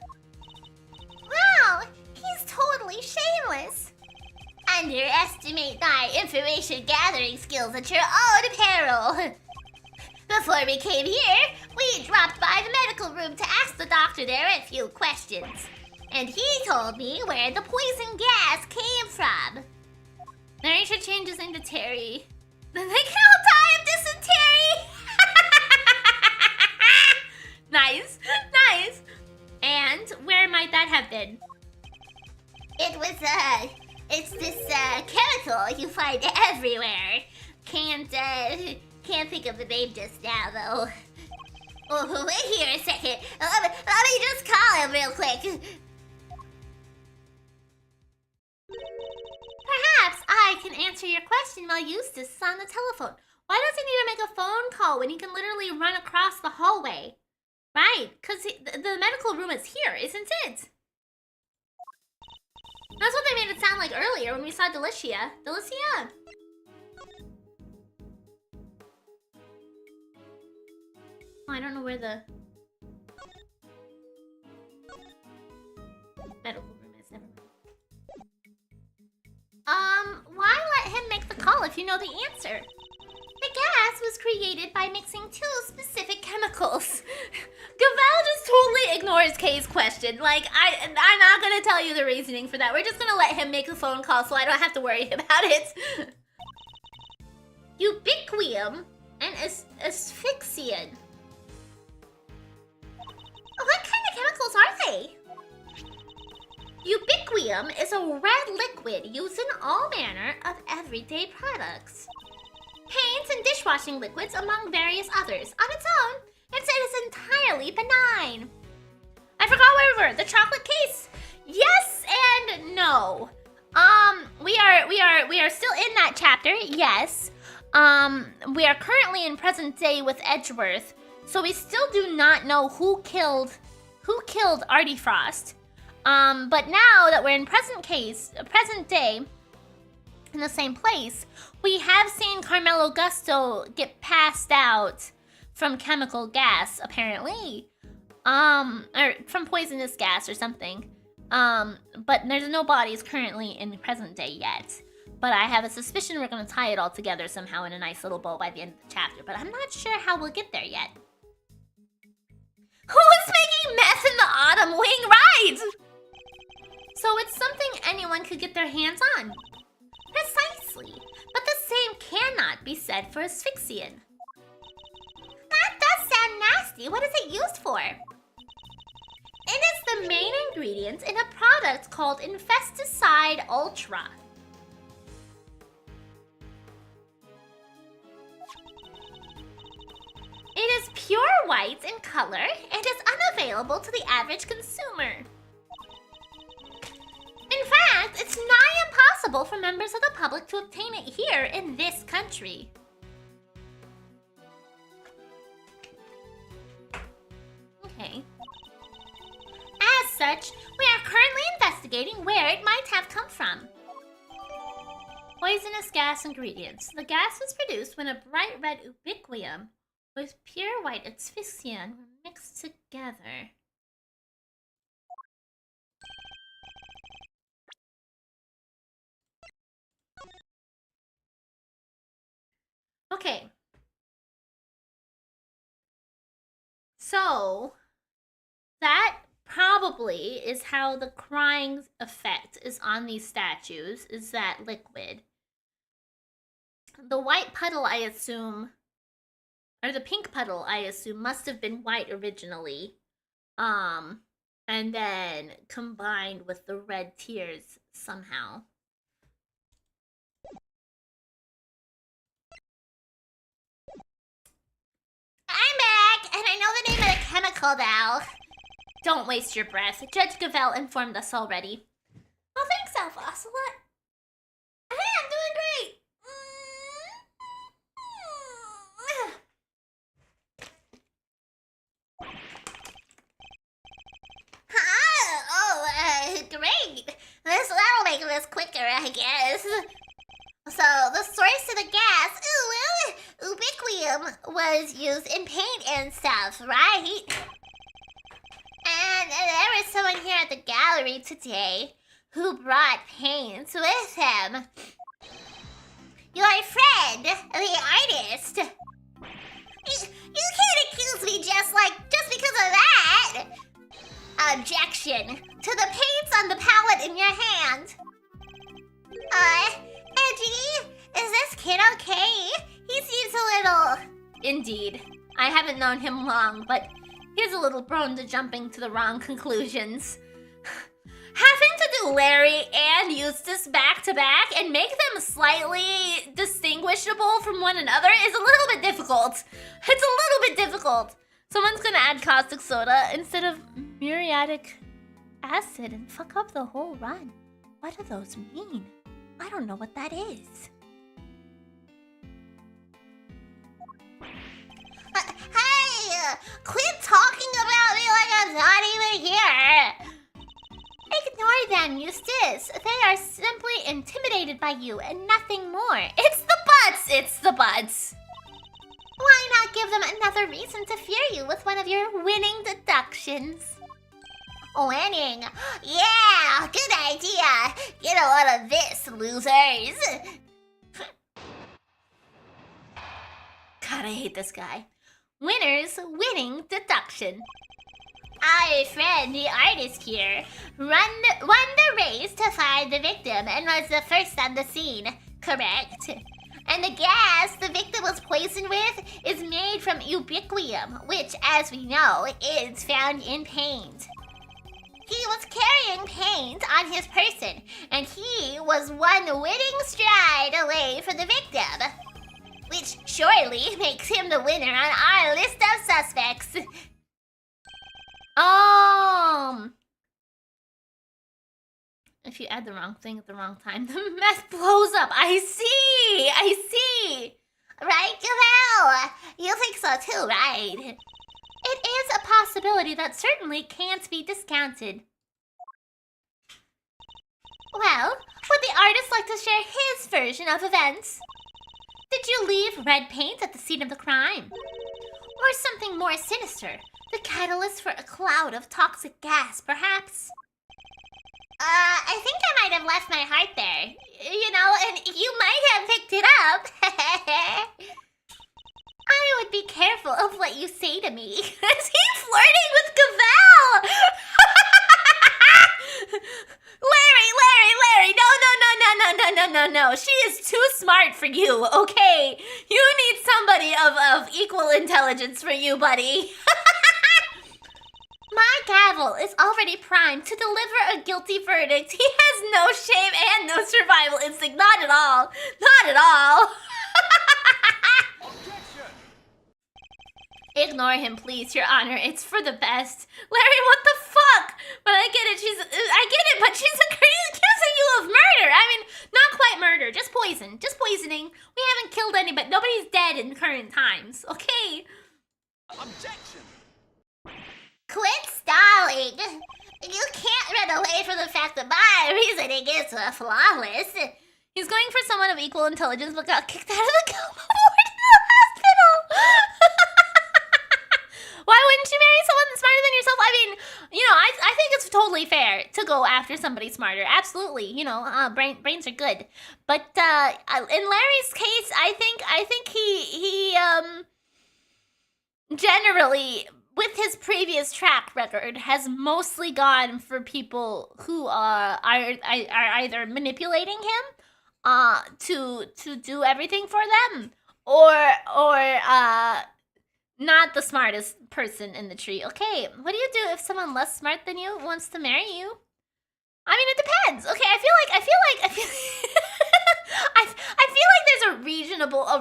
Wow, he's totally shameless. Underestimate thy information gathering skills at your own peril. Before we came here, we dropped by the medical room to ask the doctor there a few questions. And he told me where the poison gas came from. Larry should change his name to Terry. Then they can all die of dysentery! Nice, nice. And where might that have been? It was, it's this, chemical you find everywhere. Can't think of the name just now, though. Oh, wait here a second. Let me just call him real quick. Perhaps I can answer your question while Eustace is on the telephone. Why does he need to make a phone call when he can literally run across the hallway? Right, because the medical room is here, isn't it? That's what they made it sound like earlier when we saw Delicia. Delicia! Oh, I don't know where the medical room is. Never mind. Why let him make the call if you know the answer? The gas was created by mixing two specific chemicals. Gavel just totally ignores Kay's question. Like, I'm not gonna tell you the reasoning for that. We're just gonna let him make a phone call so I don't have to worry about it. Ubiquium and asphyxian. What kind of chemicals are they? Ubiquium is a red liquid used in all manner of everyday products. Paints and dishwashing liquids, among various others. On its own, it is entirely benign. I forgot where we were. The chocolate case. Yes and no. We are still in that chapter. Yes. We are currently in present day with Edgeworth, so we still do not know who killed Artie Frost. But now that we're in present day, in the same place, we have seen Carmelo Gusto get passed out from chemical gas, apparently. Or from poisonous gas or something. But there's no bodies currently in present day yet. But I have a suspicion we're gonna tie it all together somehow in a nice little bow by the end of the chapter, but I'm not sure how we'll get there yet. Who is making meth in the autumn wing ride? So it's something anyone could get their hands on. Precisely. But the same cannot be said for asphyxian. That does sound nasty. What is it used for? It is the main ingredient in a product called Infesticide Ultra. It is pure white in color and is unavailable to the average consumer. In fact, it's nigh impossible for members of the public to obtain it here in this country. Okay. As such, we are currently investigating where it might have come from. Poisonous gas ingredients. The gas is produced when a bright red ubiquium with pure white asphyxian were mixed together. Okay. So, that probably is how the crying effect is on these statues, is that liquid. The white puddle, I assume, or the pink puddle, I assume, must have been white originally. And then combined with the red tears somehow. called out. Don't waste your breath. Judge Gavel informed us already. Oh, thanks, Alpha Ocelot. Hey, I'm doing great. Great. That'll make this quicker, I guess. So, the source of the gas, ubiquium, was used in paint and stuff, right? And there was someone here at the gallery today who brought paints with him. Your friend, the artist. You can't accuse me just because of that. Objection to the paints on the palette in your hand. Edgy, is this kid okay? He seems a little... Indeed. I haven't known him long, but he's a little prone to jumping to the wrong conclusions. Having to do Larry and Eustace back to back and make them slightly distinguishable from one another is a little bit difficult. It's a little bit difficult. Someone's gonna add caustic soda instead of muriatic acid and fuck up the whole run. What do those mean? I don't know what that is. Hey! Quit talking about me like I'm not even here! Ignore them, Eustace. They are simply intimidated by you and nothing more. It's the butts! It's the butts! Why not give them another reason to fear you with one of your winning deductions? Winning? Yeah! Good idea! Get a load of this, losers! God, I hate this guy. Winners winning deduction. Our friend, the artist here, won the race to find the victim and was the first on the scene, correct? And the gas the victim was poisoned with is made from ubiquium, which, as we know, is found in paint. He was carrying paint on his person, and he was one winning stride away from the victim. Which surely makes him the winner on our list of suspects. If you add the wrong thing at the wrong time, the mess blows up. I see. Right, Gavel? You think so too, right? It is a possibility that certainly can't be discounted. Well, would the artist like to share his version of events? Did you leave red paint at the scene of the crime? Or something more sinister? The catalyst for a cloud of toxic gas, perhaps? I think I might have left my heart there. You know, and you might have picked it up. I would be careful of what you say to me. Is he flirting with Gavel? Larry, no. She is too smart for you, okay? You need somebody of equal intelligence for you, buddy. My gavel is already primed to deliver a guilty verdict. He has no shame and no survival instinct. Not at all. Ignore him, please, Your Honor. It's for the best. Larry, what the fuck? But I get it, but she's accusing you of murder. I mean, not quite murder, just poison. Just poisoning. We haven't killed anybody. Nobody's dead in current times, okay? Objection! Quit stalling. You can't run away from the fact that my reasoning is flawless. He's going for someone of equal intelligence but got kicked out of the coma ward in the hospital. Why wouldn't you marry someone smarter than yourself? I mean, you know, I think it's totally fair to go after somebody smarter. Absolutely, you know, brains are good. But in Larry's case, I think he generally, with his previous track record, has mostly gone for people who are either manipulating him to do everything for them, or not the smartest person in the tree. Okay, what do you do if someone less smart than you wants to marry you? I mean, it depends. Okay, I feel I feel like there's a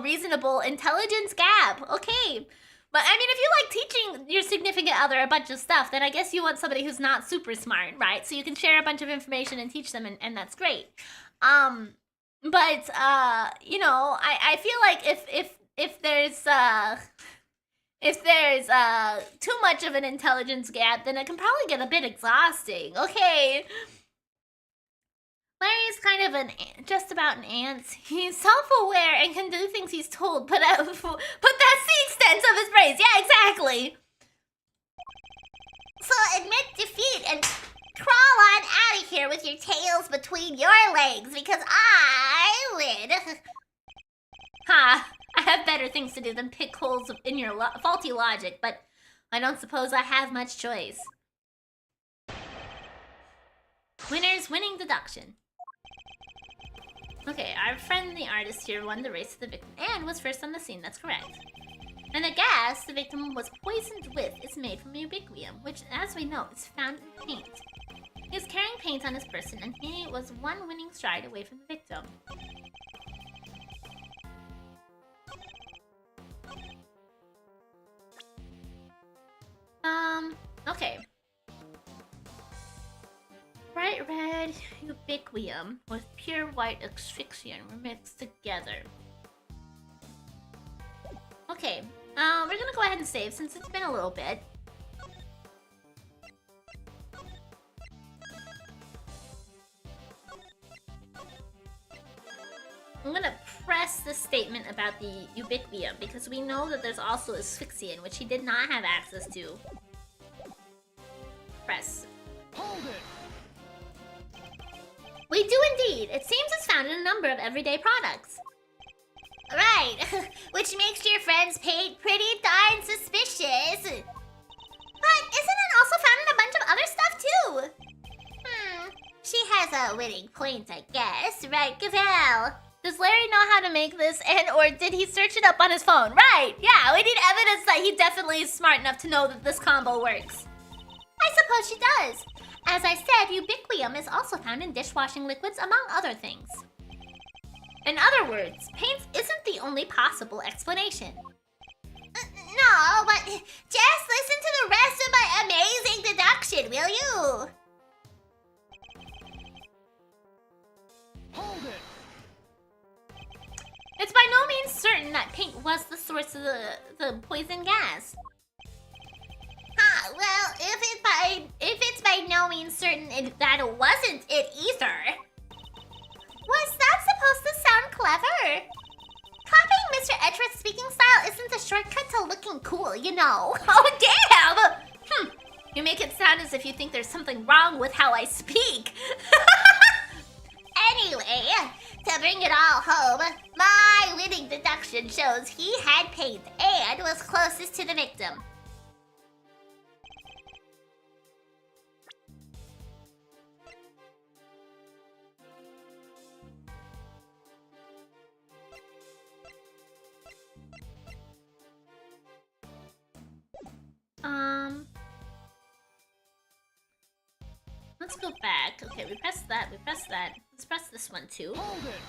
reasonable intelligence gap. Okay, But I mean, if you like teaching your significant other a bunch of stuff, then I guess you want somebody who's not super smart, right? So you can share a bunch of information and teach them, and that's great. But you know, I feel like if there's too much of an intelligence gap, then it can probably get a bit exhausting. Okay. Larry is kind of just about an ant. He's self-aware and can do things he's told, but that's the extent of his praise. Yeah, exactly. So admit defeat and crawl on out of here with your tails between your legs, because I win. Ha! I have better things to do than pick holes in your faulty logic, but I don't suppose I have much choice. Winner's winning deduction. Okay, our friend the artist here won the race to the victim and was first on the scene, that's correct. And the gas the victim was poisoned with is made from ubiquium, which, as we know, is found in paint. He was carrying paint on his person, and he was one winning stride away from the victim. Okay. Bright red ubiquium with pure white asphyxiant were mixed together. Okay, we're gonna go ahead and save since it's been a little bit. I'm gonna press the statement about the ubiquium because we know that there's also asphyxiant, which he did not have access to. Press. Hold it. We do indeed. It seems it's found in a number of everyday products. Right, which makes your friend's paint pretty darn suspicious. But isn't it also found in a bunch of other stuff too? She has a winning point, I guess. Right, Gazelle? Does Larry know how to make this, or did he search it up on his phone? Right, yeah, we need evidence that he definitely is smart enough to know that this combo works. I suppose she does. As I said, ubiquium is also found in dishwashing liquids, among other things. In other words, paint isn't the only possible explanation. No, but just listen to the rest of my amazing deduction, will you? Hold it. It's by no means certain that paint was the source of the poison gas. Well, if it's by no means certain that it wasn't it either. Was that supposed to sound clever? Copying Mr. Edgeworth's speaking style isn't a shortcut to looking cool, you know. Oh, damn! You make it sound as if you think there's something wrong with how I speak. Anyway, to bring it all home, my winning deduction shows he had paint and was closest to the victim. Let's go back. Okay, we pressed that, Let's press this one too. Hold it.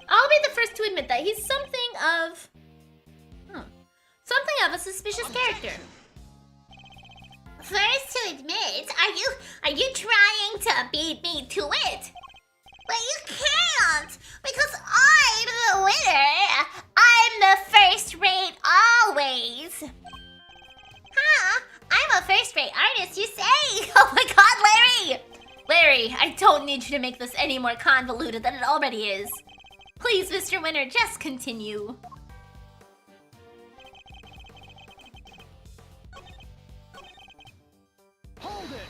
I'll be the first to admit that he's something of a suspicious character. First to admit? Are you trying to beat me to it? But you can't, because I'm the winner. I'm the first rate always. Huh? I'm a first-rate artist, you say? Oh my god, Larry! Larry, I don't need you to make this any more convoluted than it already is. Please, Mr. Winner, just continue. Hold it.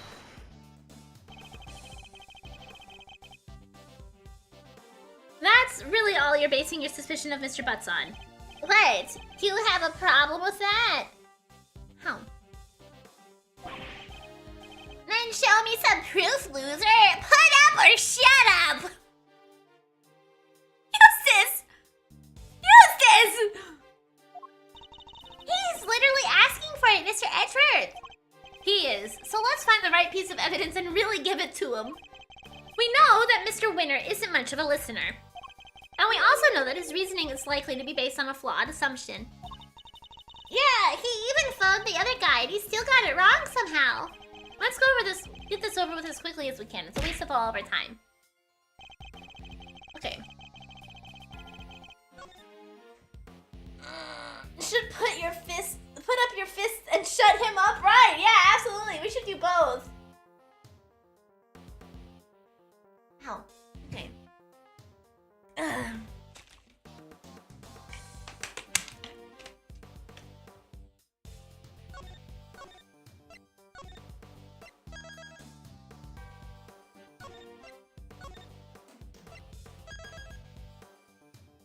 That's really all you're basing your suspicion of Mr. Butts on. What? You have a problem with that? How? Then show me some proof, loser! Put up or shut up! Eustace! Eustace! He's literally asking for it, Mr. Edgeworth! He is, so let's find the right piece of evidence and really give it to him. We know that Mr. Winner isn't much of a listener. And we also know that his reasoning is likely to be based on a flawed assumption. Yeah, he even phoned the other guy and he still got it wrong somehow. Let's go over this, get this over with as quickly as we can. It's a waste of all of our time. Okay. You should put up your fist and shut him up, right? Yeah, absolutely. We should do both. Ow. Okay.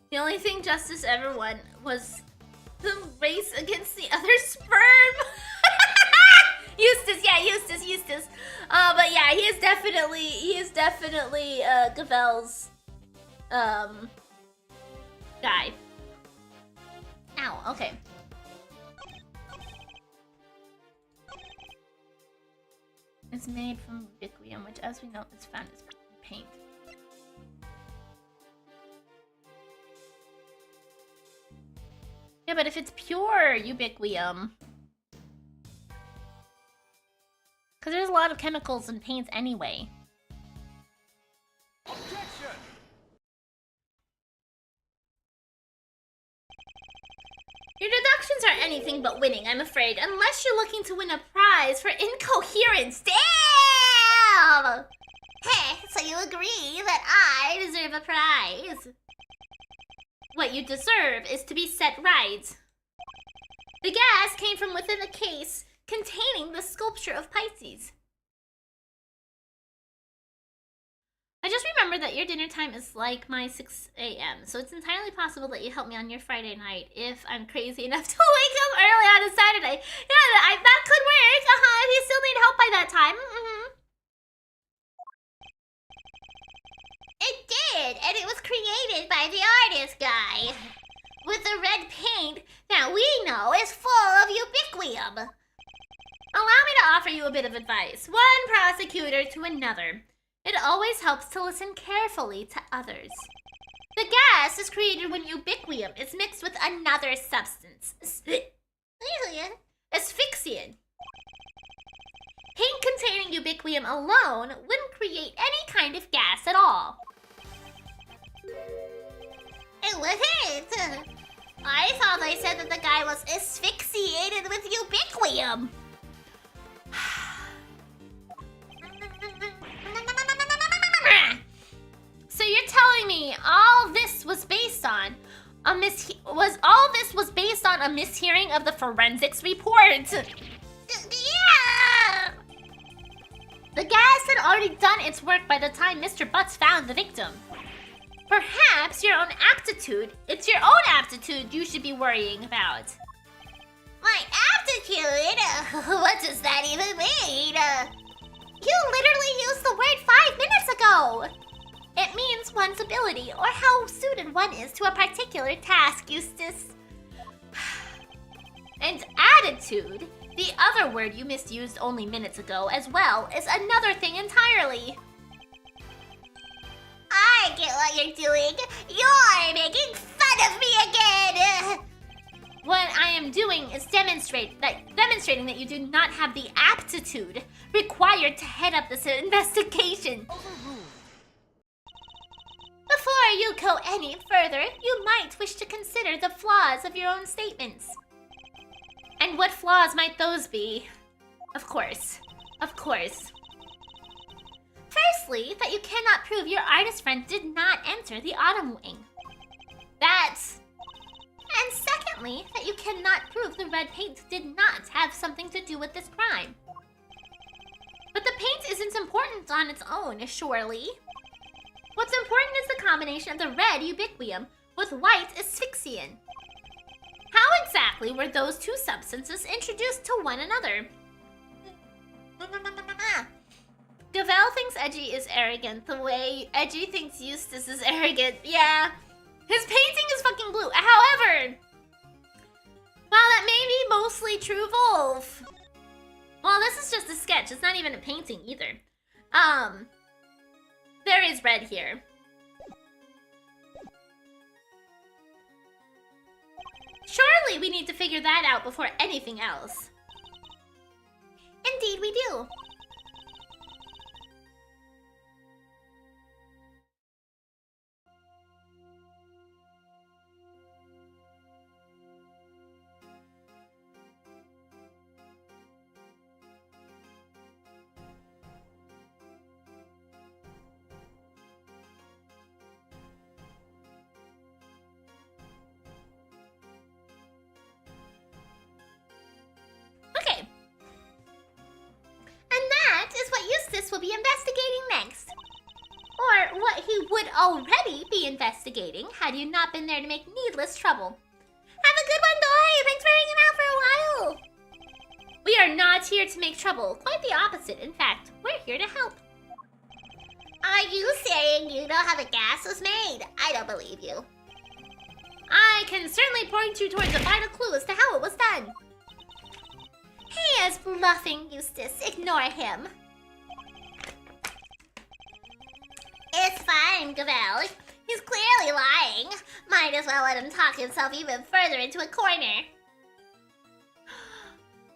The only thing Justice ever won was the race against the other sperm. Eustace, yeah, Eustace. But yeah, he is definitely Gavel's guy. Ow, okay. It's made from ubiquium, which as we know is found as paint. Yeah, but if it's pure ubiquium... Because there's a lot of chemicals in paints anyway. Objection! Your deductions are anything but winning, I'm afraid, unless you're looking to win a prize for incoherence. Damn! Hey, so you agree that I deserve a prize? What you deserve is to be set right. The gas came from within a case containing the sculpture of Pisces. I just remembered that your dinner time is like my 6 a.m., so it's entirely possible that you help me on your Friday night if I'm crazy enough to wake up early on a Saturday. Yeah, that could work. If you still need help by that time. It did, and it was created by the artist guy. With the red paint that we know is full of ubiquium. Allow me to offer you a bit of advice. One prosecutor to another. It always helps to listen carefully to others. The gas is created when ubiquium is mixed with another substance. Asphyxiant. Paint containing ubiquium alone wouldn't create any kind of gas at all. It wouldn't. I thought they said that the guy was asphyxiated with ubiquium. So you're telling me all this was based on a mishearing of the forensics report? Yeah. The gas had already done its work by the time Mr. Butts found the victim. Perhaps it's your own aptitude you should be worrying about. My aptitude? What does that even mean? You literally used the word 5 minutes ago. It means one's ability or how suited one is to a particular task, Eustace. And attitude, the other word you misused only minutes ago as well, is another thing entirely. I get what you're doing. You're making fun of me again. What I am doing is demonstrating that you do not have the aptitude required to head up this investigation. Before you go any further, you might wish to consider the flaws of your own statements. And what flaws might those be? Of course. Firstly, that you cannot prove your artist friend did not enter the Autumn Wing. And secondly, that you cannot prove the red paint did not have something to do with this crime. But the paint isn't important on its own, surely. What's important is the combination of the red ubiquium with white asphyxiant. How exactly were those two substances introduced to one another? Gavel thinks Edgy is arrogant the way Edgy thinks Eustace is arrogant. Yeah, his painting is fucking blue. However, while that may be mostly true of Wolf, well, this is just a sketch. It's not even a painting either. There is red here. Surely we need to figure that out before anything else. Indeed we do. Okay. And that is what Eustace will be investigating next. Or what he would already be investigating had you not been there to make needless trouble. Have a good one, boy! Thanks for hanging out for a while! We are not here to make trouble. Quite the opposite. In fact, we're here to help. Are you saying you know how the gas was made? I don't believe you. I can certainly point you towards a vital clue as to how it was done. He is bluffing, Eustace. Ignore him. It's fine, Gavel. He's clearly lying. Might as well let him talk himself even further into a corner.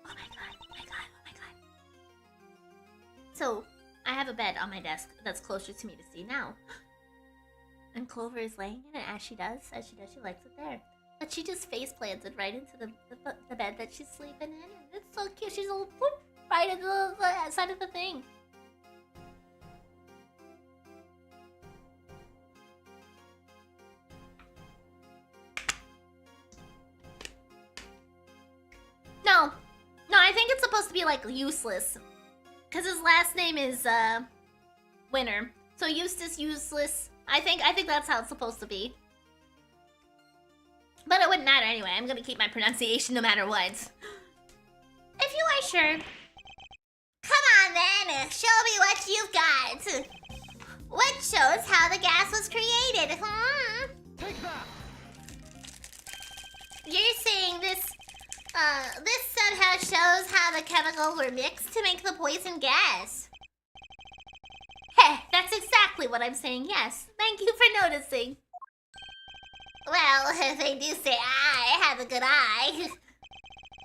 Oh my god, oh my god, oh my god. So, I have a bed on my desk that's closer to me to see now. And Clover is laying in it as she does, she likes it there. But she just face planted right into the bed that she's sleeping in. And it's so cute. She's all whoop, right into the side of the thing. No, I think it's supposed to be like useless. Because his last name is Winner. So Eustace Useless. I think that's how it's supposed to be. But it wouldn't matter anyway. I'm gonna keep my pronunciation no matter what. If you are sure. Come on then, show me what you've got. What shows how the gas was created, Take that! You're saying this somehow shows how the chemicals were mixed to make the poison gas. Heh, that's exactly what I'm saying, yes. Thank you for noticing. Well, if they do say I have a good eye.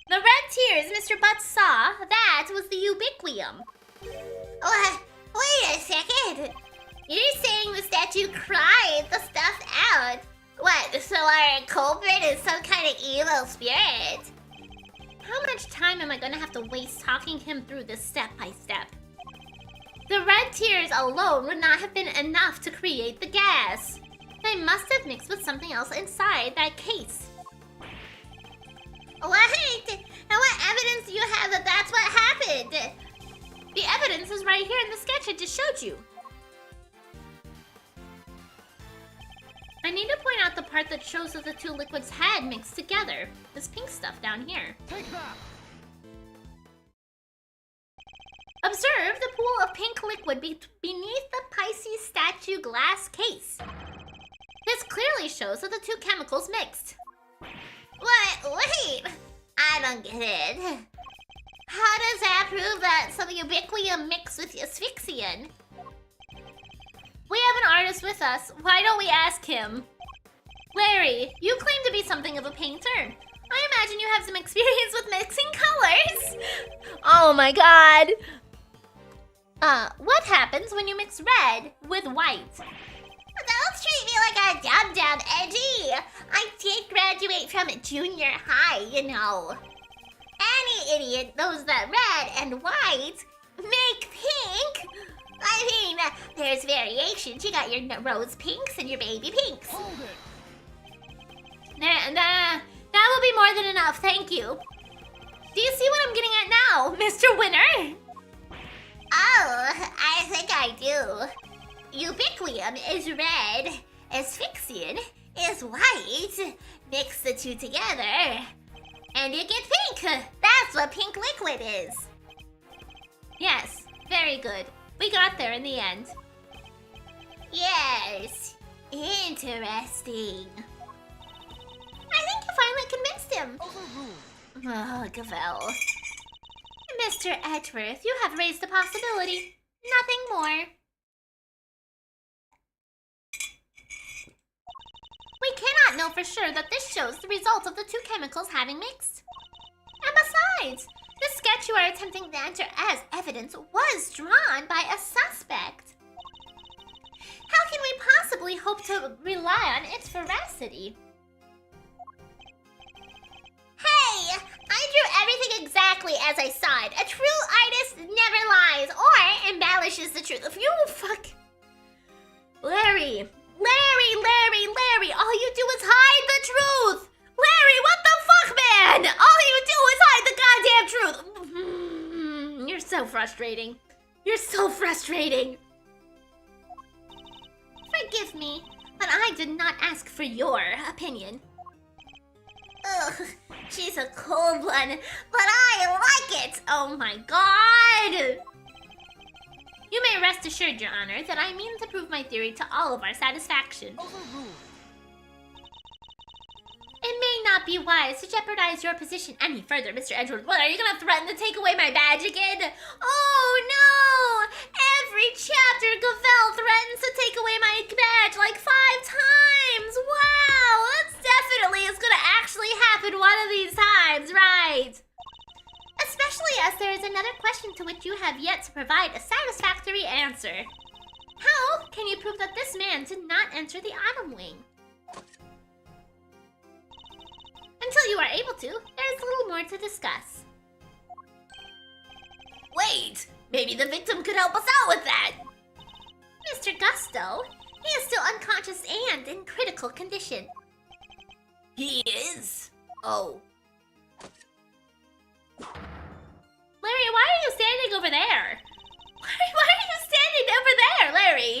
The red tears Mr. Butts saw, that was the ubiquium. Wait a second. You're saying the statue cried the stuff out. What, so our culprit is some kind of evil spirit? How much time am I gonna have to waste talking him through this step by step? The red tears alone would not have been enough to create the gas. They must have mixed with something else inside that case. What? And what evidence do you have that that's what happened? The evidence is right here in the sketch I just showed you. I need to point out the part that shows that the two liquids had mixed together. This pink stuff down here. Take that! Observe the pool of pink liquid beneath the Pisces statue glass case. This clearly shows that the two chemicals mixed. What? Wait! I don't get it. How does that prove that some ubiquium mixed with asphyxian? We have an artist with us. Why don't we ask him? Larry, you claim to be something of a painter. I imagine you have some experience with mixing colors. Oh my god. What happens when you mix red with white? Don't treat me like a dum-dum, Edgy. I did graduate from junior high, you know. Any idiot knows that red and white make pink. I mean, there's variations. You got your rose pinks and your baby pinks. Hold it! That will be more than enough, thank you. Do you see what I'm getting at now, Mr. Winner? Oh, I think I do. Ubiquium is red, asphyxian is white. Mix the two together, and you get pink. That's what pink liquid is. Yes, very good. We got there in the end. Yes, interesting. I think you finally convinced him. Overruled. Oh, Gavel. Mr. Edgeworth, you have raised a possibility. Nothing more. We cannot know for sure that this shows the result of the two chemicals having mixed. And besides, the sketch you are attempting to enter as evidence was drawn by a suspect. How can we possibly hope to rely on its veracity? Hey! I drew everything exactly as I saw it. A true artist never lies or embellishes the truth. If you fuck... Larry, all you do is hide the truth! Larry, what the fuck, man? All you do is hide the goddamn truth! You're so frustrating. You're so frustrating. Forgive me, but I did not ask for your opinion. Ugh, she's a cold one, but I like it! Oh my god! You may rest assured, Your Honor, that I mean to prove my theory to all of our satisfaction. Overruled. It may not be wise to jeopardize your position any further, Mr. Edgeworth. What, are you gonna threaten to take away my badge again? Oh no! Every chapter, Gavel threatens to take away my badge like 5 times! Wow! That's definitely is gonna actually happen one of these times, right? Especially as there is another question to which you have yet to provide a satisfactory answer. How can you prove that this man did not enter the Atom Wing? Until you are able to, there is little more to discuss. Wait! Maybe the victim could help us out with that! Mr. Gusto, he is still unconscious and in critical condition. He is? Oh. Larry, why are you standing over there? Why are you standing over there, Larry?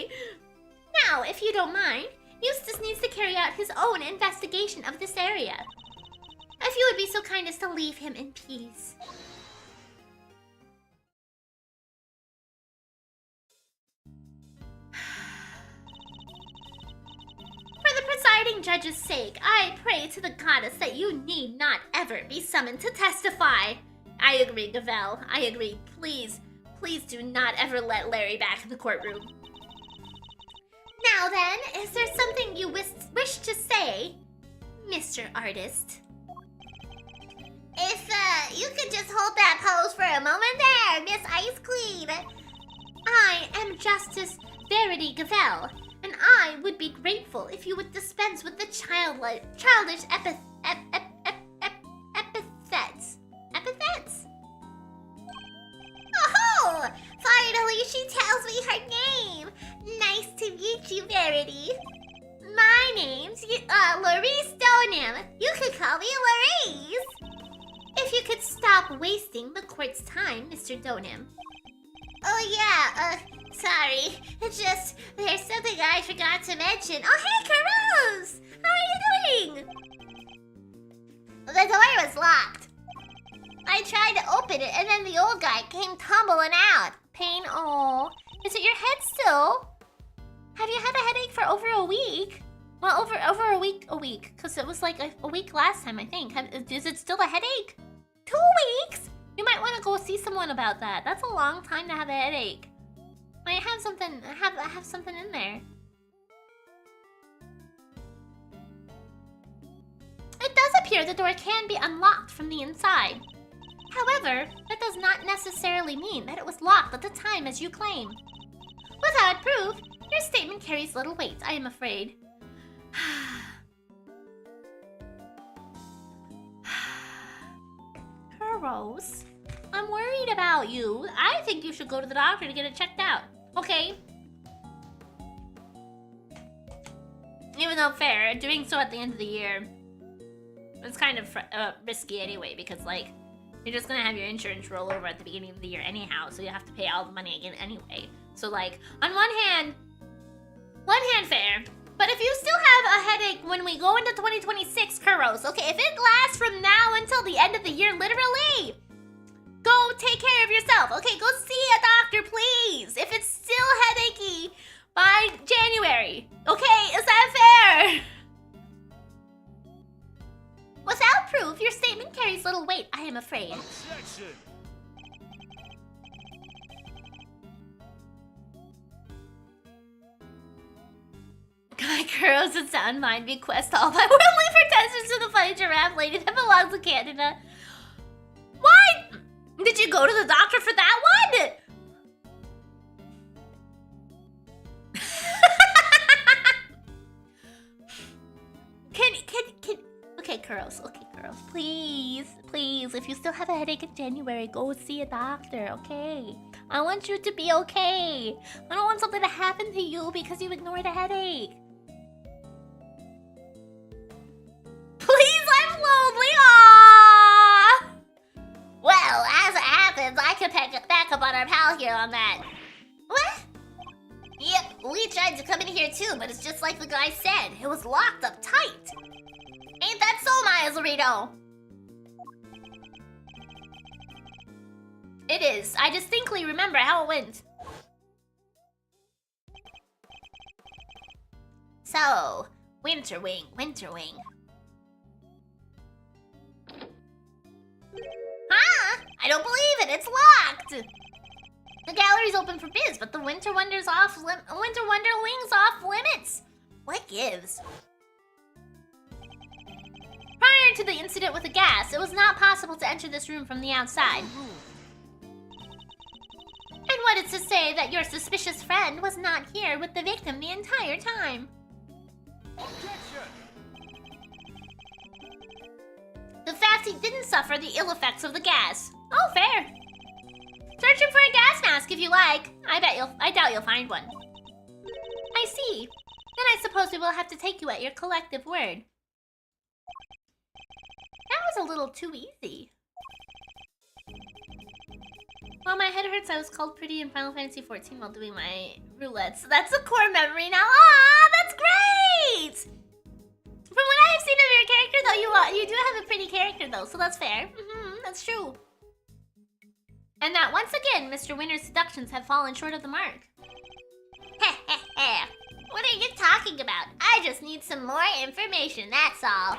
Now, if you don't mind, Eustace needs to carry out his own investigation of this area. If you would be so kind as to leave him in peace. For the presiding judge's sake, I pray to the goddess that you need not ever be summoned to testify. I agree, Gavel. I agree. Please do not ever let Larry back in the courtroom. Now then, is there something you wish to say, Mr. Artist? If, you could just hold that pose for a moment there, Miss Ice Queen. I am Justice Verity Gavel, and I would be grateful if you would dispense with the childish epithets. Epithets? Oh, finally she tells me her name. Nice to meet you, Verity. My name's, Laurice Donham. You could call me Laurice. If you could stop wasting the court's time, Mr. Donham. Oh yeah, sorry. It's just, there's something I forgot to mention. Oh hey, Carouse! How are you doing? The door was locked. I tried to open it and then the old guy came tumbling out. Pain, oh. Is it your head still? Have you had a headache for over a week? Well, over a week, because it was like a week last time, I think. Is it still a headache? 2 weeks? You might want to go see someone about that. That's a long time to have a headache. Might have something, have something in there. It does appear the door can be unlocked from the inside. However, that does not necessarily mean that it was locked at the time as you claim. Without proof, your statement carries little weight, I am afraid. Rose, I'm worried about you. I think you should go to the doctor to get it checked out. Okay? Even though fair, doing so at the end of the year, it's kind of risky anyway, because like, you're just gonna have your insurance roll over at the beginning of the year anyhow, so you have to pay all the money again anyway. So like, on one hand fair, but if you still have a headache when we go into 2026, Kuros, okay, if it lasts from now until the end of the year, literally, go take care of yourself, okay? Go see a doctor, please, if it's still headachy by January, okay? Is that fair? Without proof, your statement carries little weight, I am afraid. Objection. Guy Kuros and Sound Mind bequest all my worldly pretensions to the funny giraffe lady that belongs to Canada. What? Did you go to the doctor for that one? Okay, Kuros, please, if you still have a headache in January, go see a doctor, okay? I want you to be okay. I don't want something to happen to you because you ignored a headache. Please, I'm lonely, aww! Well, as it happens, I can back up on our pal here on that. What? Yep, we tried to come in here too, but it's just like the guy said. It was locked up tight. Ain't that so, Miles Rito? It is. I distinctly remember how it went. So, Winterwing. Huh? I don't believe it. It's locked. The gallery's open for biz, but the Winter Wonderwing's off limits. What gives? Prior to the incident with the gas, it was not possible to enter this room from the outside. And what is to say that your suspicious friend was not here with the victim the entire time? Objection! The fact he didn't suffer the ill effects of the gas. Oh, fair. Search him for a gas mask if you like. I doubt you'll find one. I see. Then I suppose we will have to take you at your collective word. That was a little too easy. While my head hurts, I was called pretty in Final Fantasy XIV while doing my roulettes. That's a core memory now. Ah, that's great! From what I have seen of your character, though, you do have a pretty character, though, so that's fair. That's true. And that, once again, Mr. Winter's seductions have fallen short of the mark. What are you talking about? I just need some more information, that's all.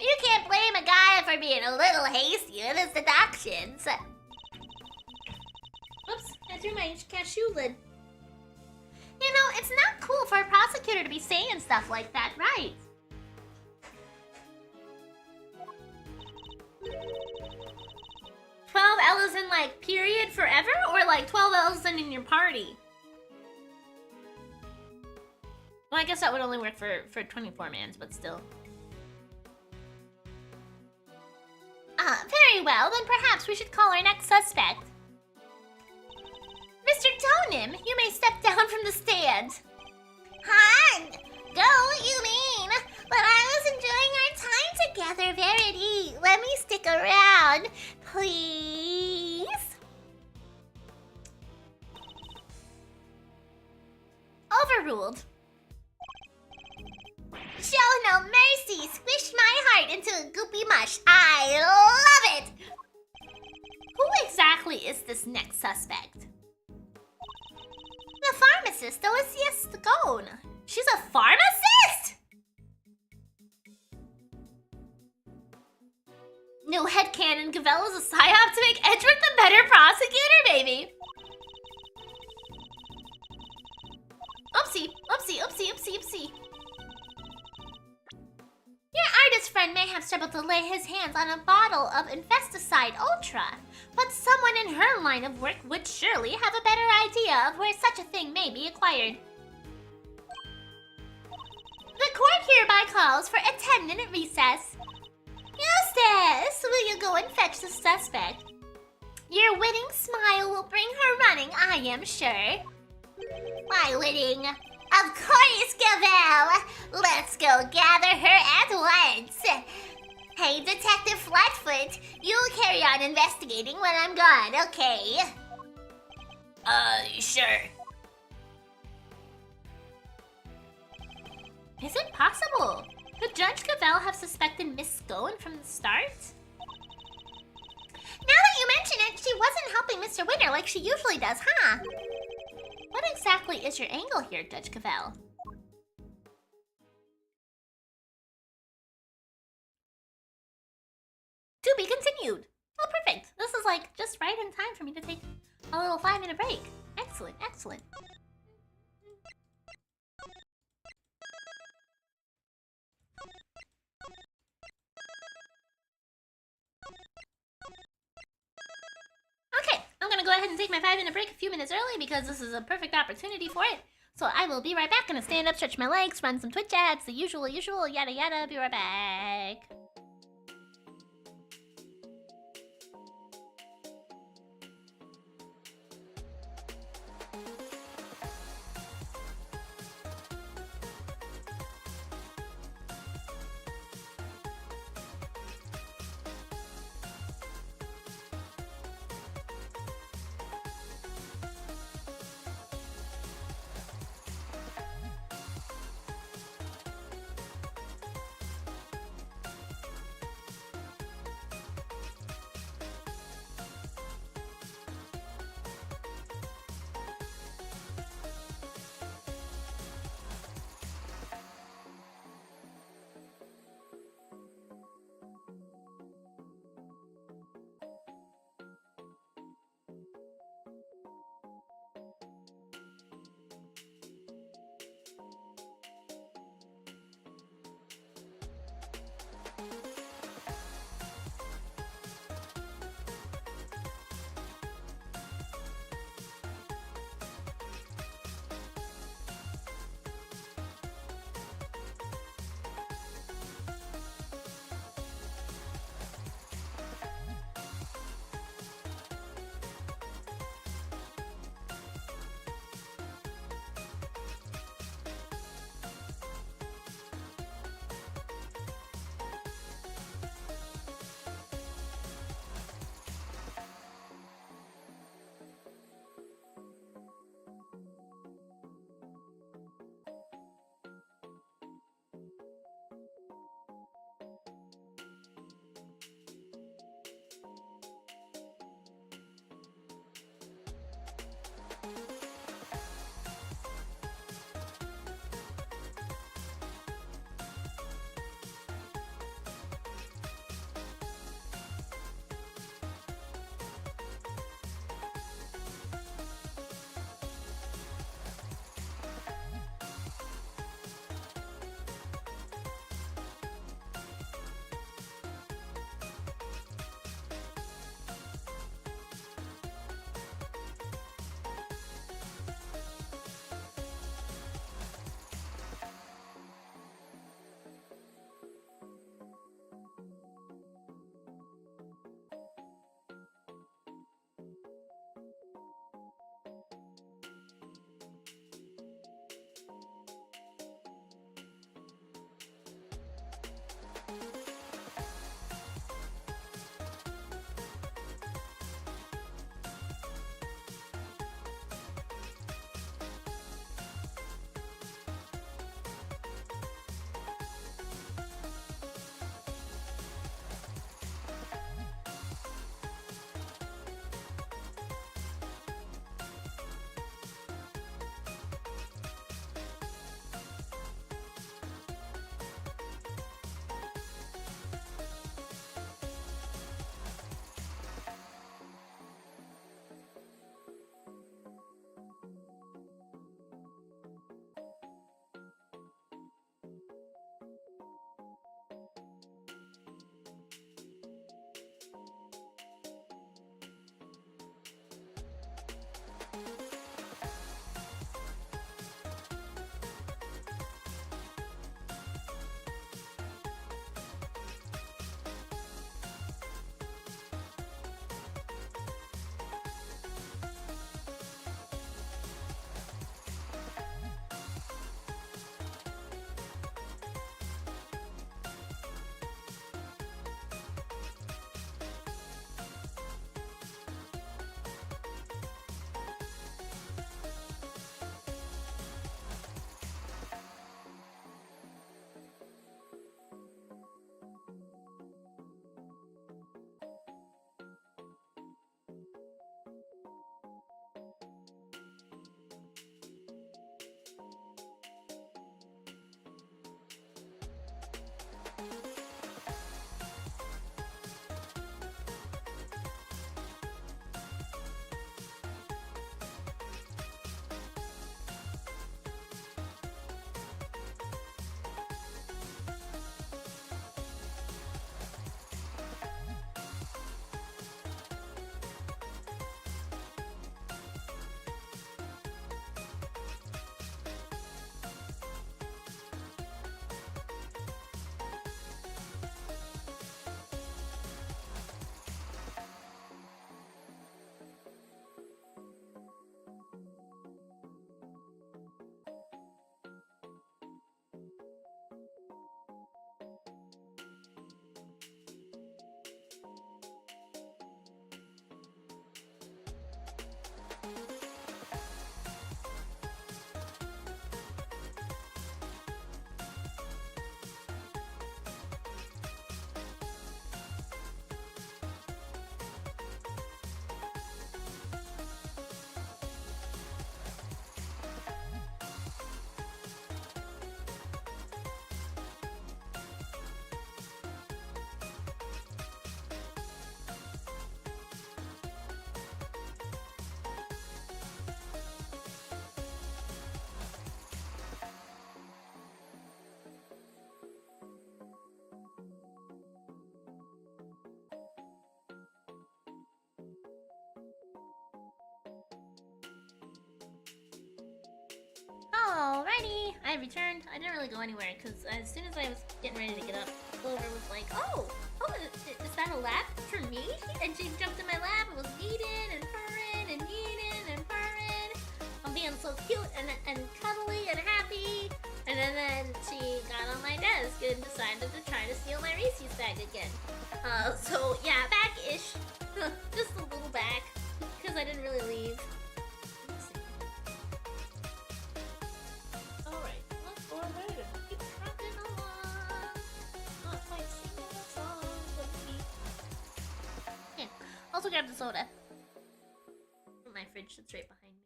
You can't blame a guy for being a little hasty with his seductions. Oops, I threw my cashew lid. You know, it's not cool for a prosecutor to be saying stuff like that, right? $12 in, like, period forever? Or, like, $12 in your party? Well, I guess that would only work for 24 mans, but still. Very well, then perhaps we should call our next suspect. Mr. Tonim, you may step down from the stand. Han! Go, you mean? But I was enjoying our time together, Verity. Let me stick around, please. Overruled. Show no mercy! Squish my heart into a goopy mush. I love it! Who exactly is this next suspect? The pharmacist, Delicious Scone. She's a pharmacist?! No headcanon, Gavella's a psyop to make Edgeworth the better prosecutor, baby! Oopsie. Your artist friend may have struggled to lay his hands on a bottle of Infesticide Ultra, but someone in her line of work would surely have a better idea of where such a thing may be acquired. The court hereby calls for a 10-minute recess. Eustace, will you go and fetch the suspect? Your winning smile will bring her running, I am sure. Why winning? Of course, Gavelle! Let's go gather her at once! Hey, Detective Flatfoot, you'll carry on investigating when I'm gone, okay? Sure. Is it possible? Could Judge Gavelle have suspected Miss Scone from the start? Now that you mention it, she wasn't helping Mr. Winter like she usually does, huh? What exactly is your angle here, Judge Gavelle? To be continued. Oh, perfect. This is like just right in time for me to take a little 5-minute break. Excellent. take my 5-minute break a few minutes early because this is a perfect opportunity for it. So I will be right back. Gonna stand up, stretch my legs, run some Twitch ads, the usual, yada yada. Be right back. Alrighty, I returned. I didn't really go anywhere because as soon as I was getting ready to get up, Clover was like, "Oh, is that a lap for me?" And she jumped in my lap and was eating and purring and eating and purring. I'm being so cute and cuddly and happy. And then she got on my desk and decided to try to steal my Reese's bag again. So yeah, back-ish. Just a little back because I didn't really leave. Also grab the soda. My fridge sits right behind me.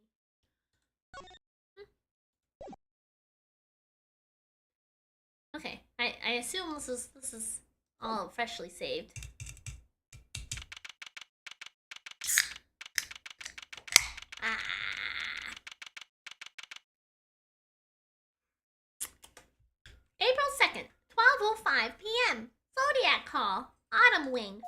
Okay, I assume this is all freshly saved. April 2nd, 12:05 p.m. Zodiac call. Autumn wing.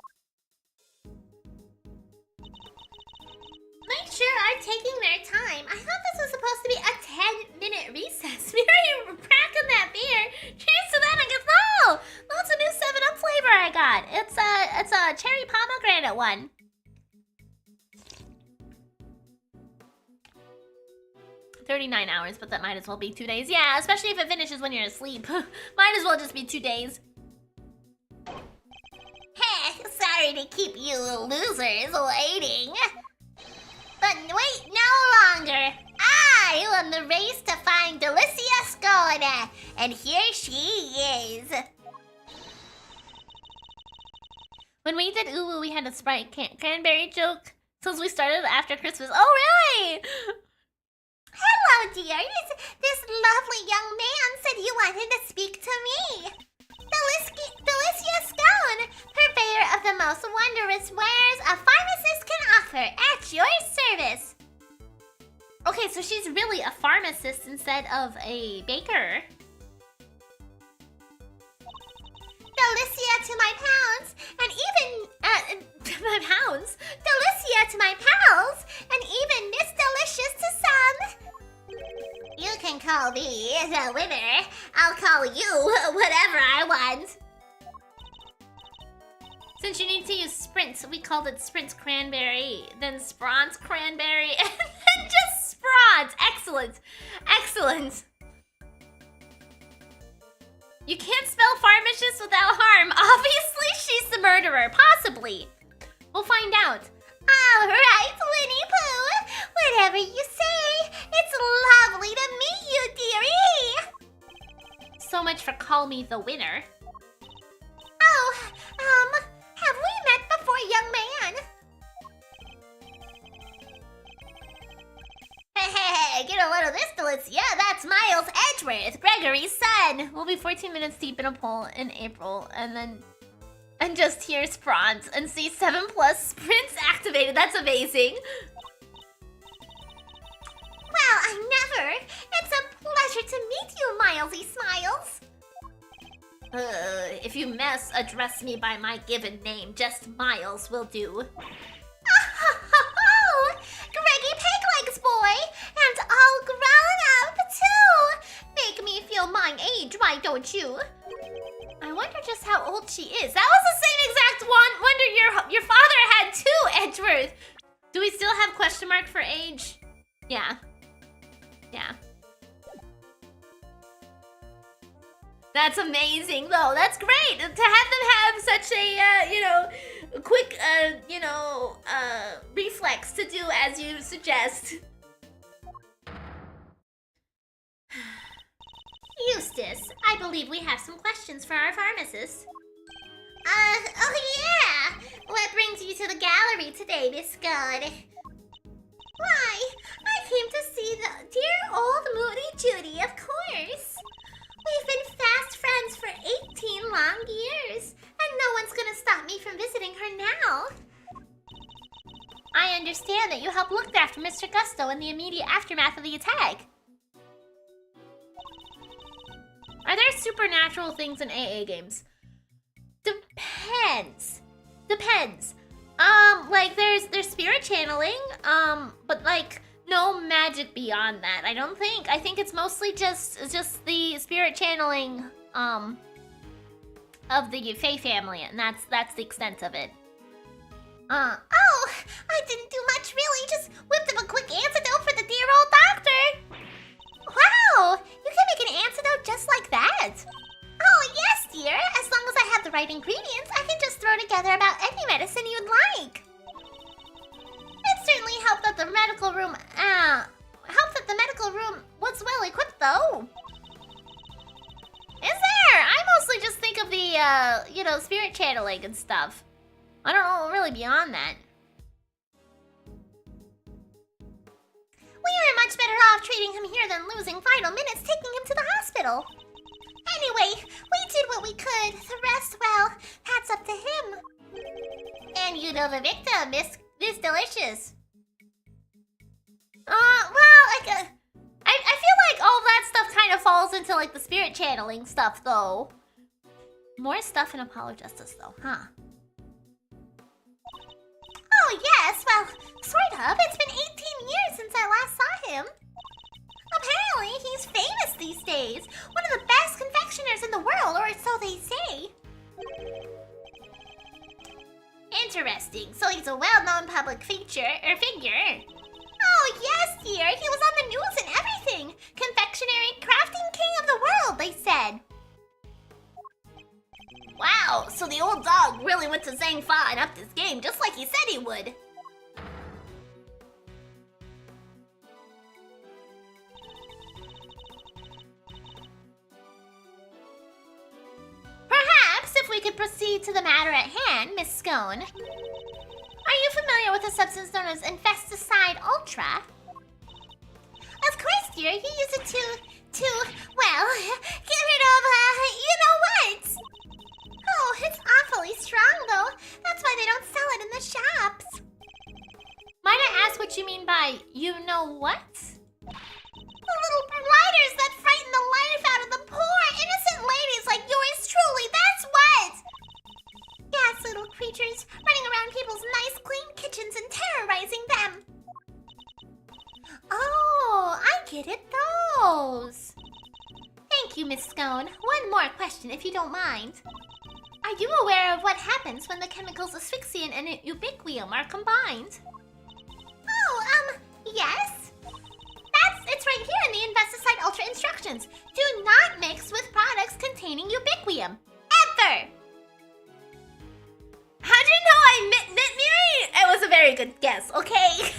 Make sure are taking their time. I thought this was supposed to be a 10-minute recess. Mary, cracking that beer. Cheers to that, I guess. Oh, that's a new 7-Up flavor I got. It's a cherry pomegranate one. $39 hours, but that might as well be 2 days. Yeah, especially if it finishes when you're asleep. Might as well just be 2 days. Heh, sorry to keep you losers waiting. But wait no longer. I won the race to find Delicia Scone, and here she is. When we did Uwu, we had a Sprite cranberry joke since we started after Christmas. Oh, really? Hello, dear. This lovely young man said you wanted to speak to me. Delicia Scone, purveyor of the most wondrous wares a pharmacist can offer, at your service. Okay, so she's really a pharmacist instead of a baker. Delicia to my pounds, and even my pounds. Delicia to my pals, and even Miss Delicious to some. You can call me the winner. I'll call you whatever I want. Since you need to use Sprint, we called it Sprint Cranberry, then Spron's Cranberry, and then just Spron's. Excellent. Excellent. You can't spell pharmacist without harm. Obviously, she's the murderer. Possibly. We'll find out. All right, Winnie Pooh. Whatever you say. It's lovely to meet you, dearie. So much for call me the winner. Oh, have we met before, young man? Hey, get a load of this, Delicia. That's Miles Edgeworth, Gregory's son. We'll be 14 minutes deep in a poll in April, and just hear Sprons and see 7+ sprints activated. That's amazing. Well, I never. It's a pleasure to meet you, Milesy Smiles. If you mess, address me by my given name. Just Miles will do. Oh, Greggy Piglegs boy, and all grown up too. Make me feel my age, why don't you? I wonder just how old she is. That was the same exact one. Wonder your father had two, Edgeworth. Do we still have question mark for age? Yeah. Yeah. That's amazing, though. That's great to have them have such a, quick, reflex to do as you suggest. Eustace, I believe we have some questions for our pharmacist. Oh yeah! What brings you to the gallery today, Miss Scone? Why, I came to see the dear old Moody Judy, of course. We've been fast friends for 18 long years, and no one's gonna stop me from visiting her now. I understand that you helped look after Mr. Gusto in the immediate aftermath of the attack. Are there supernatural things in AA games? Depends. Like there's spirit channeling, but like no magic beyond that. I don't think. I think it's mostly just the spirit channeling of the Fae family, and that's the extent of it. Oh, I didn't do much really. Just whipped up a quick antidote for the dear old doctor. Wow, you can make an antidote just like that. Oh, yes, dear. As long as I have the right ingredients, I can just throw together about any medicine you'd like. It certainly helped that the medical room was well equipped, though. Is there? I mostly just think of the, spirit channeling and stuff. I don't know really beyond that. We were much better off treating him here than losing vital minutes taking him to the hospital. Anyway, we did what we could. The rest, well, that's up to him. And you know the victim, Miss Delicious. I feel like all that stuff kind of falls into like the spirit channeling stuff, though. More stuff in Apollo Justice, though, huh? Oh yes, well, sort of. It's been 18 years since I last saw him. Apparently, he's famous these days. One of the best confectioners in the world, or so they say. Interesting. So he's a well-known public figure. Oh, yes, dear. He was on the news and everything. Confectionery crafting king of the world, they said. Wow, so the old dog really went to Zhang-Fa and upped his game just like he said he would. Perhaps if we could proceed to the matter at hand, Miss Scone. Are you familiar with a substance known as Infesticide Ultra? Of course, dear. He used it to, well, get rid of, you know what? Oh, it's awfully strong, though. That's why they don't sell it in the shops. Might I ask what you mean by you know what? The little blighters that frighten the life out of the poor, innocent ladies like yours truly, that's what! Yes, little creatures, running around people's nice, clean kitchens and terrorizing them. Oh, I get it, those. Thank you, Miss Scone. One more question, if you don't mind. Are you aware of what happens when the chemicals asphyxiant and ubiquium are combined? Oh, yes. It's right here in the Infesticide Ultra instructions. Do not mix with products containing ubiquium. Ever! How'd you know I meant Miri? It was a very good guess, okay?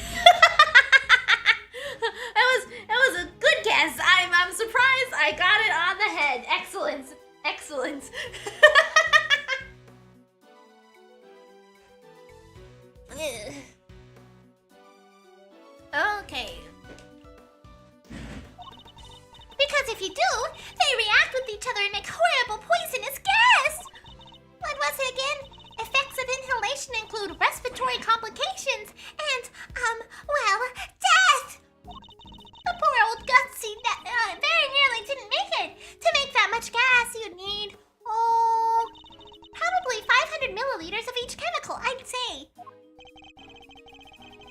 It was a good guess. I'm surprised I got it on the head. Excellent. Excellent. Okay. Because if you do, they react with each other and make horrible poisonous gas. What was it again? Effects of inhalation include respiratory complications and, well, death. The poor old Gutsy very nearly didn't make it. To make that much gas, you'd need, probably 500 milliliters of each chemical, I'd say.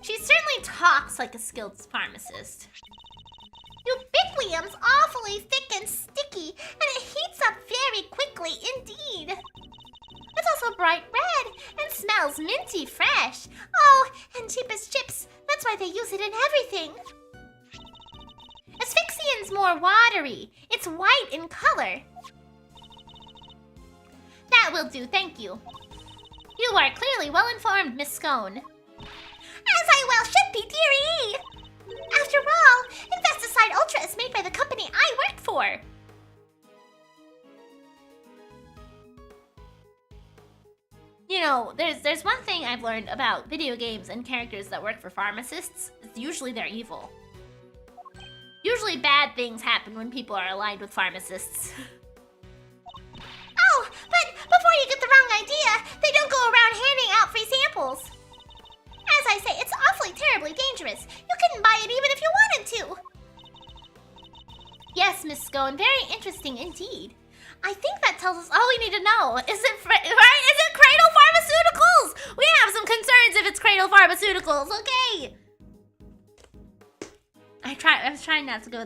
She certainly talks like a skilled pharmacist. Ubiquium's awfully thick and sticky, and it heats up very quickly indeed. It's also bright red and smells minty fresh. Oh, and cheap as chips. That's why they use it in everything. Asphyxian's more watery. It's white in color. That will do, thank you. You are clearly well informed, Miss Scone. As I well should be, dearie! After all, Investicide Ultra is made by the company I work for. You know, there's one thing I've learned about video games and characters that work for pharmacists. It's usually they're evil. Usually bad things happen when people are aligned with pharmacists. Oh, but before you get the wrong idea, they don't go around handing out free samples. As I say, it's awfully terribly dangerous. You couldn't buy it even if you wanted to. Yes, Miss Scone, very interesting indeed. I think that tells us all we need to know. Is it right? Is it Cradle Pharmaceuticals? We have some concerns if it's Cradle Pharmaceuticals. Okay. I was trying not to go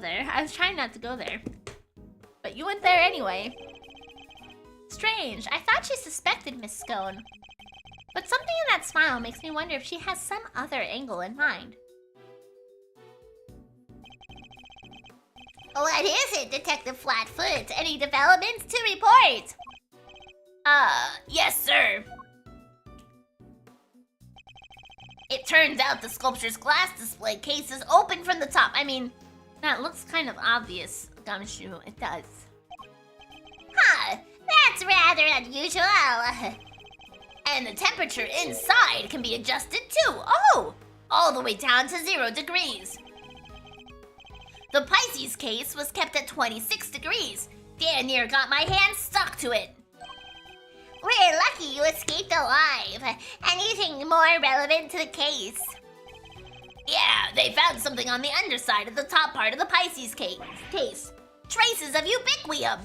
there. But you went there anyway. Strange. I thought she suspected Miss Scone. But something in that smile makes me wonder if she has some other angle in mind. What is it, Detective Flatfoot? Any developments to report? Yes, sir. It turns out the sculpture's glass display case is open from the top. I mean, that looks kind of obvious, Gumshoe. It does. Huh, that's rather unusual. And the temperature inside can be adjusted too. Oh, all the way down to 0 degrees. The Pisces case was kept at 26 degrees. Damn near got my hand stuck to it. We're lucky you escaped alive. Anything more relevant to the case? Yeah, they found something on the underside of the top part of the Pisces case. Traces of ubiquium.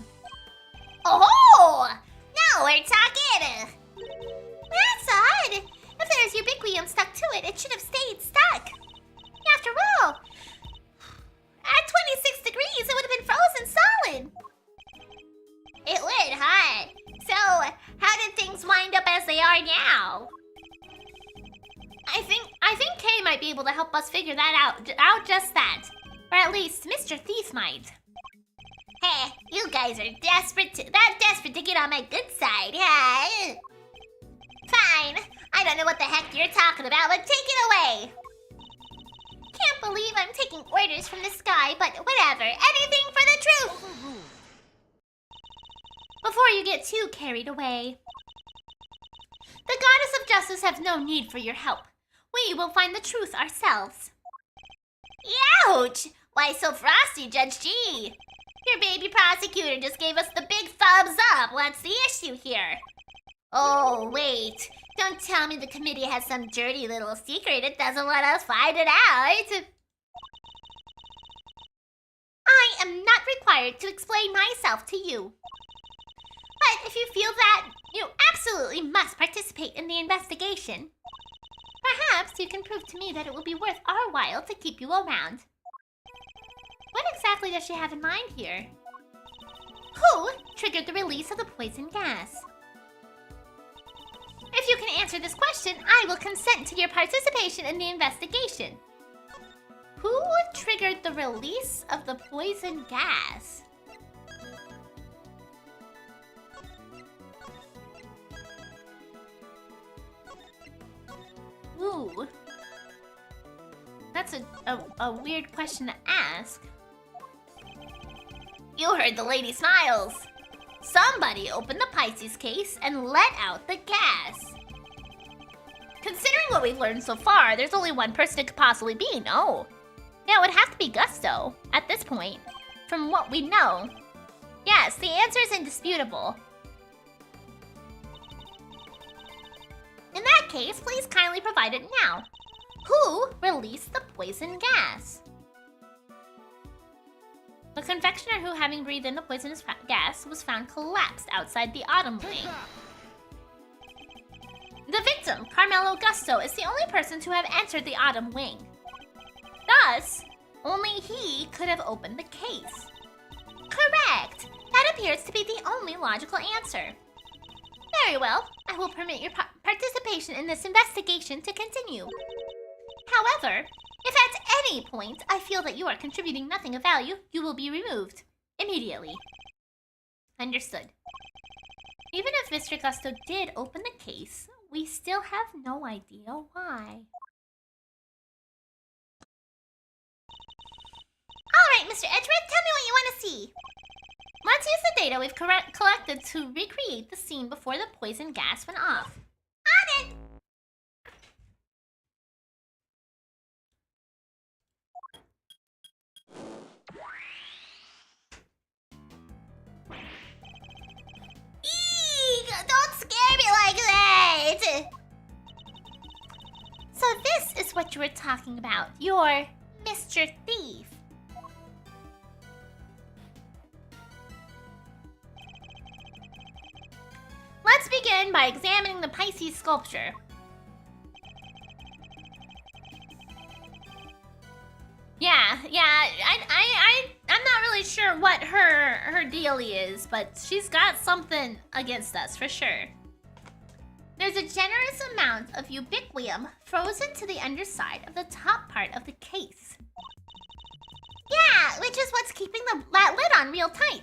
Oh, now we're talking. That's odd. If there's ubiquium stuck to it, it should have stayed stuck. After all, at 26 degrees, it would have been frozen solid. It would, huh? So, how did things wind up as they are now? I think Kay might be able to help us figure that out just that. Or at least Mr. Thief might. Hey, you guys are desperate to get on my good side, huh? Fine. I don't know what the heck you're talking about, but take it away. Can't believe I'm taking orders from the sky, but whatever. Anything for the truth. Before you get too carried away. The Goddess of Justice has no need for your help. We will find the truth ourselves. Ouch! Why so frosty, Judge G? Your baby prosecutor just gave us the big thumbs up. What's the issue here? Oh, wait. Don't tell me the committee has some dirty little secret it doesn't let us find it out. I am not required to explain myself to you. But if you feel that you absolutely must participate in the investigation, perhaps you can prove to me that it will be worth our while to keep you around. What exactly does she have in mind here? Who triggered the release of the poison gas? If you can answer this question, I will consent to your participation in the investigation. Who triggered the release of the poison gas? Ooh. That's a weird question to ask. You heard the lady smiles. Somebody opened the Pisces case and let out the gas. Considering what we've learned so far, there's only one person it could possibly be, no? Yeah, it would have to be Gusto, at this point, from what we know. Yes, the answer is indisputable. In that case, please kindly provide it now. Who released the poison gas? The confectioner who, having breathed in the poisonous gas, was found collapsed outside the Autumn Wing. The victim, Carmelo Gusto, is the only person to have entered the Autumn Wing. Thus, only he could have opened the case. Correct! That appears to be the only logical answer. Very well, I will permit your participation in this investigation to continue. However, if at any point I feel that you are contributing nothing of value, you will be removed. Immediately. Understood. Even if Mr. Gusto did open the case, we still have no idea why. Alright, Mr. Edgeworth, tell me what you want to see. Let's use the data we've collected to recreate the scene before the poison gas went off. On it! Eek! Don't scare me like that! So this is what you were talking about. You're Mr. Thief. Let's begin by examining the Pisces sculpture. I'm not really sure what her dealie is, but she's got something against us for sure. There's a generous amount of ubiquium frozen to the underside of the top part of the case. Yeah, which is what's keeping that lid on real tight.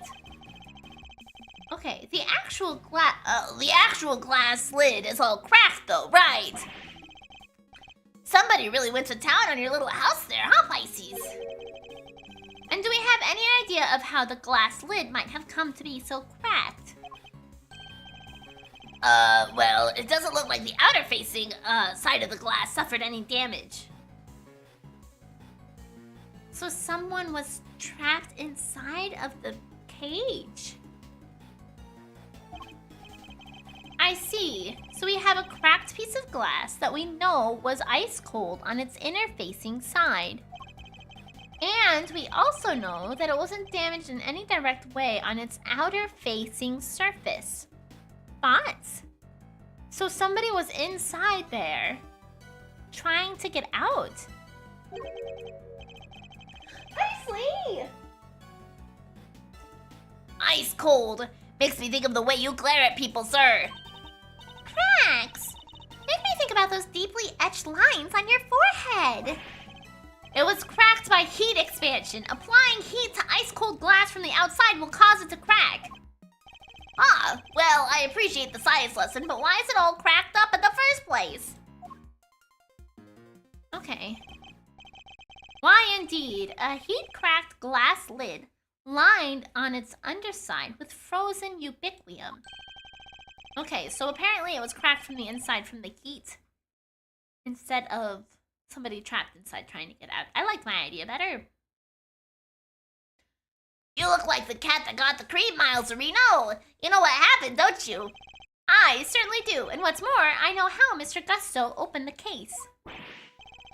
Okay, the actual glass lid is all cracked though, right? Somebody really went to town on your little house there, huh, Pisces? And do we have any idea of how the glass lid might have come to be so cracked? Well, it doesn't look like the outer-facing side of the glass suffered any damage. So someone was trapped inside of the cage. I see. So we have a cracked piece of glass that we know was ice cold on its inner-facing side. And we also know that it wasn't damaged in any direct way on its outer-facing surface. But, so somebody was inside there, trying to get out. Nicely! Ice cold. Makes me think of the way you glare at people, sir. Cracks. Make me think about those deeply etched lines on your forehead. It was cracked by heat expansion. Applying heat to ice-cold glass from the outside will cause it to crack. Ah, well, I appreciate the science lesson, but why is it all cracked up in the first place? Okay. Why indeed, a heat-cracked glass lid lined on its underside with frozen ubiquium. Okay, so apparently it was cracked from the inside from the heat instead of somebody trapped inside trying to get out. I like my idea better. You look like the cat that got the cream, Miles Reno. You know what happened, don't you? I certainly do, and what's more, I know how Mr. Gusto opened the case.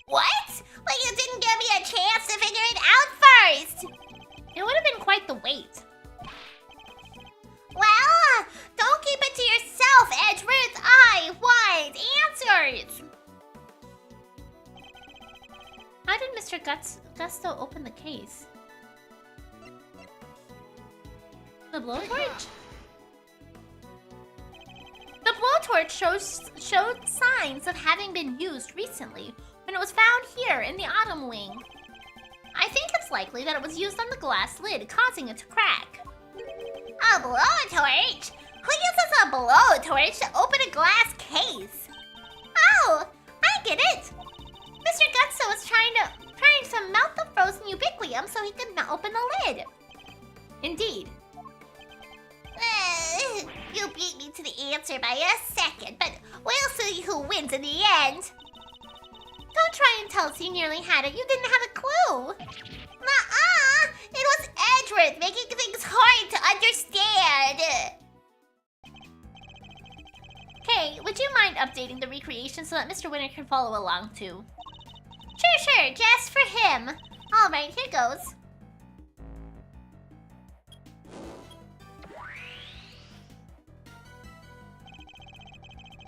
What? Well, you didn't give me a chance to figure it out first! It would have been quite the wait. Well, don't keep it to yourself, Edgeworth. I want answers. How did Mr. Gusto open the case? The blowtorch? The blowtorch showed signs of having been used recently when it was found here in the autumn wing. I think it's likely that it was used on the glass lid, causing it to crack. A blowtorch? Who uses a blowtorch to open a glass case? Oh, I get it. Mr. Gusto was trying to melt the frozen ubiquium so he could open the lid. Indeed. You beat me to the answer by a second, but we'll see who wins in the end. Don't try and tell us you nearly had it. You didn't have a clue. Nuh-uh! It was Edgeworth making things hard to understand. Okay, would you mind updating the recreation so that Mr. Winter can follow along too? Sure, just for him. Alright, here goes.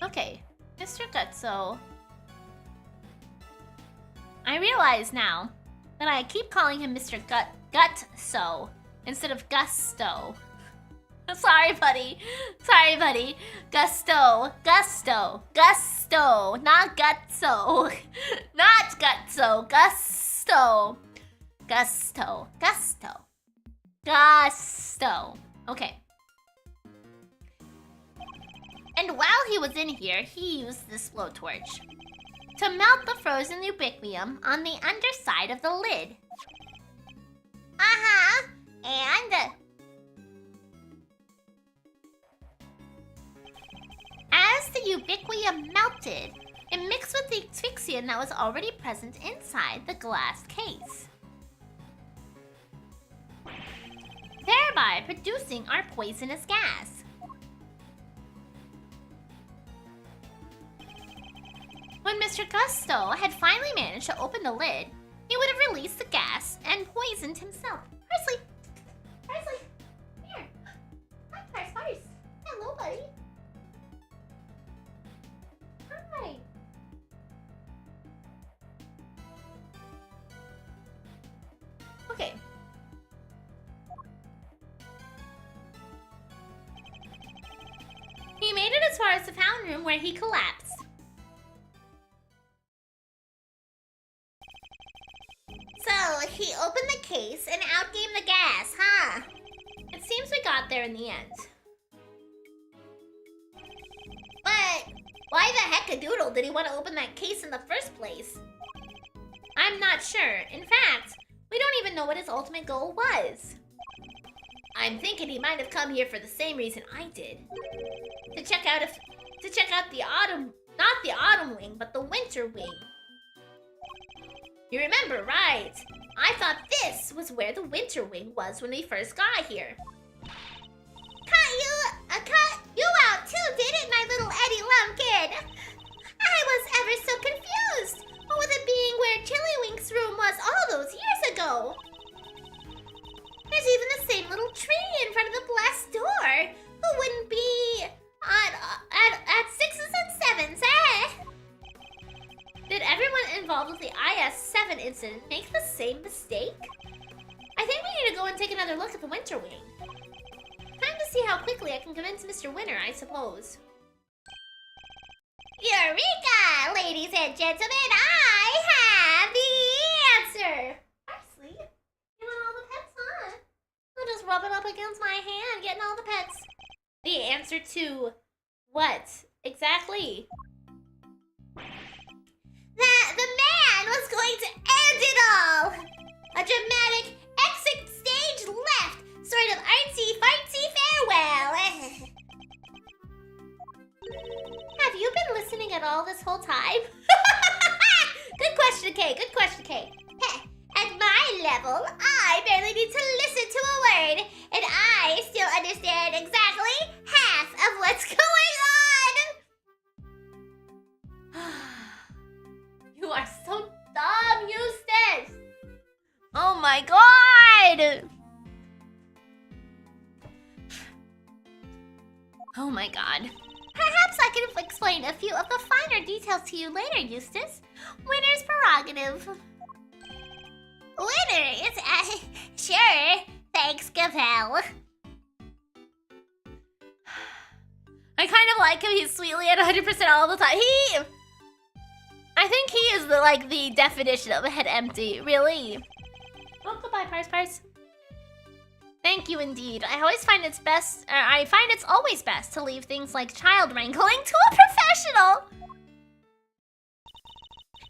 Okay, Mr. Gutso. I realize now that I keep calling him Mr. Gutso instead of Gusto. Sorry, buddy. Gusto. Not Gutso. Not Gutso. Gusto. Okay. And well, while he was in here, he used this blowtorch to melt the frozen ubiquium on the underside of the lid. Uh-huh. And as the ubiquium melted, it mixed with the asphyxiant that was already present inside the glass case, thereby producing our poisonous gas. When Mr. Gusto had finally managed to open the lid, he would have released the gas and poisoned himself. Parsley! Parsley! Here! Hi, Parsley! Hello, buddy! Hi! Okay. He made it as far as the fountain room where he collapsed. So, he opened the case and outgamed the gas, huh? It seems we got there in the end. But why the heck-a-doodle did he want to open that case in the first place? I'm not sure. In fact, we don't even know what his ultimate goal was. I'm thinking he might have come here for the same reason I did. To check out the autumn, not the autumn wing, but the winter wing. You remember, right? I thought this was where the winter wing was when we first got here. Cut you out too, did it, my little Eddie Lumpkin? I was ever so confused. What with it being where Chillywink's room was all those years ago? There's even the same little tree in front of the blessed door. Who wouldn't be at sixes and sevens, eh? Did everyone involved with the IS-7 incident make the same mistake? I think we need to go and take another look at the winter wing. Time to see how quickly I can convince Mr. Winter, I suppose. Eureka! Ladies and gentlemen, I have the answer! Parsley, you want all the pets, huh? I'll just rub it up against my hand, getting all the pets. The answer to what? Exactly? That the man was going to end it all! A dramatic exit stage left, sort of artsy-fartsy farewell. Have you been listening at all this whole time? Good question, Kay. Good question, Kay. At my level, I barely need to listen to a word, and I still understand exactly half of what's going on. You are so dumb, Eustace! Oh my god! Oh my god. Perhaps I can explain a few of the finer details to you later, Eustace. Winner's prerogative. Winner is, sure. Thanks, Gavel. I kind of like him. He's sweetly at 100% all the time. I think he is the definition of a head empty, really. Oh, goodbye, Pars. Thank you indeed. I always find it's best, I find it's always best to leave things like child wrangling to a professional.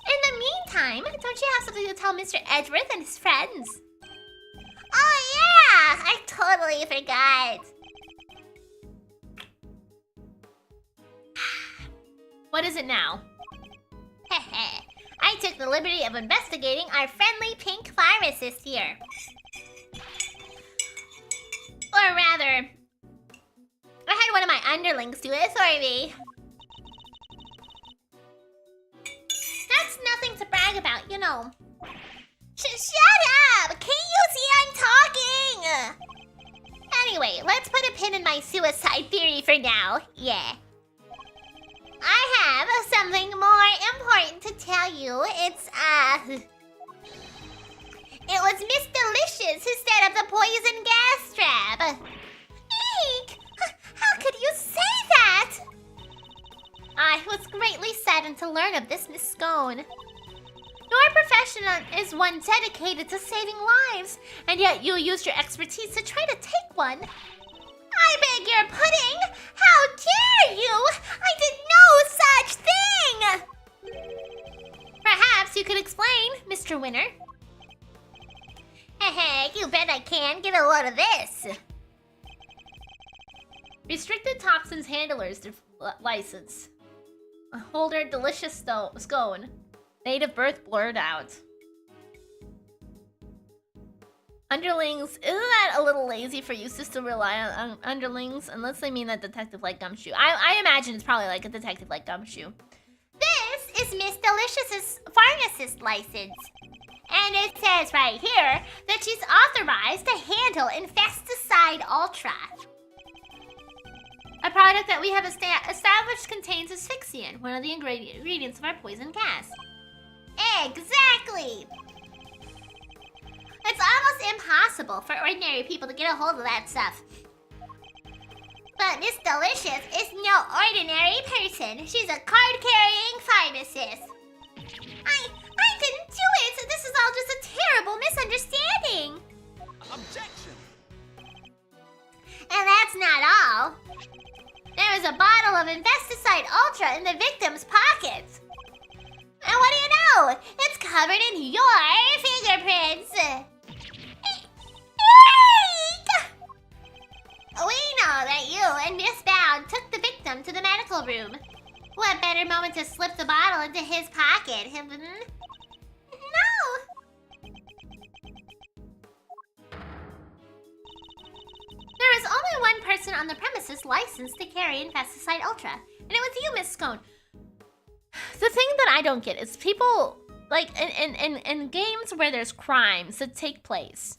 In the meantime, don't you have something to tell Mr. Edgeworth and his friends? Oh yeah, I totally forgot. What is it now? I took the liberty of investigating our friendly pink pharmacist here. Or rather, I had one of my underlings do it for me. That's nothing to brag about, you know. Shut up! Can't you see I'm talking? Anyway, let's put a pin in my suicide theory for now. Yeah. I have something more important to tell you. It was Miss Delicious who set up the poison gas trap. Eek! How could you say that? I was greatly saddened to learn of this, Miss Scone. Your profession is one dedicated to saving lives, and yet you used your expertise to try to take one. I beg your pudding! How dare you! I what of this? Restricted toxins handlers license. Holder delicious scone. Date of birth blurred out. Underlings, isn't that a little lazy for Eustace to rely on underlings? Unless they mean a detective like Gumshoe. I imagine it's probably like a detective like Gumshoe. This is Miss Delicious's pharmacist license. And it says right here that she's authorized to handle Infesticide Ultra. A product that we have established contains asphyxiant, one of the ingredients of our poison gas. Exactly! It's almost impossible for ordinary people to get a hold of that stuff. But Miss Delicious is no ordinary person. She's a card-carrying pharmacist. I didn't do it! This is all just a terrible misunderstanding! Objection! And that's not all. There is a bottle of Infesticide Ultra in the victim's pockets. And what do you know? It's covered in your fingerprints. We know that you and Miss Bound took the victim to the medical room. What better moment to slip the bottle into his pocket? No. There is only one person on the premises licensed to carry Infesticide Ultra, and it was you, Miss Scone. The thing that I don't get is people, like, in games where there's crimes that take place,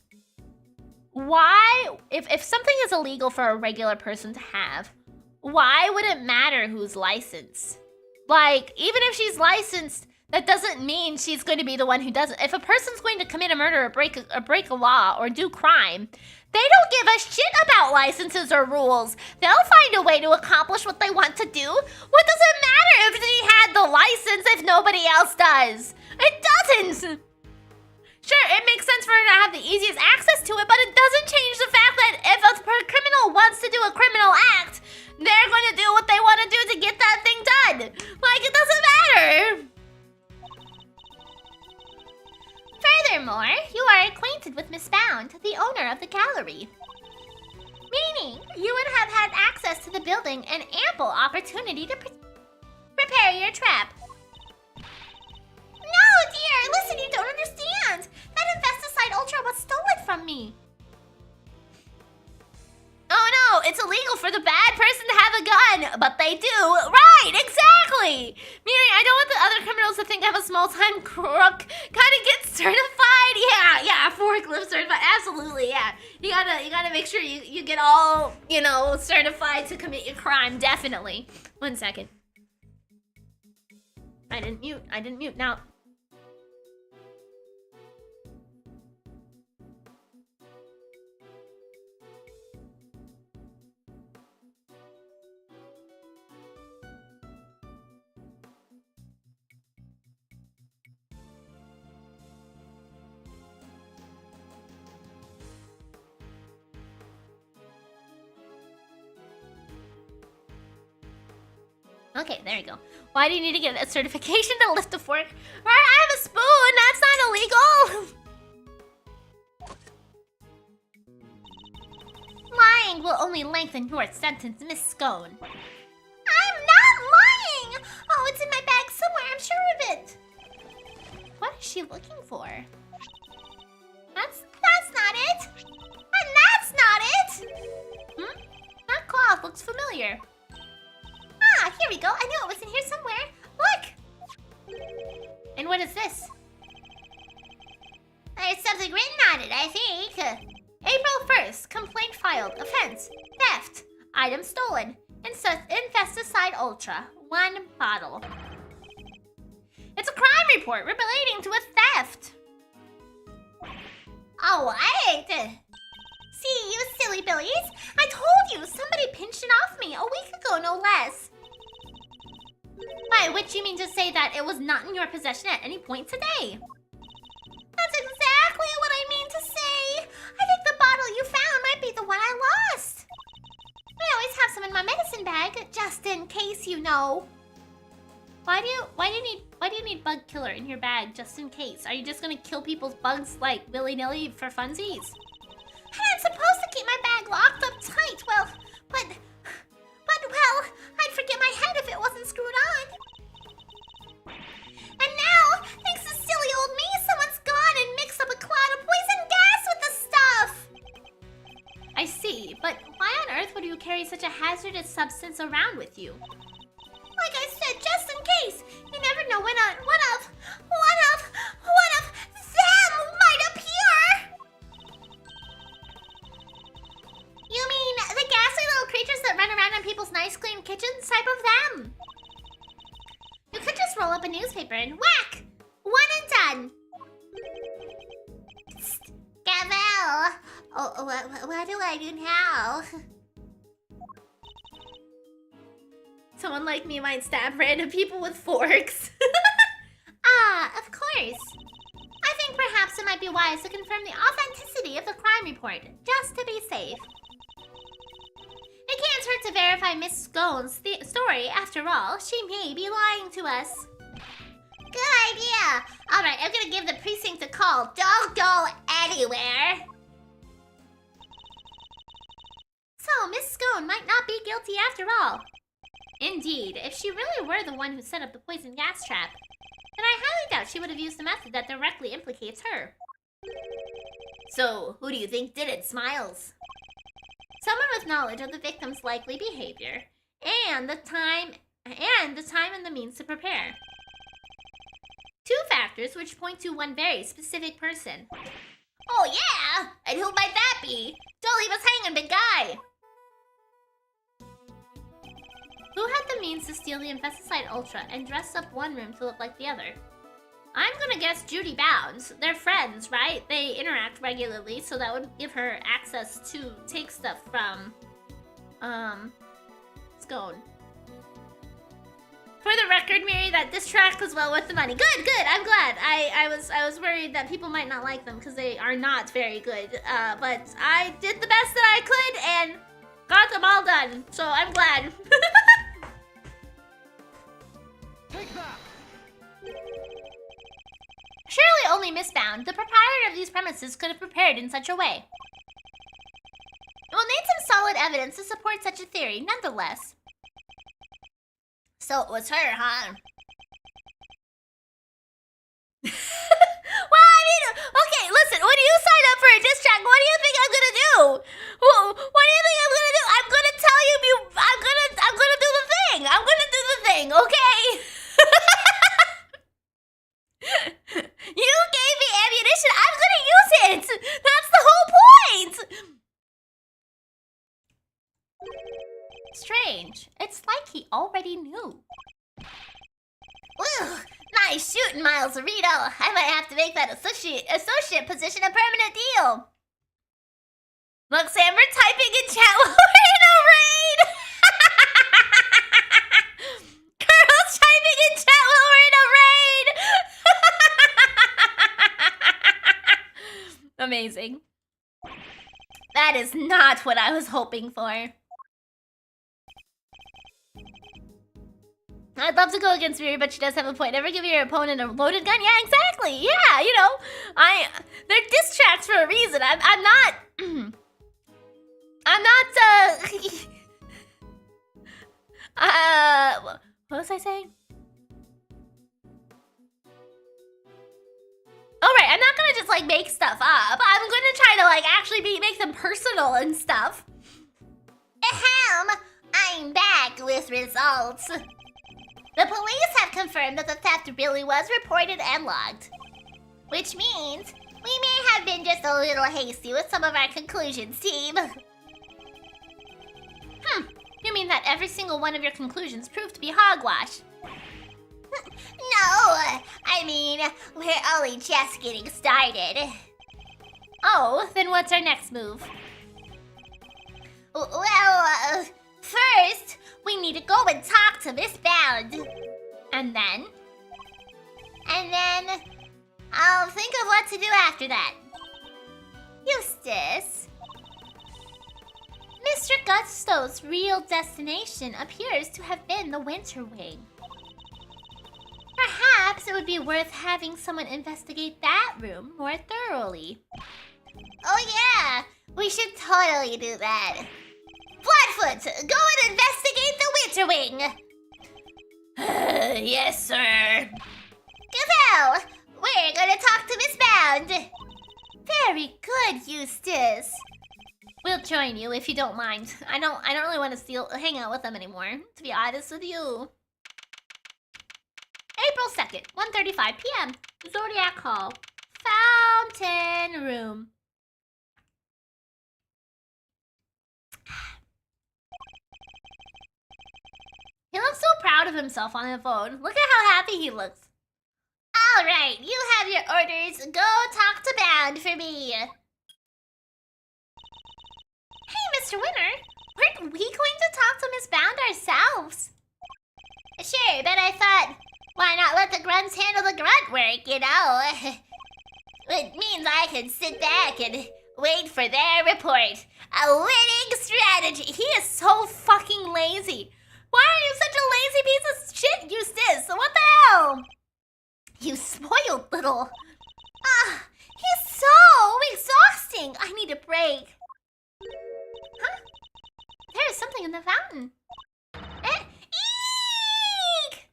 why, if something is illegal for a regular person to have, why would it matter who's licensed? Like, even if she's licensed, that doesn't mean she's going to be the one who does it. If a person's going to commit a murder or break a law or do crime, they don't give a shit about licenses or rules. They'll find a way to accomplish what they want to do. What does it matter if she had the license if nobody else does? It doesn't. Sure, it makes sense for her to have the easiest access to it, but it doesn't change the fact that if a criminal wants to do a criminal act, they're going to do what they want to do to get that thing done. Like, it doesn't matter. Furthermore, you are acquainted with Miss Bound, the owner of the gallery. Meaning, you would have had access to the building and ample opportunity to prepare your trap. No, dear! Listen, you don't understand! That Infesticide Ultra was stolen from me! Oh no, it's illegal for the bad person to have a gun, but they do. Right, exactly! Miri, I don't want the other criminals to think I'm a small-time crook. Kinda get certified? Yeah, forklift certified, absolutely, yeah. You gotta make sure you get all, you know, certified to commit your crime, definitely. 1 second. I didn't mute, now. Okay, there you go. Why do you need to get a certification to lift a fork? Right, I have a spoon! That's not illegal! Lying will only lengthen your sentence, Miss Scone. I'm not lying! Oh, it's in my bag somewhere, I'm sure of it. What is she looking for? That's not it! And that's not it! That cloth looks familiar. Ah, here we go. I knew it was in here somewhere. Look! And what is this? There's something written on it, I think. April 1st, complaint filed, offense, theft, item stolen, Infesticide Ultra, 1 bottle. It's a crime report relating to a theft. Oh, wait! See, you silly billies! I told you, somebody pinched it off me a week ago, no less. By which you mean to say that it was not in your possession at any point today? That's exactly what I mean to say. I think the bottle you found might be the one I lost. I always have some in my medicine bag, just in case, you know. Why do you need bug killer in your bag just in case? Are you just gonna kill people's bugs like willy-nilly for funsies? And I'm supposed like locked up tight. Well, but well, I'd forget my head if it wasn't screwed on. And now, thanks to silly old me, someone's gone and mixed up a cloud of poison gas with the stuff. I see, but why on earth would you carry such a hazardous substance around with you? Like I said, just in case. You never know when one of them might appear. You mean the ghastly little creatures that run around in people's nice clean kitchens? Type of them. You could just roll up a newspaper and whack! One and done. Psst, Gavel. Oh, what do I do now? Someone like me might stab random people with forks. Of course. I think perhaps it might be wise to confirm the authenticity of the crime report, just to be safe. It can't hurt to verify Miss Scone's story. After all, she may be lying to us. Good idea. All right, I'm gonna give the precinct a call. Don't go anywhere. So, Miss Scone might not be guilty after all. Indeed, if she really were the one who set up the poison gas trap, then I highly doubt she would have used a method that directly implicates her. So, who do you think did it, Smiles? Someone with knowledge of the victim's likely behavior, and the time and the means to prepare. Two factors which point to one very specific person. Oh yeah? And who might that be? Don't leave us hanging, big guy. Who had the means to steal the Infesticide Ultra and dress up one room to look like the other? I'm gonna guess Judy Bounds. They're friends, right? They interact regularly, so that would give her access to take stuff from, Scone. For the record, Miri, that this track was well worth the money. Good, good, I'm glad. I was worried that people might not like them because they are not very good. But I did the best that I could and got them all done, so I'm glad. Take that! Surely only Miss Bound, the proprietor of these premises, could have prepared in such a way. We'll need some solid evidence to support such a theory, nonetheless. So it was her, huh? Well, I mean, okay, listen, when you sign up for a diss track, what do you think I'm gonna do? What do you think I'm gonna do? I'm gonna tell you, I'm gonna do the thing. I'm gonna do the thing, okay? You gave me ammunition, I'm gonna use it! That's the whole point! Strange. It's like he already knew. Woo! Nice shooting, Miles Cerrito. I might have to make that associate position a permanent deal. Look, Sam, we're typing in chat while we're in a raid! Girls typing in chat while we're in a raid! Amazing. That is not what I was hoping for. I'd love to go against Miri, but she does have a point. Never give your opponent a loaded gun. Yeah, exactly. Yeah, you know, they're diss tracks for a reason. I'm not. What was I saying? All right, I'm not gonna just like make stuff up. I'm gonna try to like actually make them personal and stuff. Ahem! I'm back with results. The police have confirmed that the theft really was reported and logged. Which means we may have been just a little hasty with some of our conclusions, team. You mean that every single one of your conclusions proved to be hogwash? No, I mean, we're only just getting started. Oh, then what's our next move? Well, first, we need to go and talk to Miss Bound. And then? And then, I'll think of what to do after that. Eustace. Mr. Gusto's real destination appears to have been the Winter Wing. Perhaps it would be worth having someone investigate that room more thoroughly. Oh yeah, We should totally do that. Flatfoot, go and investigate the Winterwing. Yes, sir. Gazelle, we're gonna talk to Miss Bound. Very good, Eustace. We'll join you if you don't mind. I don't really want to hang out with them anymore, to be honest with you. April 2nd, 1:35 p.m. Zodiac Hall. Fountain Room. He looks so proud of himself on the phone. Look at how happy he looks. All right, you have your orders. Go talk to Bound for me. Hey, Mr. Winter, weren't we going to talk to Miss Bound ourselves? Sure, but I thought, why not let the grunts handle the grunt work, you know? It means I can sit back and wait for their report. A winning strategy. He is so fucking lazy. Why are you such a lazy piece of shit, Eustace? What the hell? You spoiled little. He's so exhausting. I need a break. Huh? There is something in the fountain. Eek!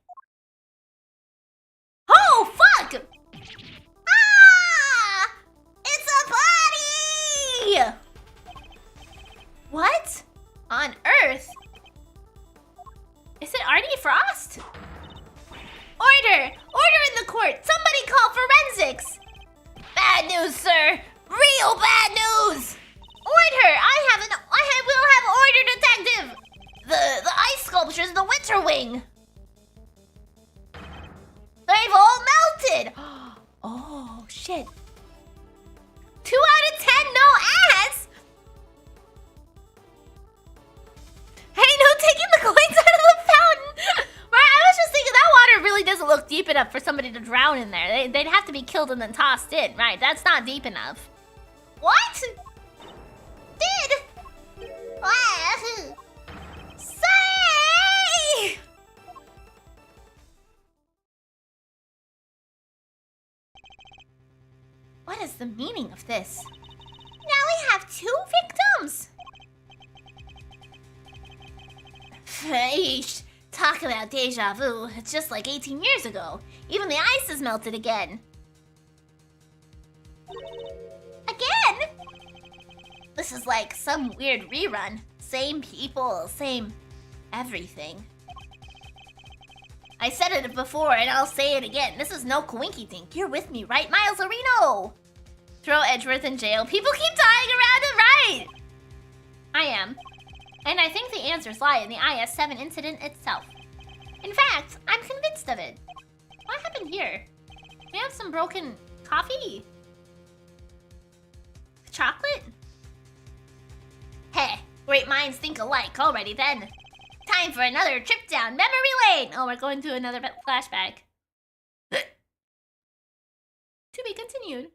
Oh, fuck! It's a body! What? On Earth? Is it Artie Frost? Order! Order in the court! Somebody call forensics! Bad news, sir! Real bad news! Order! I will have order, detective! The ice sculptures in the Winter Wing! They've all melted! Oh, shit. 2 out of 10, no ass! Hey, no taking the coins out of the fountain! Right, I was just thinking that water really doesn't look deep enough for somebody to drown in there. They'd have to be killed and then tossed in, right? That's not deep enough. What? Say! What is the meaning of this? Now we have 2 victims. Eesh. Talk about deja vu. It's just like 18 years ago. Even the ice is melted again. Again? This is like some weird rerun. Same people, same everything. I said it before and I'll say it again. This is no coinky dink. You're with me, right, Miles Areno? Throw Edgeworth in jail. People keep dying around and right. I am. And I think the answers lie in the IS-7 incident itself. In fact, I'm convinced of it. What happened here? We have some broken coffee? Chocolate? Hey, great minds think alike. Alrighty then. Time for another trip down memory lane. Oh, we're going to another flashback. To be continued.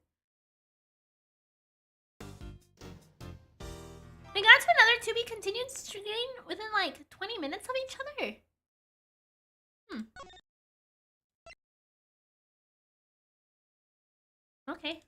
We got to another to be continued screen within like 20 minutes of each other. Okay.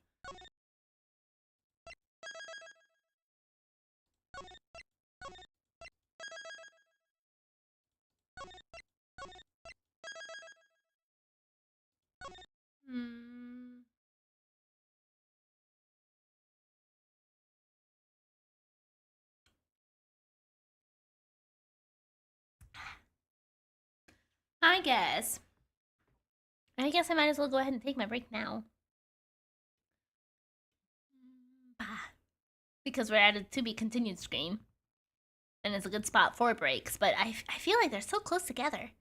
I guess I might as well go ahead and take my break now. Because we're at a to be continued screen. And it's a good spot for breaks, but I feel like they're so close together.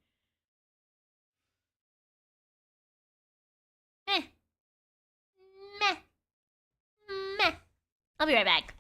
Meh. I'll be right back.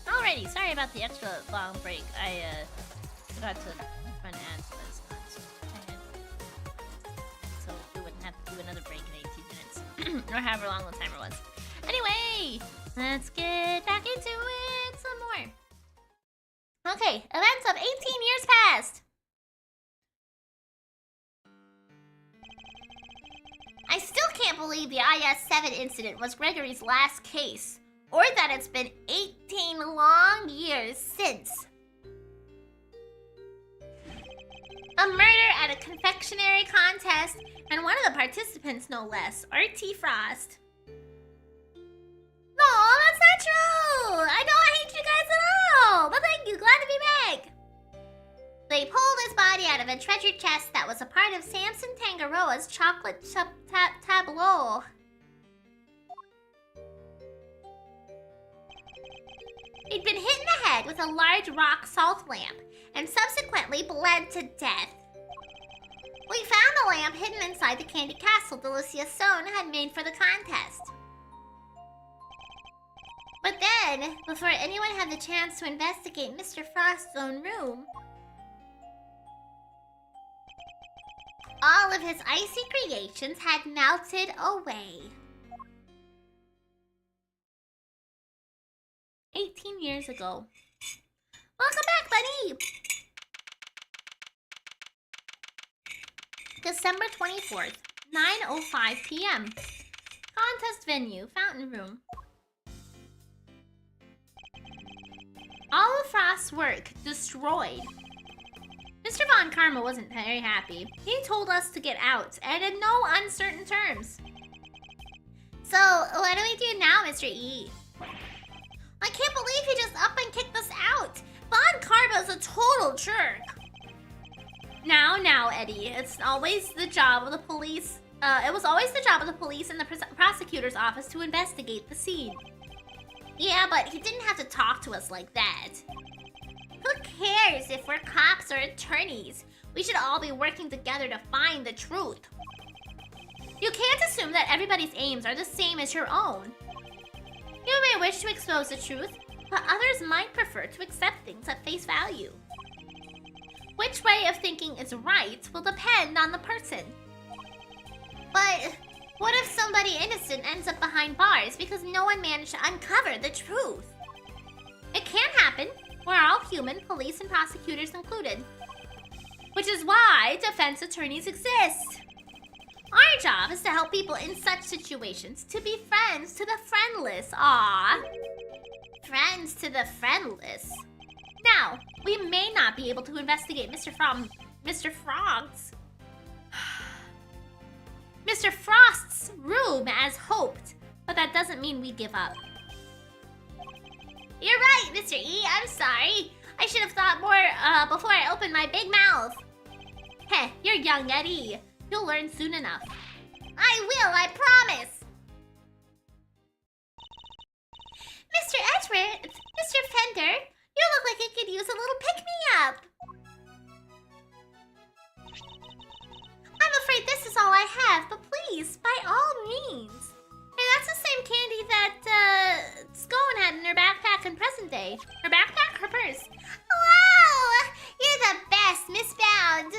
Alrighty, sorry about the extra long break. I forgot to run ads for this console. So we wouldn't have to do another break in 18 minutes. Or however long the timer was. Anyway, let's get back into it some more. Okay, events of 18 years past. I still can't believe the IS-7 incident was Gregory's last case, or that it's been 18 long years since. A murder at a confectionery contest, and one of the participants, no less, R.T. Frost. No, that's not true! I don't hate you guys at all! But thank you, glad to be back! They pulled his body out of a treasure chest that was a part of Samson Tangaroa's chocolate tableau. He'd been hit in the head with a large rock salt lamp, and subsequently bled to death. We found the lamp hidden inside the candy castle Delicia Stone had made for the contest. But then, before anyone had the chance to investigate Mr. Frost's own room, all of his icy creations had melted away. 18 years ago. Welcome back, buddy! December 24th, 9:05 p.m. Contest venue, fountain room. All of Frost's work destroyed. Mr. Von Karma wasn't very happy. He told us to get out, and in no uncertain terms. So, what do we do now, Mr. E? I can't believe he just up and kicked us out. Von Karma's a total jerk. Now, Eddie, it's always the job of the police. It was always the job of the police and the prosecutor's office to investigate the scene. Yeah, but he didn't have to talk to us like that. Who cares if we're cops or attorneys? We should all be working together to find the truth. You can't assume that everybody's aims are the same as your own. You may wish to expose the truth, but others might prefer to accept things at face value. Which way of thinking is right will depend on the person. But what if somebody innocent ends up behind bars because no one managed to uncover the truth? It can happen. We're all human, police and prosecutors included. Which is why defense attorneys exist. Our job is to help people in such situations to be friends to the friendless. Aww. Friends to the friendless. Now, we may not be able to investigate Mr. Frost's room as hoped, but that doesn't mean we give up. You're right, Mr. E. I'm sorry. I should have thought more before I opened my big mouth. Heh, you're young, Eddie. You'll learn soon enough. I will, I promise. Mr. Edgeworth, Mr. Fender, you look like you could use a little pick-me-up. I'm afraid this is all I have, but please, by all means. Hey, that's the same candy that, Scone had in her backpack in present day. Her backpack? Her purse. Wow! You're the best, Miss Bound.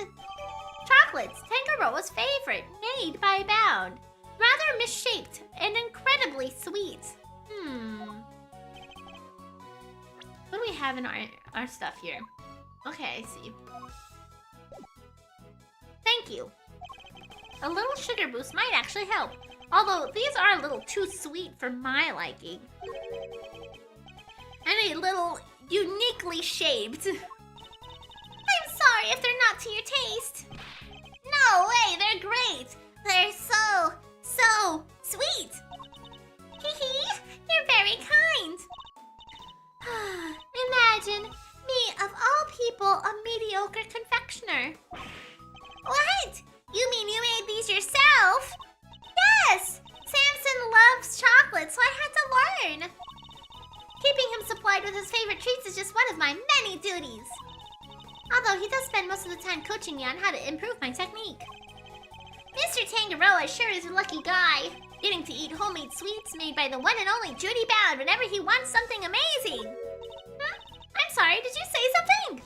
Chocolates, Tangaroa's favorite, made by Bound. Rather misshaped and incredibly sweet. What do we have in our stuff here? Okay, I see. Thank you. A little sugar boost might actually help. Although, these are a little too sweet for my liking. And a little uniquely shaped. I'm sorry if they're not to your taste. No way, they're great. They're so sweet. Hee, you're very kind. Imagine me, of all people, a mediocre confectioner. What? You mean you made these yourself? Yes! Samson loves chocolate, so I had to learn. Keeping him supplied with his favorite treats is just one of my many duties. Although he does spend most of the time coaching me on how to improve my technique. Mr. Tangaroa sure is a lucky guy, getting to eat homemade sweets made by the one and only Judy Bound whenever he wants something amazing. Huh? I'm sorry, did you say something?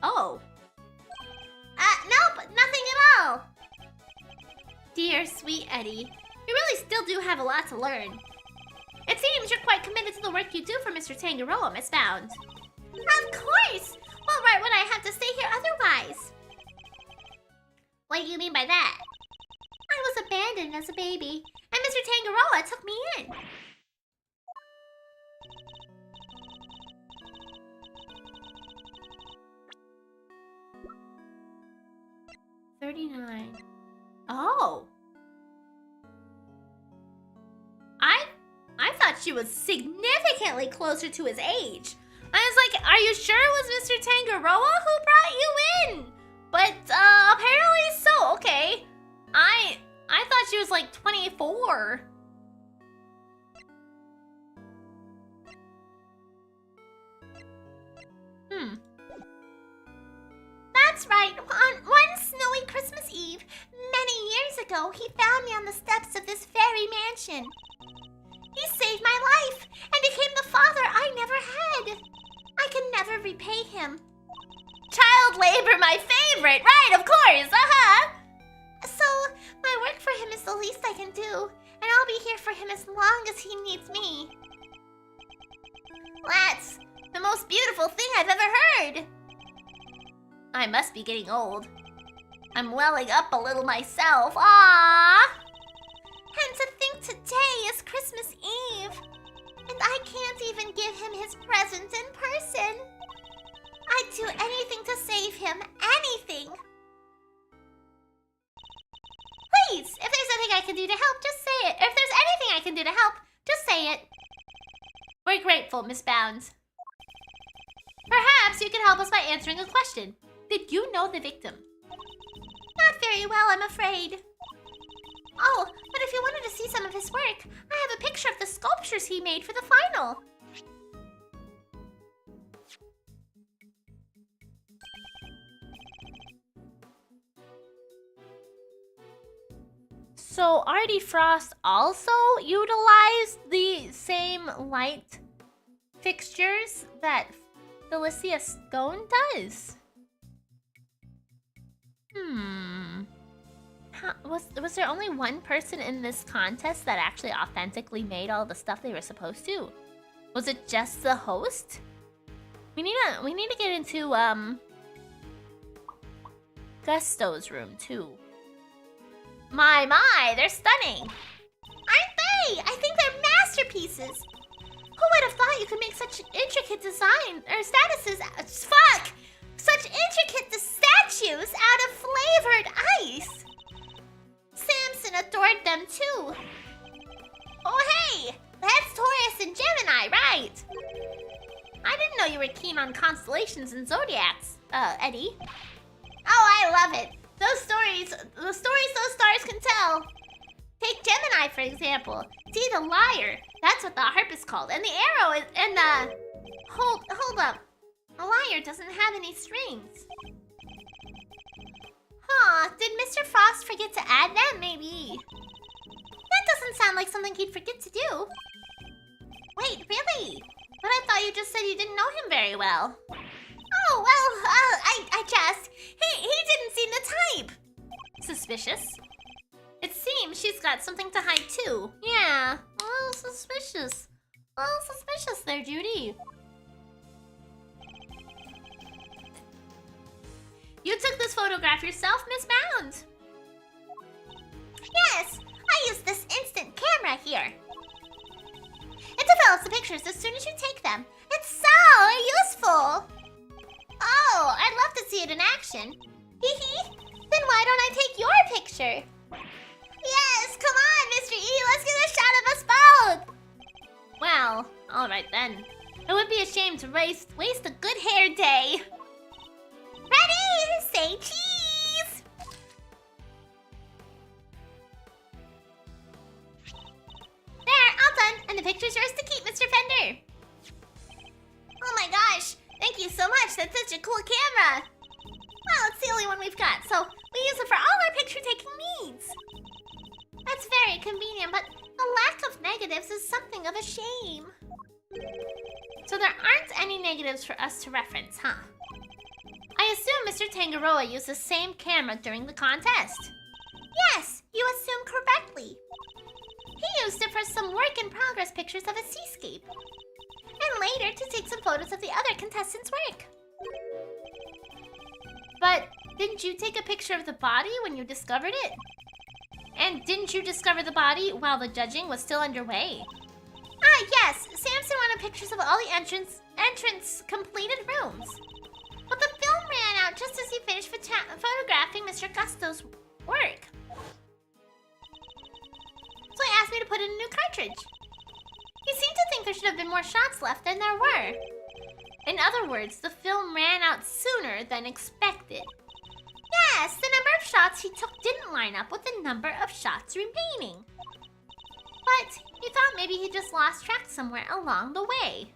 Oh. Nope, nothing at all. Dear sweet Eddie, you really still do have a lot to learn. It seems you're quite committed to the work you do for Mr. Tangaroa, Miss Bound. Of course! Well, why would I have to stay here otherwise? What do you mean by that? I was abandoned as a baby, and Mr. Tangaroa took me in. $39. Oh. I thought she was significantly closer to his age. I was like, are you sure it was Mr. Tangaroa who brought you in? But apparently so. Okay. I thought she was like 24. That's right. On one snowy Christmas Eve, many years ago, he found me on the steps of this very mansion. He saved my life and became the father I never had. I can never repay him. Child labor, my favorite. Right, of course. So, my work for him is the least I can do, and I'll be here for him as long as he needs me. That's the most beautiful thing I've ever heard. I must be getting old. I'm welling up a little myself. Aww. And to think today is Christmas Eve, and I can't even give him his present in person. I'd do anything to save him, anything. Please, if there's anything I can do to help, just say it. If there's anything I can do to help, just say it. We're grateful, Miss Bounds. Perhaps you can help us by answering a question. Did you know the victim? Not very well, I'm afraid. Oh, but if you wanted to see some of his work, I have a picture of the sculptures he made for the final. So Artie Frost also utilized the same light fixtures that Felicia Stone does? Was there only one person in this contest that actually authentically made all the stuff they were supposed to? Was it just the host? We need to get into Gusto's room too. My, they're stunning. Aren't they? I think they're masterpieces. Who would have thought you could make such intricate design or statues? Fuck! Such intricate statues out of flavored ice. Samson adored them too. Oh hey, that's Taurus and Gemini, right? I didn't know you were keen on constellations and zodiacs, Eddie. Oh, I love it. The stories those stars can tell. Take Gemini, for example. See, the lyre. That's what the harp is called. And the arrow is, and the... Hold up. The lyre doesn't have any strings. Huh, did Mr. Frost forget to add that, maybe? That doesn't sound like something he'd forget to do. Wait, really? But I thought you just said you didn't know him very well. Oh, well, I just... He didn't seem the type. Suspicious? It seems she's got something to hide too. Yeah, a little suspicious. A little suspicious there, Judy. You took this photograph yourself, Miss Bounds? Yes, I used this instant camera here. It develops the pictures as soon as you take them. It's so useful. Oh, I'd love to see it in action. Hee hee. Then why don't I take your picture? Yes, come on, Mr. E. Let's get a shot of us both. Well, all right then. It would be a shame to waste a good hair day. Ready? Say cheese. There, all done. And the picture's yours to keep, Mr. Fender. Oh my gosh. Thank you so much. That's such a cool camera. Well, it's the only one we've got, so we use it for all our picture-taking needs. That's very convenient, but the lack of negatives is something of a shame. So there aren't any negatives for us to reference, huh? I assume Mr. Tangaroa used the same camera during the contest. Yes, you assume correctly. He used it for some work-in-progress pictures of a seascape. And later to take some photos of the other contestants' work. But didn't you take a picture of the body when you discovered it? And didn't you discover the body while the judging was still underway? Ah, yes. Samson wanted pictures of all the entrance completed rooms. But the film ran out just as he finished photographing Mr. Gusto's work. So he asked me to put in a new cartridge. He seemed to think there should have been more shots left than there were. In other words, the film ran out sooner than expected. Yes, the number of shots he took didn't line up with the number of shots remaining. But he thought maybe he just lost track somewhere along the way.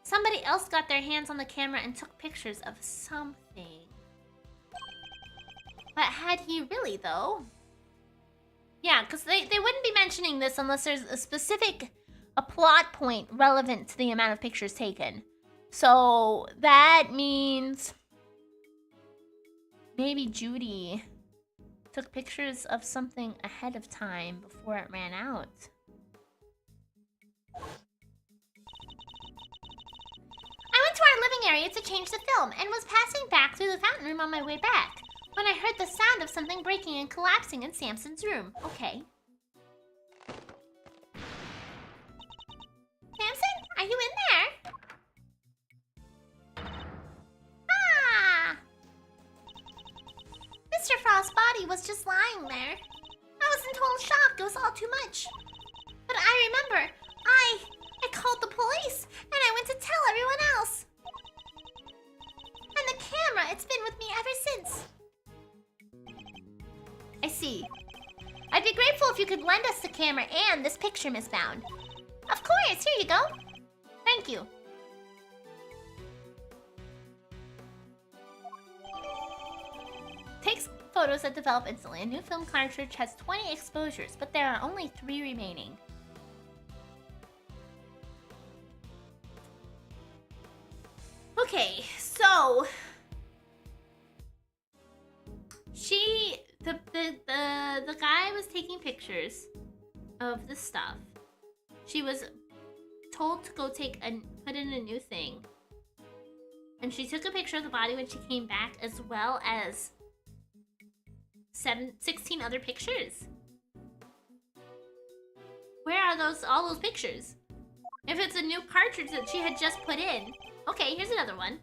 Somebody else got their hands on the camera and took pictures of something. But had he really, though? Yeah, because they wouldn't be mentioning this unless there's a plot point relevant to the amount of pictures taken. So that means maybe Judy took pictures of something ahead of time before it ran out. I went to our living area to change the film and was passing back through the fountain room on my way back when I heard the sound of something breaking and collapsing in Samson's room. Okay. Samson, are you in there? Ah! Mr. Frost's body was just lying there. I was in total shock. It was all too much. But I remember, I called the police and I went to tell everyone else. And the camera, it's been with me ever since. I see. I'd be grateful if you could lend us the camera and this picture, Miss Bound. Of course, here you go. Thank you. Takes photos that develop instantly. A new film cartridge has 20 exposures, but there are only 3 remaining. Okay, so the guy was taking pictures of the stuff. She was told to go put in a new thing. And she took a picture of the body when she came back, as well as 16 other pictures. Where are all those pictures? If it's a new cartridge that she had just put in. Okay, here's another one.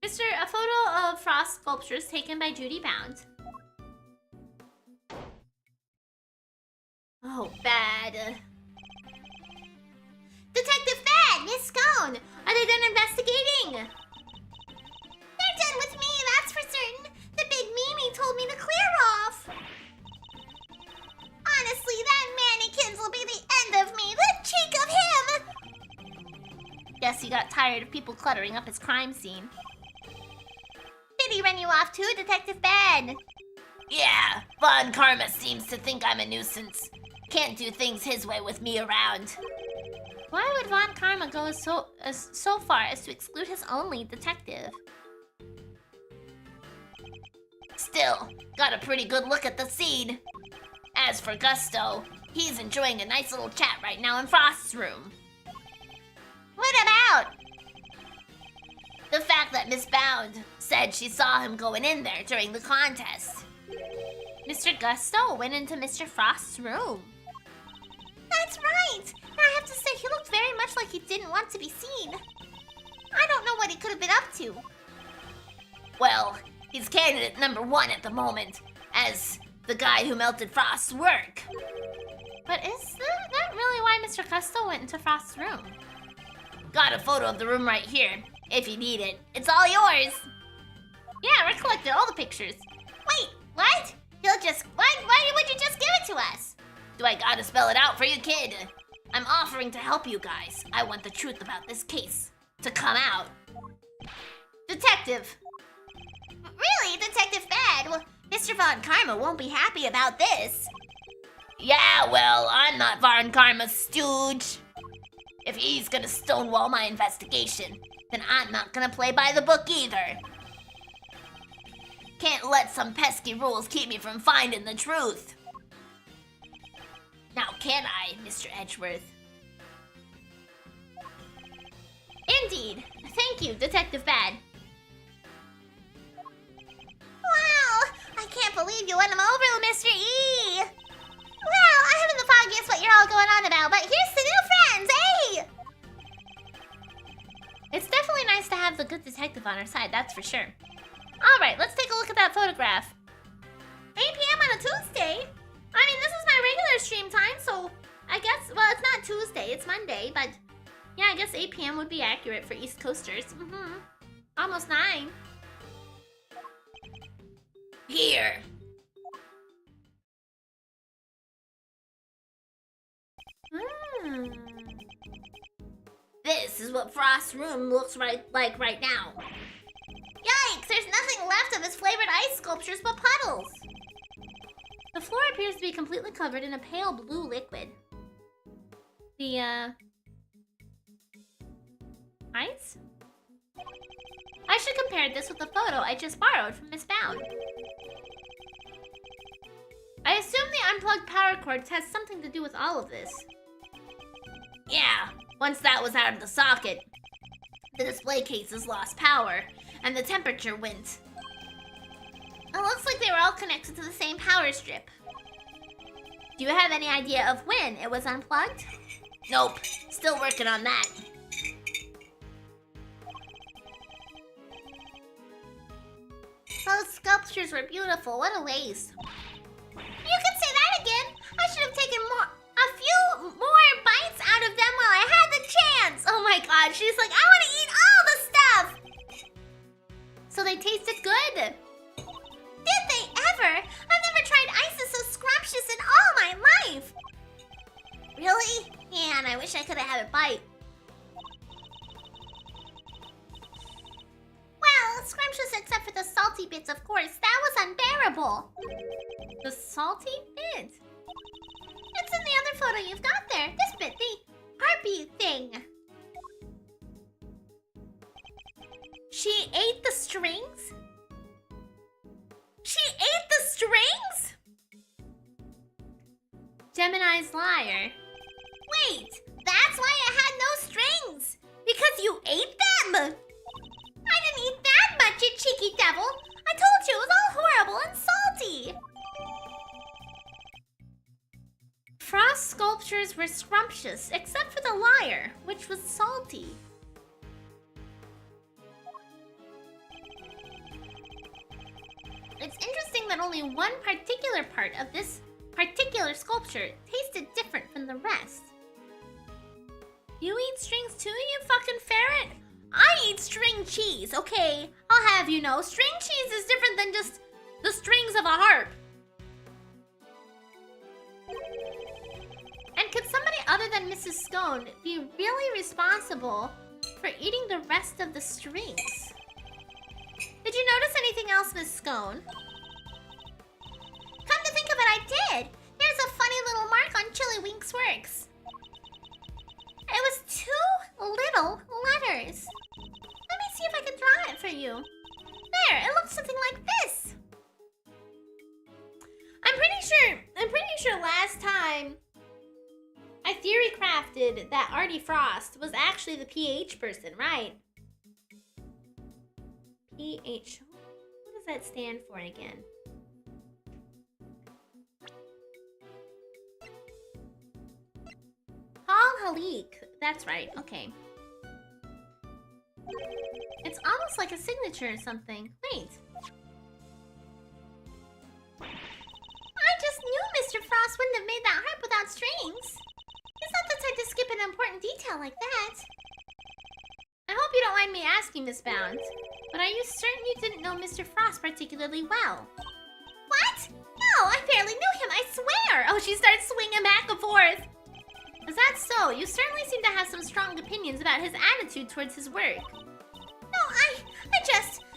A photo of Frost sculptures taken by Judy Bound. Oh, bad. Detective Bad, Miss Scone, Are they done investigating? they're done with me, that's for certain. The big Mimi told me to clear off. Honestly, that mannequins will be the end of me. The cheek of him! Guess he got tired of people cluttering up his crime scene. Did he run you off too, Detective Bad? Yeah, Von Karma seems to think I'm a nuisance. Can't do things his way with me around. Why would Von Karma go so far as to exclude his own lead detective? Still, got a pretty good look at the scene. As for Gusto, he's enjoying a nice little chat right now in Frost's room. What about? The fact that Miss Bound said she saw him going in there during the contest. Mr. Gusto went into Mr. Frost's room. That's right. And I have to say, he looked very much like he didn't want to be seen. I don't know what he could have been up to. Well, he's candidate number 1 at the moment, as the guy who melted Frost's work. But is that really why Mr. Gusto went into Frost's room? Got a photo of the room right here, if you need it. It's all yours. Yeah, we collected all the pictures. Wait, what? Why would you just give it to us? Do I gotta spell it out for you, kid? I'm offering to help you guys. I want the truth about this case to come out. Detective. Really, Detective Bad? Well, Mr. Von Karma won't be happy about this. Yeah, well, I'm not Von Karma's stooge. If he's gonna stonewall my investigation, then I'm not gonna play by the book either. Can't let some pesky rules keep me from finding the truth. Now can I, Mr. Edgeworth? Indeed. Thank you, Detective Bad. Wow, I can't believe you won him over, Mr. E. you're all going on about, but here's the new friends, hey! It's definitely nice to have the good detective on our side, that's for sure. Alright, let's take a look at that photograph. 8 p.m. on a Tuesday? I mean, this is my regular stream time, so I guess, well, it's not Tuesday, it's Monday, but yeah, I guess 8 p.m. would be accurate for East Coasters. Almost 9. Here. This is what Frost's room looks like right now. Yikes, there's nothing left of his flavored ice sculptures but puddles. The floor appears to be completely covered in a pale blue liquid. The, ice? I should compare this with the photo I just borrowed from Miss Bound. I assume the unplugged power cords has something to do with all of this. Yeah, once that was out of the socket, the display cases lost power, and the temperature went. It looks like they were all connected to the same power strip. Do you have any idea of when it was unplugged? Nope, still working on that. Those sculptures were beautiful. What a waste. You can say that again. I should have taken a few more bites out of them while I had the chance. Oh my god, she's like, I want to eat all the stuff. So they tasted good. Did they ever? I've never tried ices so scrumptious in all my life. Really? Yeah, and I wish I could have had a bite. Well, scrumptious except for the salty bits, of course. That was unbearable. The salty bit? It's in the other photo you've got there. This bit, the harpy thing. She ate the strings? She ate the strings? Gemini's liar. Wait, that's why I had no strings. Because you ate them. I didn't eat that much, you cheeky devil. I told you it was all horrible and salty. Frost's sculptures were scrumptious, except for the lyre, which was salty. It's interesting that only one particular part of this particular sculpture tasted different from the rest. You eat strings too, you fucking ferret? I eat string cheese, okay? I'll have you know, string cheese is different than just the strings of a harp. And could somebody other than Mrs. Scone be really responsible for eating the rest of the strings? Did you notice anything else, Miss Scone? Come to think of it, I did. There's a funny little mark on Chillywink's works. It was 2 little letters. Let me see if I can draw it for you. There, it looks something like this. I'm pretty sure last time I theory crafted that Artie Frost was actually the PH person, right? PH. What does that stand for again? Paul Halik. That's right. Okay. It's almost like a signature or something. Wait. I just knew Mr. Frost wouldn't have made that harp without strings. He's not the type to skip an important detail like that. I hope you don't mind me asking, Miss Bounds, but are you certain you didn't know Mr. Frost particularly well? What? No, I barely knew him, I swear. Oh, she starts swinging back and forth. Is that so? You certainly seem to have some strong opinions about his attitude towards his work. No,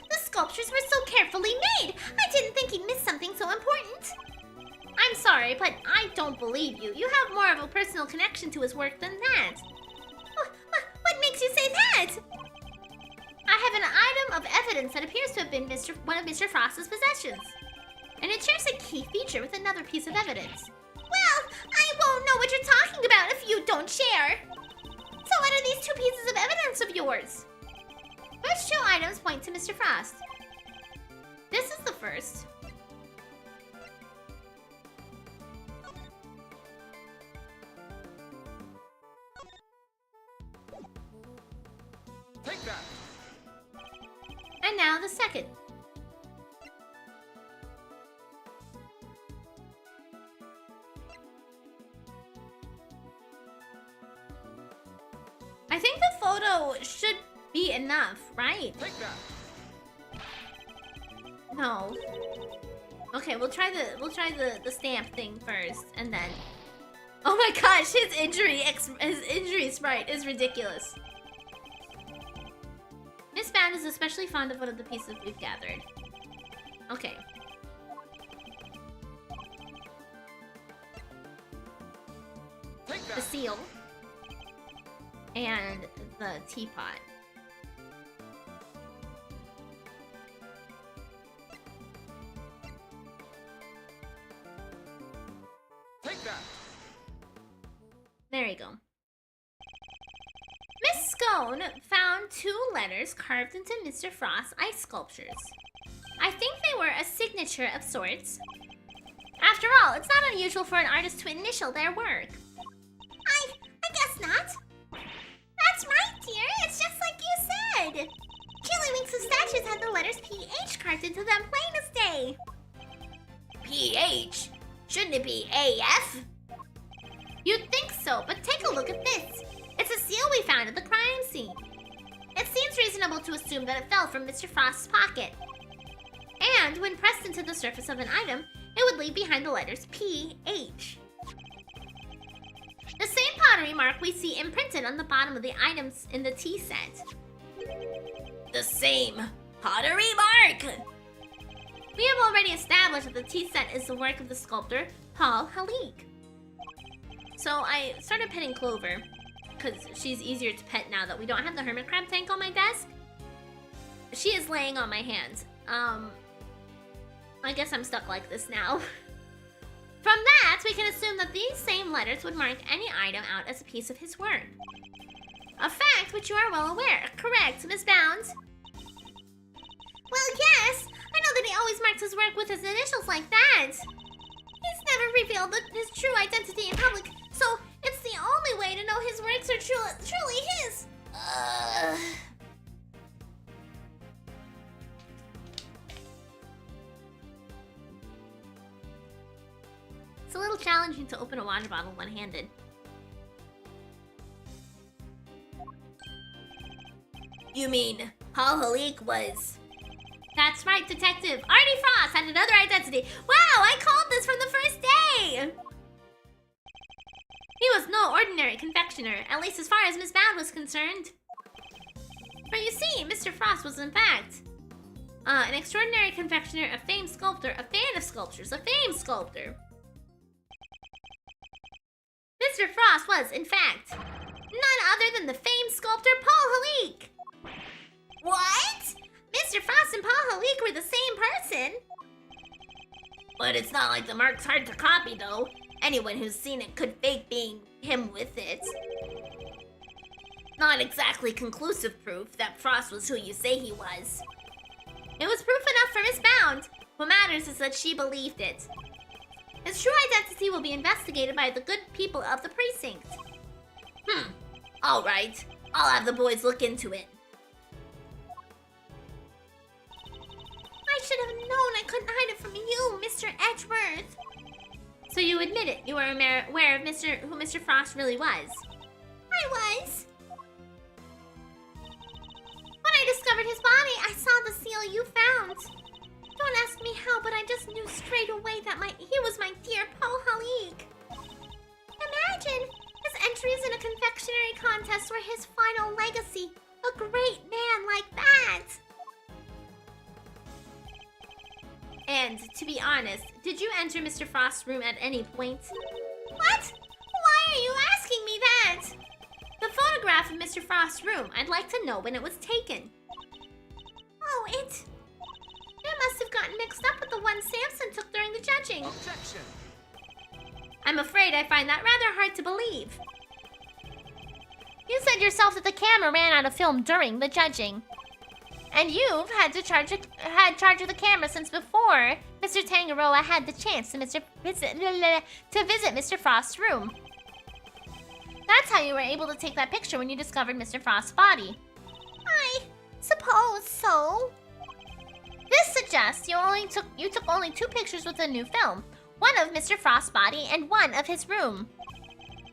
the sculptures were so carefully made. I didn't think he'd miss something so important. I'm sorry, but I don't believe you. You have more of a personal connection to his work than that. What makes you say that? I have an item of evidence that appears to have been one of Mr. Frost's possessions. And it shares a key feature with another piece of evidence. Well, I won't know what you're talking about if you don't share. So what are these 2 pieces of evidence of yours? Which 2 items point to Mr. Frost? This is the first. Take that. And now the second. I think the photo should be enough, right? Take that. No. Okay, we'll try the stamp thing first, and then. Oh my gosh, his injury sprite is ridiculous. Miss Bound is especially fond of one of the pieces we've gathered. Okay. Take The that. seal. And the teapot. Take that. There you go. Miss Scone found 2 letters carved into Mr. Frost's ice sculptures. I think they were a signature of sorts. After all, it's not unusual for an artist to initial their work. I guess not. That's right, dear. It's just like you said. Chillywinks' statues had the letters PH carved into them plain as day. PH? Shouldn't it be AF? You'd think so, but take a look at this. It's a seal we found at the crime scene. It seems reasonable to assume that it fell from Mr. Frost's pocket. And when pressed into the surface of an item, it would leave behind the letters PH. The same pottery mark we see imprinted on the bottom of the items in the tea set. The same pottery mark! We have already established that the tea set is the work of the sculptor Paul Halik. So I started petting Clover, because she's easier to pet now that we don't have the hermit crab tank on my desk. She is laying on my hand. I guess I'm stuck like this now. From that, we can assume that these same letters would mark any item out as a piece of his work. A fact which you are well aware. Correct, Miss Bounds? Well, yes. I know that he always marks his work with his initials like that. He's never revealed his true identity in public, so it's the only way to know his works are truly his. It's a little challenging to open a water bottle one-handed. You mean Paul Halik was... That's right, Detective. Artie Frost had another identity. Wow, I called this from the first day! He was no ordinary confectioner, at least as far as Miss Bound was concerned. For you see, Mr. Frost was in fact an extraordinary confectioner, a famed sculptor, a fan of sculptures, a famed sculptor. Mr. Frost was, in fact, none other than the famed sculptor Paul Halik. What? Mr. Frost and Paul Halik were the same person. But it's not like the mark's hard to copy, though. Anyone who's seen it could fake being him with it. Not exactly conclusive proof that Frost was who you say he was. It was proof enough for Miss Bound. What matters is that she believed it. His true identity will be investigated by the good people of the precinct. All right. I'll have the boys look into it. I should have known I couldn't hide it from you, Mr. Edgeworth. So you admit it, you were aware of who Mr. Frost really was. I was. When I discovered his body, I saw the seal you found. Don't ask me how, but I just knew straight away that he was my dear Paul Halik. Imagine, his entries in a confectionery contest were his final legacy. A great man like that. And to be honest, did you enter Mr. Frost's room at any point? What? Why are you asking me that? The photograph of Mr. Frost's room. I'd like to know when it was taken. Oh, it must have gotten mixed up with the one Samson took during the judging. Objection. I'm afraid I find that rather hard to believe. You said yourself that the camera ran out of film during the judging. And you've had charge of the camera since before Mr. Tangaroa had the chance to visit Mr. Frost's room. That's how you were able to take that picture when you discovered Mr. Frost's body. I suppose so. This suggests you took only 2 pictures with the new film. One of Mr. Frost's body and one of his room.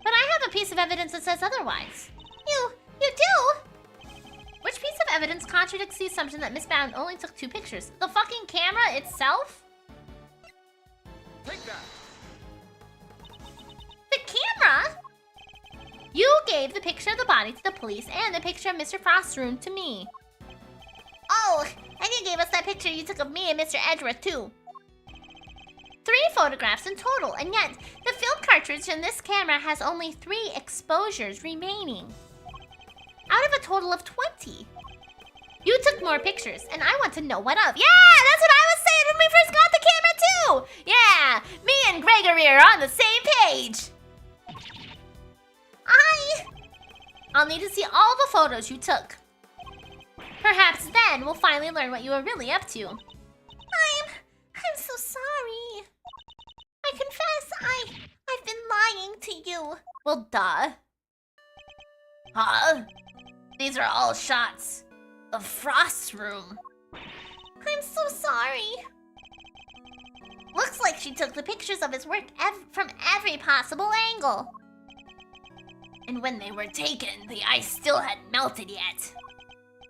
But I have a piece of evidence that says otherwise. You do? Which piece of evidence contradicts the assumption that Miss Bound only took 2 pictures? The fucking camera itself? Take that. The camera? You gave the picture of the body to the police and the picture of Mr. Frost's room to me. Oh, and you gave us that picture you took of me and Mr. Edgeworth, too. 3 photographs in total, and yet the film cartridge in this camera has only 3 exposures remaining. Out of a total of 20. You took more pictures, and I want to know what of. Yeah, that's what I was saying when we first got the camera too! Yeah, me and Gregory are on the same page! I'll need to see all the photos you took. Perhaps then we'll finally learn what you were really up to. I'm so sorry. I confess, I've been lying to you. Well, duh. Huh? These are all shots of Frost's room. I'm so sorry. Looks like she took the pictures of his work from every possible angle. And when they were taken, the ice still hadn't melted yet.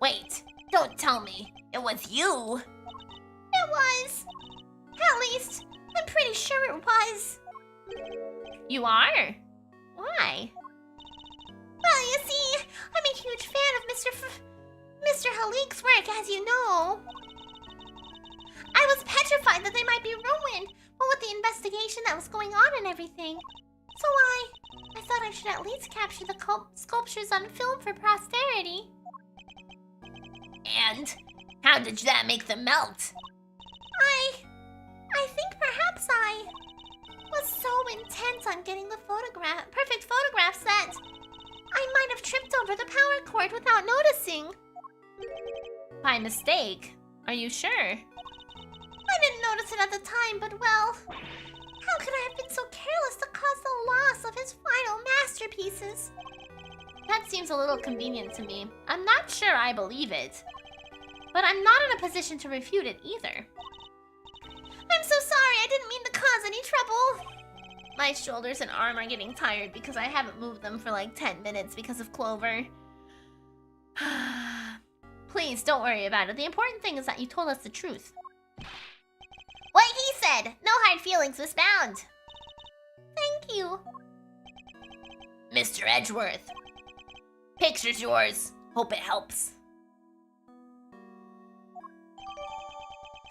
Wait, don't tell me. It was you. It was. At least, I'm pretty sure it was. You are? Why? Well, you see, I'm a huge fan of Mr. Halik's work, as you know. I was petrified that they might be ruined, what with the investigation that was going on and everything. So I thought I should at least capture the sculptures on film for posterity. And how did that make them melt? I think perhaps I was so intent on getting the perfect photographs that I might have tripped over the power cord without noticing. By mistake? Are you sure? I didn't notice it at the time, but well, how could I have been so careless to cause the loss of his final masterpieces? That seems a little convenient to me. I'm not sure I believe it. But I'm not in a position to refute it either. I'm so sorry, I didn't mean to cause any trouble. My shoulders and arm are getting tired because I haven't moved them for like 10 minutes because of Clover. Please, don't worry about it. The important thing is that you told us the truth. What he said. No hard feelings, Miss Bound. Thank you. Mr. Edgeworth. Picture's yours. Hope it helps.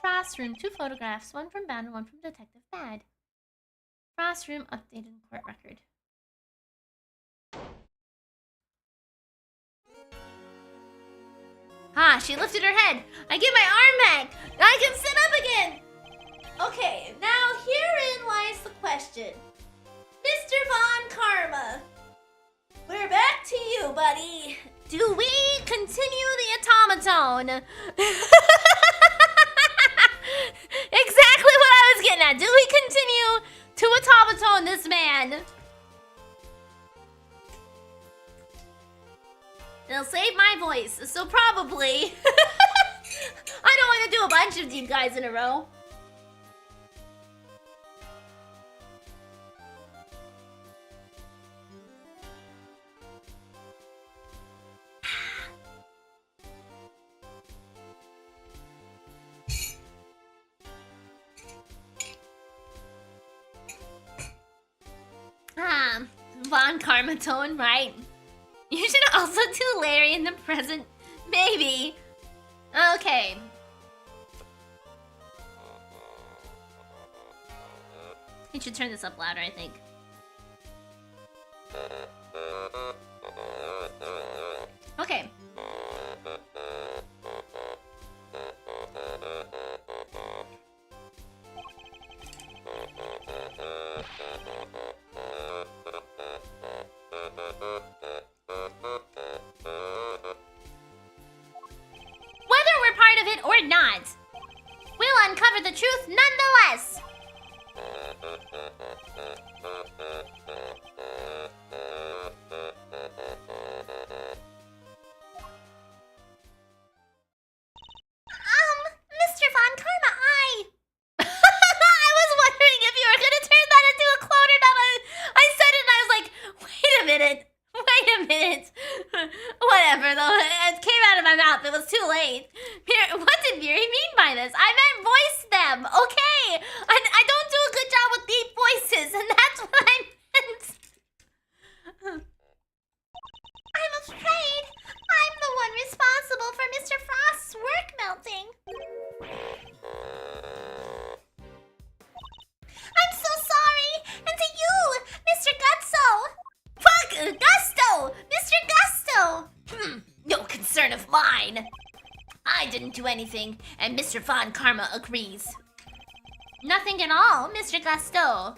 Frost's room, 2 photographs, one from Bound and one from Detective Bad. Frost's room updated court record. Ah, she lifted her head. I get my arm back. I can sit up again. Okay, now herein lies the question. Mr. Von Karma, we're back to you, buddy. Do we continue the automaton? Exactly what I was getting at. Do we continue to automaton this man? It'll save my voice, so probably. I don't want to do a bunch of you guys in a row. Von Karmatone, right? You should also do Larry in the present. Maybe. Okay. You should turn this up louder, I think. Okay. Whether we're part of it or not, we'll uncover the truth nonetheless. I don't do a good job with deep voices, and that's what I meant. I'm afraid I'm the one responsible for Mr. Frost's work melting. I'm so sorry, and to you, Mr. Gutso. Fuck, Gusto! Mr. Gusto! No concern of mine. I didn't do anything, and Mr. Von Karma agrees. Nothing at all, Mr. Gusto.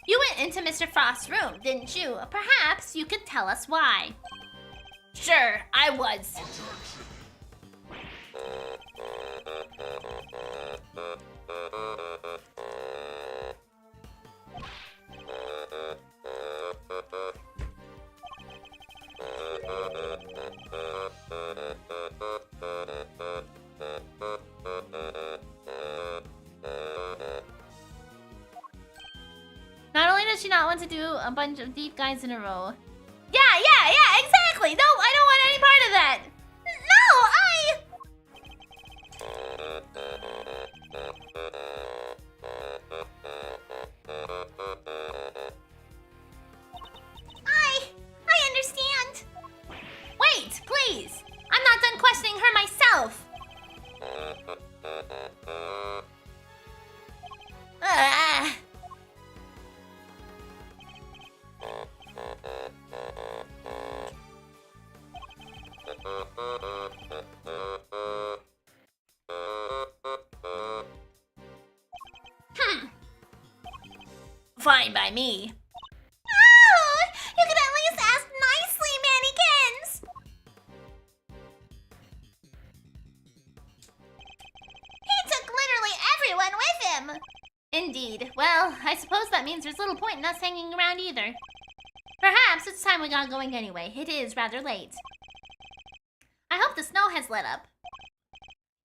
You went into Mr. Frost's room, didn't you? Perhaps you could tell us why. Sure, I was. Not only does she not want to do a bunch of deep guys in a row. Yeah, exactly! No, I don't want any part of that! I understand. Wait, please! I'm not done questioning her myself! Ah. Fine by me. Oh, you could at least ask nicely, mannequins. He took literally everyone with him. Indeed. Well, I suppose that means there's little point in us hanging around either. Perhaps it's time we got going anyway. It is rather late. I hope the snow has let up.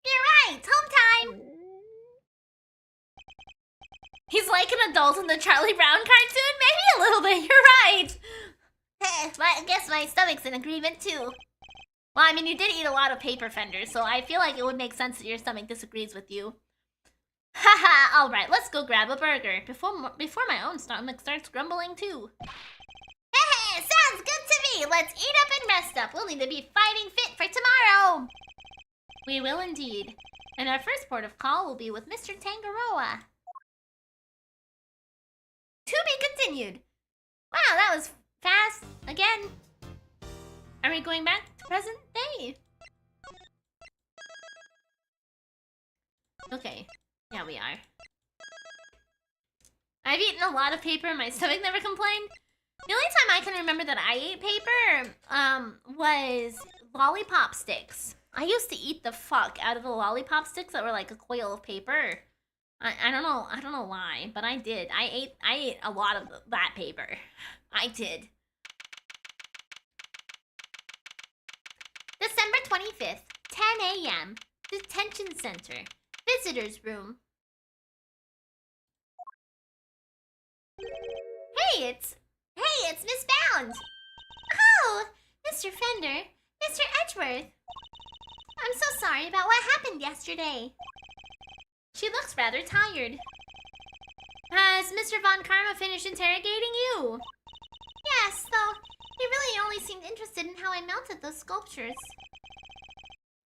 You're right, home time. He's like an adult in the Charlie Brown cartoon? Maybe a little bit, you're right! But I guess my stomach's in agreement too. Well, I mean, you did eat a lot of paper fenders, so I feel like it would make sense that your stomach disagrees with you. Haha, alright, let's go grab a burger before my own stomach starts grumbling too. Sounds good to me. Let's eat up and rest up. We'll need to be fighting fit for tomorrow. We will indeed. And our first port of call will be with Mr. Tangaroa. To be continued. Wow, that was fast. Again. Are we going back to present day? Okay. Yeah, we are. I've eaten a lot of paper and my stomach never complained. The only time I can remember that I ate paper was lollipop sticks. I used to eat the fuck out of the lollipop sticks that were like a coil of paper. I don't know why, but I did. I ate a lot of that paper. I did. December 25th, 10 a.m. Detention Center. Visitors room. Hey, it's Miss Bound. Oh, Mr. Fender, Mr. Edgeworth. I'm so sorry about what happened yesterday. She looks rather tired. Has Mr. Von Karma finished interrogating you? Yes, though he really only seemed interested in how I melted those sculptures.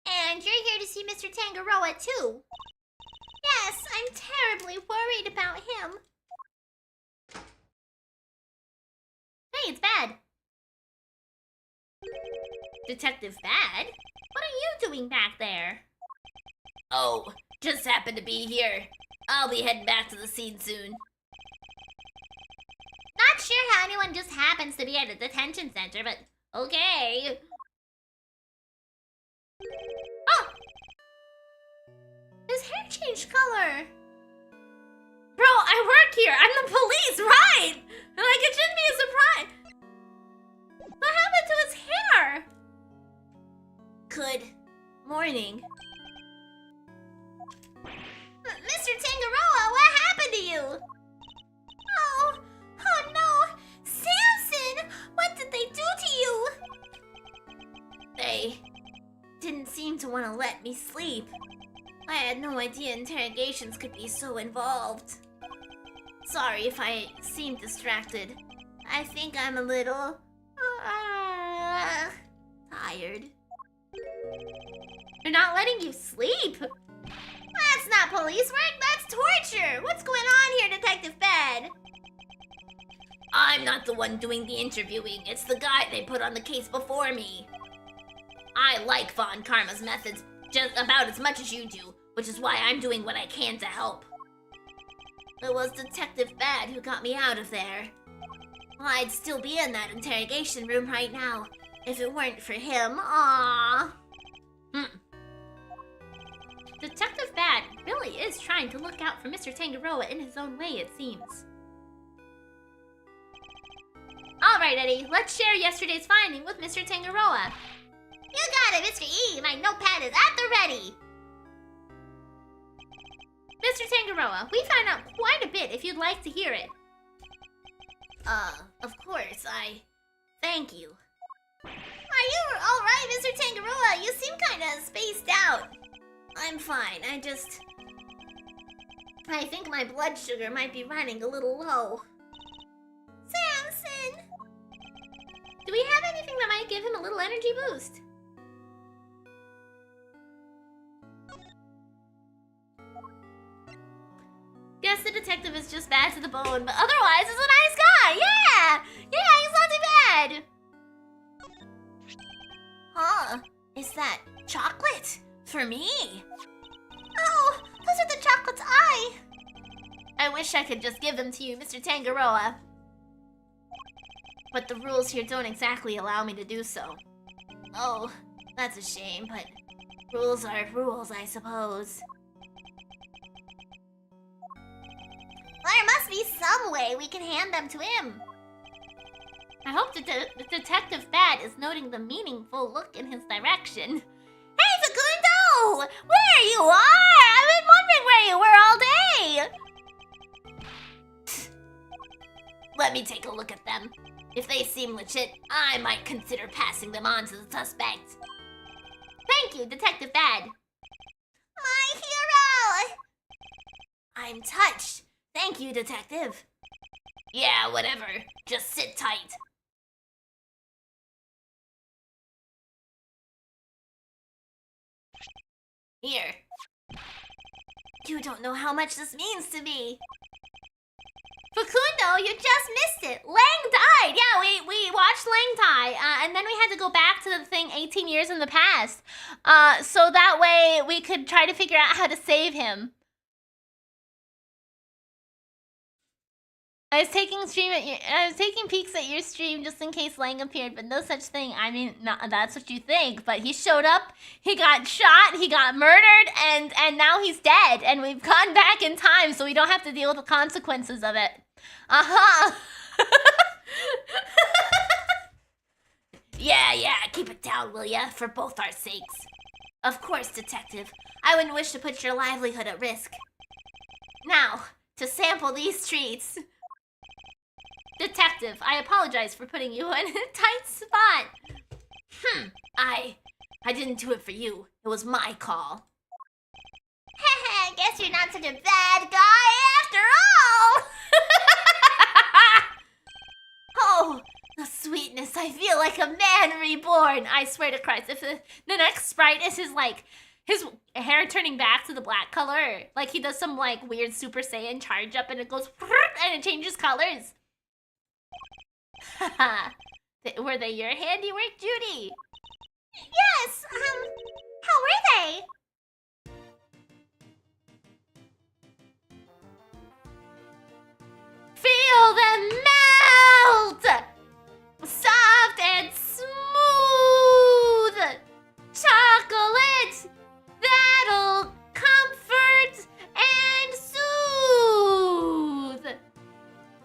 And you're here to see Mr. Tangaroa too. Yes, I'm terribly worried about him. Hey, it's Bad. Detective Bad? What are you doing back there? Oh, just happened to be here. I'll be heading back to the scene soon. Not sure how anyone just happens to be at a detention center, but okay. Oh! His hair changed color. Bro, I work here. I'm the police, right? Like, it shouldn't be a surprise. What happened to his hair? Good morning. Mr. Tangaroa, what happened to you? Oh no! Samson! What did they do to you? They didn't seem to want to let me sleep. I had no idea interrogations could be so involved. Sorry if I seem distracted. I think I'm a little... tired. They're not letting you sleep! That's not police work, that's torture! What's going on here, Detective Bad? I'm not the one doing the interviewing. It's the guy they put on the case before me. I like Von Karma's methods just about as much as you do, which is why I'm doing what I can to help. It was Detective Bad who got me out of there. I'd still be in that interrogation room right now if it weren't for him. Aww. Detective Bad really is trying to look out for Mr. Tangaroa in his own way, it seems. Alright, Eddie, let's share yesterday's finding with Mr. Tangaroa. You got it, Mr. E. My notepad is at the ready. Mr. Tangaroa, we found out quite a bit if you'd like to hear it. Of course, thank you. Are you alright, Mr. Tangaroa? You seem kinda spaced out. I'm fine, I think my blood sugar might be running a little low. Samson! Do we have anything that might give him a little energy boost? Guess the detective is just bad to the bone, but otherwise is a nice guy! Yeah! Yeah, he's not too bad! Huh? Is that chocolate? For me? Oh, those are the chocolates I wish I could just give them to you, Mr. Tangaroa. But the rules here don't exactly allow me to do so. Oh, that's a shame, but rules are rules, I suppose. There must be some way we can hand them to him. I hope the Detective Bad is noting the meaningful look in his direction. Hey, Facundo! Where you are? I've been wondering where you were all day. Let me take a look at them. If they seem legit, I might consider passing them on to the suspect. Thank you, Detective Bad. My hero! I'm touched. Thank you, Detective. Yeah, whatever. Just sit tight. Here. You don't know how much this means to me. Facundo, you just missed it. Lang died. Yeah, we watched Lang die, and then we had to go back to the thing 18 years in the past. So that way we could try to figure out how to save him. I was taking peeks at your stream just in case Lang appeared, but no such thing. I mean, no, that's what you think. But he showed up, he got shot, he got murdered, and now he's dead. And we've gone back in time, so we don't have to deal with the consequences of it. Yeah, keep it down, will ya? For both our sakes. Of course, Detective. I wouldn't wish to put your livelihood at risk. Now, to sample these treats. Detective, I apologize for putting you in a tight spot. I didn't do it for you. It was my call. Heh, guess you're not such a bad guy after all. Oh, the sweetness. I feel like a man reborn. I swear to Christ, if the next sprite is his hair turning back to the black color, like he does some like weird Super Saiyan charge up and it goes and it changes colors. Were they your handiwork, Judy? Yes, how were they? Feel them melt! Soft and smooth! Chocolate that'll comfort and soothe!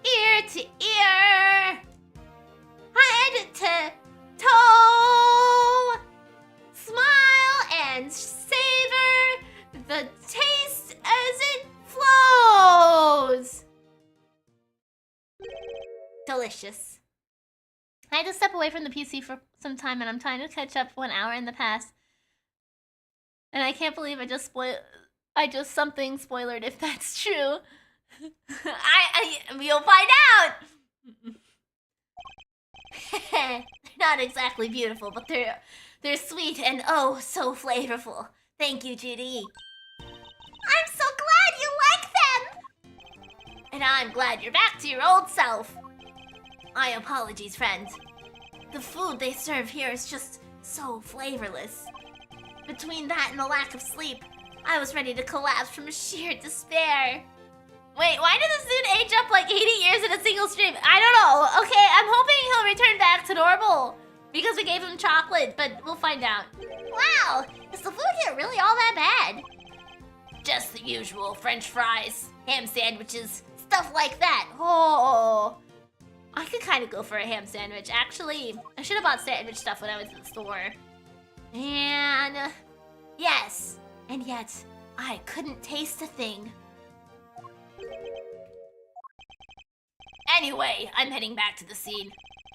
Ear to ear! Head to toe! Smile and savor the taste as it flows! Delicious. I had to step away from the PC for some time and I'm trying to catch up 1 hour in the past. And I can't believe I just I just something spoilered if that's true. You'll find out. They're not exactly beautiful, but they're sweet and oh so flavorful. Thank you, Judy. I'm so glad you like them! And I'm glad you're back to your old self. My apologies, friends. The food they serve here is just so flavorless. Between that and the lack of sleep, I was ready to collapse from sheer despair. Wait, why did this dude age up like 80 years in a single stream? I don't know. Okay, I'm hoping he'll return back to normal because we gave him chocolate, but we'll find out. Wow, is the food here really all that bad? Just the usual French fries, ham sandwiches, stuff like that. Oh, I could kind of go for a ham sandwich. Actually, I should have bought sandwich stuff when I was in the store. And yes, and yet I couldn't taste a thing. Anyway, I'm heading back to the scene.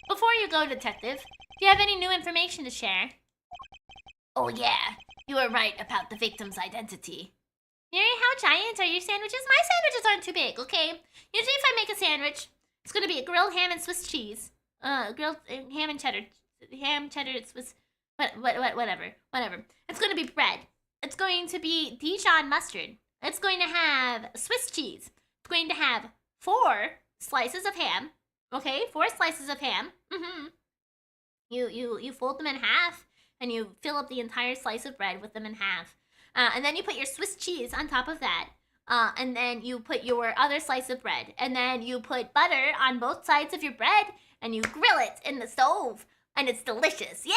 Before you go, Detective, do you have any new information to share? Oh yeah, you were right about the victim's identity. Miri, how giant are your sandwiches? My sandwiches aren't too big, okay? Usually if I make a sandwich, it's gonna be a grilled ham and Swiss cheese. Grilled ham and cheddar. Ham, cheddar, Swiss... Whatever. It's gonna be bread. It's going to be Dijon mustard. It's going to have Swiss cheese. It's going to have 4 slices of ham. Okay, 4 slices of ham. You fold them in half, and you fill up the entire slice of bread with them in half. And then you put your Swiss cheese on top of that. And then you put your other slice of bread. And then you put butter on both sides of your bread, and you grill it in the stove. And it's delicious. Yeah!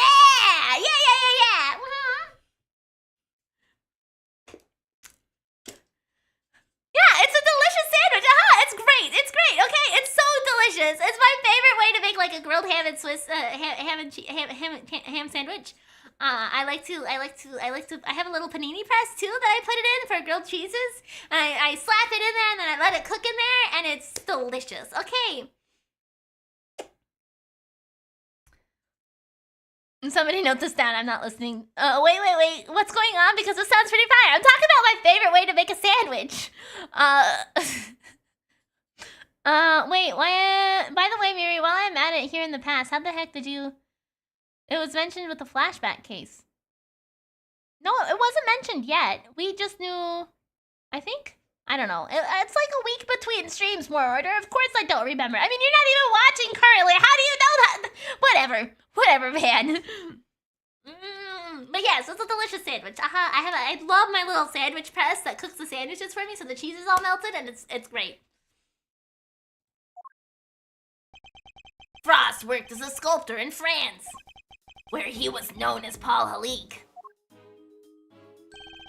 Yeah, it's a delicious sandwich. It's great. It's great. Okay, it's so delicious. It's my favorite way to make like a grilled ham and Swiss ham sandwich. I have a little panini press too that I put it in for grilled cheeses. And I slap it in there and then I let it cook in there and it's delicious. Okay. And somebody note this down. I'm not listening. Wait. What's going on? Because this sounds pretty fire. I'm talking about my favorite way to make a sandwich. Wait. Why? By the way, Miri, while I'm at it here in the past, how the heck did you? It was mentioned with the flashback case. No, it wasn't mentioned yet. We just knew. I think. I don't know. It's like a week between streams, more order. Of course I don't remember. I mean, you're not even watching currently. How do you know that? Whatever, man. But yes, it's a delicious sandwich. I love my little sandwich press that cooks the sandwiches for me, so the cheese is all melted, and it's great. Frost worked as a sculptor in France, where he was known as Paul Halik.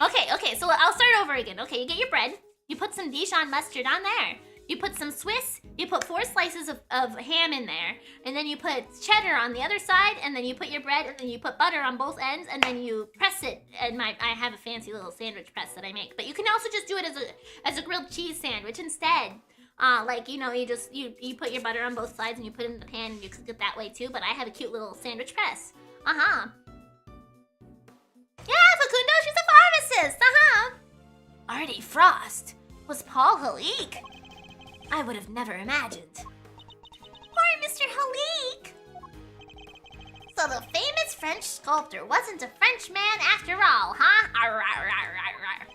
Okay, so I'll start over again. Okay, you get your bread. You put some Dijon mustard on there. You put some Swiss, you put 4 slices of ham in there, and then you put cheddar on the other side, and then you put your bread, and then you put butter on both ends, and then you press it. And I have a fancy little sandwich press that I make, but you can also just do it as a grilled cheese sandwich instead. Like, you know, you put your butter on both sides, and you put it in the pan, and you cook it that way too, but I have a cute little sandwich press. Yeah, Facundo, she's a pharmacist, Artie Frost was Paul Halik. I would have never imagined. Poor Mr. Halik! So the famous French sculptor wasn't a French man after all, huh? Arr, arr, arr, arr.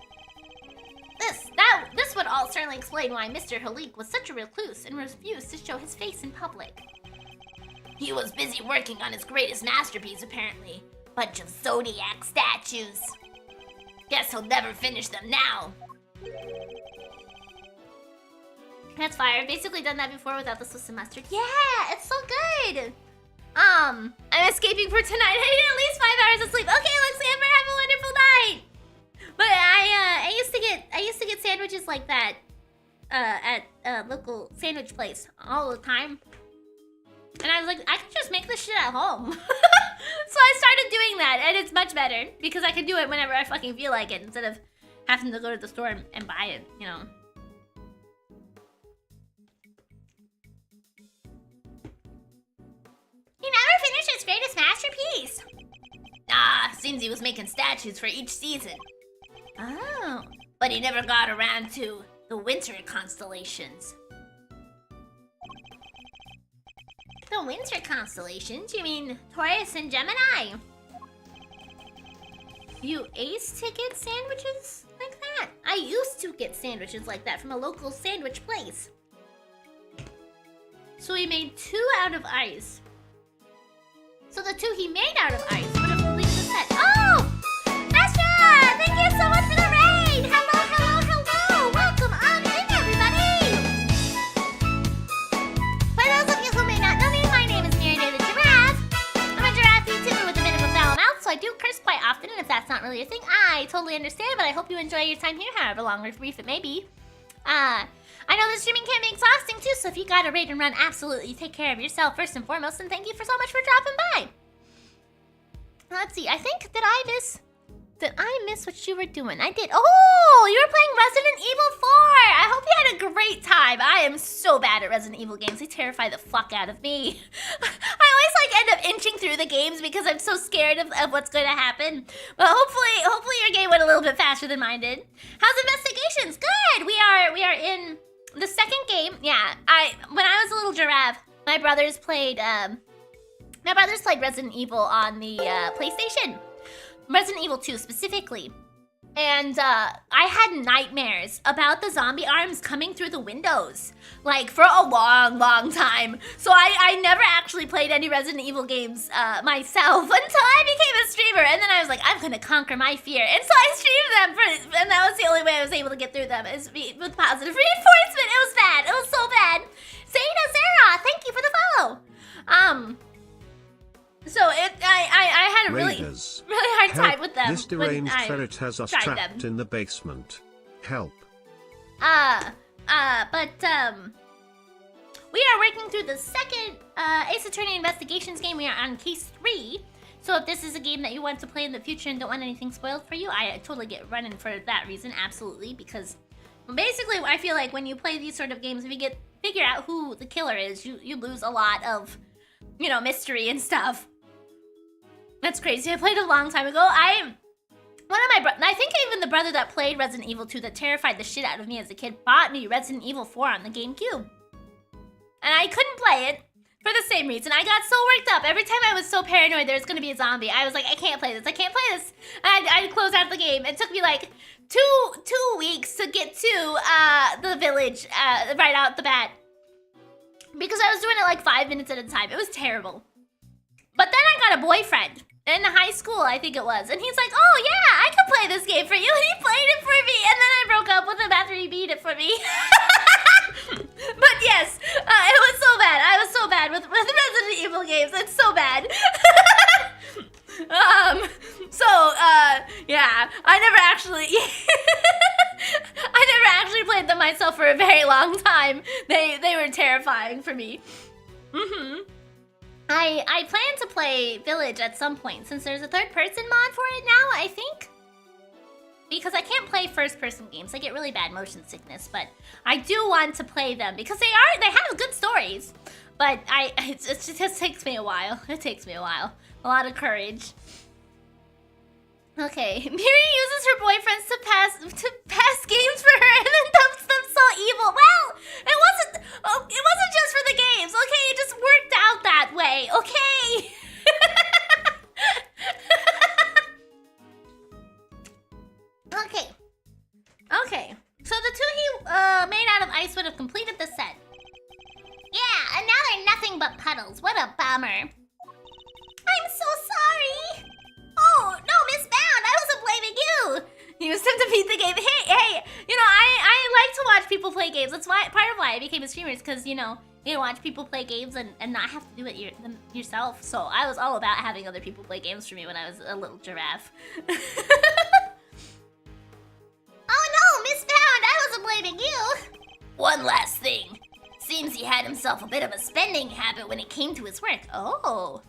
This would all certainly explain why Mr. Halik was such a recluse and refused to show his face in public. He was busy working on his greatest masterpiece, apparently. Bunch of zodiac statues. Guess he'll never finish them now. That's fire. I've basically done that before without the Swiss and mustard. Yeah, it's so good. I'm escaping for tonight. I need at least 5 hours of sleep. Okay, let's Amber, have a wonderful night. But I used to get sandwiches like that at a local sandwich place all the time. And I was like, I could just make this shit at home. So I started doing that, and it's much better because I can do it whenever I fucking feel like it instead of having to go to the store and buy it, you know. He never finished his greatest masterpiece. Seems he was making statues for each season. Oh. but he never got around to the winter constellations. The winter constellations? You mean Taurus and Gemini? You ace to get sandwiches like that? I used to get sandwiches like that from a local sandwich place. So he made 2 out of ice. So the 2 he made out of ice would have completed the set. Oh! Astra! Thank you so much for the raid! Hello, hello, hello! Welcome on in, everybody! For those of you who may not know me, my name is Miridae the Giraffe. I'm a giraffe YouTuber with a bit of a foul mouth, so I do curse quite often, and if that's not really a thing, I totally understand, but I hope you enjoy your time here, however long or brief it may be. I know the streaming can be exhausting too, so if you gotta raid and run, absolutely take care of yourself first and foremost, and thank you for so much for dropping by. Let's see, I think, did I miss what you were doing? I did. Oh, you were playing Resident Evil 4! I hope you had a great time. I am so bad at Resident Evil games. They terrify the fuck out of me. I always like end up inching through the games because I'm so scared of what's going to happen. But hopefully your game went a little bit faster than mine did. How's investigations? Good. We are in the second game. Yeah, when I was a little giraffe, my brothers played Resident Evil on the PlayStation. Resident Evil 2 specifically. And I had nightmares about the zombie arms coming through the windows, like for a long, long time. So I never actually played any Resident Evil games myself until I became a streamer. And then I was like, I'm gonna conquer my fear. And so I streamed them, and that was the only way I was able to get through them, is with positive reinforcement. It was bad. It was so bad. Zayna Zara, thank you for the follow. So I had a really hard time with them. This deranged ferret has us trapped in the basement. Help. But we are working through the second Ace Attorney Investigations game. We are on case 3. So if this is a game that you want to play in the future and don't want anything spoiled for you, I totally get running for that reason, absolutely. Because basically I feel like when you play these sort of games, if you figure out who the killer is, you lose a lot of, you know, mystery and stuff. That's crazy. I played it a long time ago. I think even the brother that played Resident Evil 2 that terrified the shit out of me as a kid bought me Resident Evil 4 on the GameCube. And I couldn't play it for the same reason. I got so worked up. Every time I was so paranoid there was going to be a zombie, I was like, I can't play this. I can't play this. And I'd close out the game. It took me like two weeks to get to the village right out the bat. Because I was doing it like 5 minutes at a time. It was terrible. But then I got a boyfriend. In high school, I think it was. And he's like, oh yeah, I can play this game for you. And he played it for me. And then I broke up with him after he beat it for me. But yes, it was so bad. I was so bad with Resident Evil games. It's so bad. Yeah, I never actually played them myself for a very long time. They were terrifying for me. I plan to play Village at some point, since there's a third-person mod for it now, I think. Because I can't play first-person games. I get really bad motion sickness, but I do want to play them because they have good stories. But it just takes me a while. It takes me a while. A lot of courage. Okay, Miri uses her boyfriends to pass games for her and then dumps them so evil. Well, it wasn't just for the games, okay? It just worked out that way, okay? Okay. So the 2 he made out of ice would have completed the set. Yeah, and now they're nothing but puddles. What a bummer. I'm so sorry. Oh, no, Miss Bound, I wasn't blaming you. Use them to beat the game. Hey, you know, I like to watch people play games. That's why part of why I became a streamer is because, you know, you watch people play games and not have to do it yourself. So I was all about having other people play games for me when I was a little giraffe. Oh no, Miss Bound, I wasn't blaming you. One last thing. Seems he had himself a bit of a spending habit when it came to his work. Oh.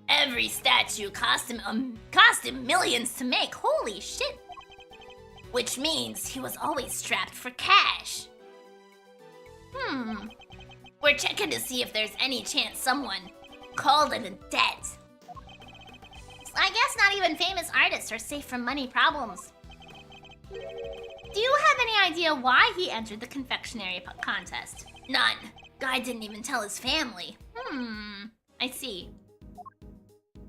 Every statue cost him millions to make. Holy shit. Which means he was always strapped for cash. We're checking to see if there's any chance someone called in a debt. I guess not even famous artists are safe from money problems. Do you have any idea why he entered the confectionery contest? None. Guy didn't even tell his family. I see.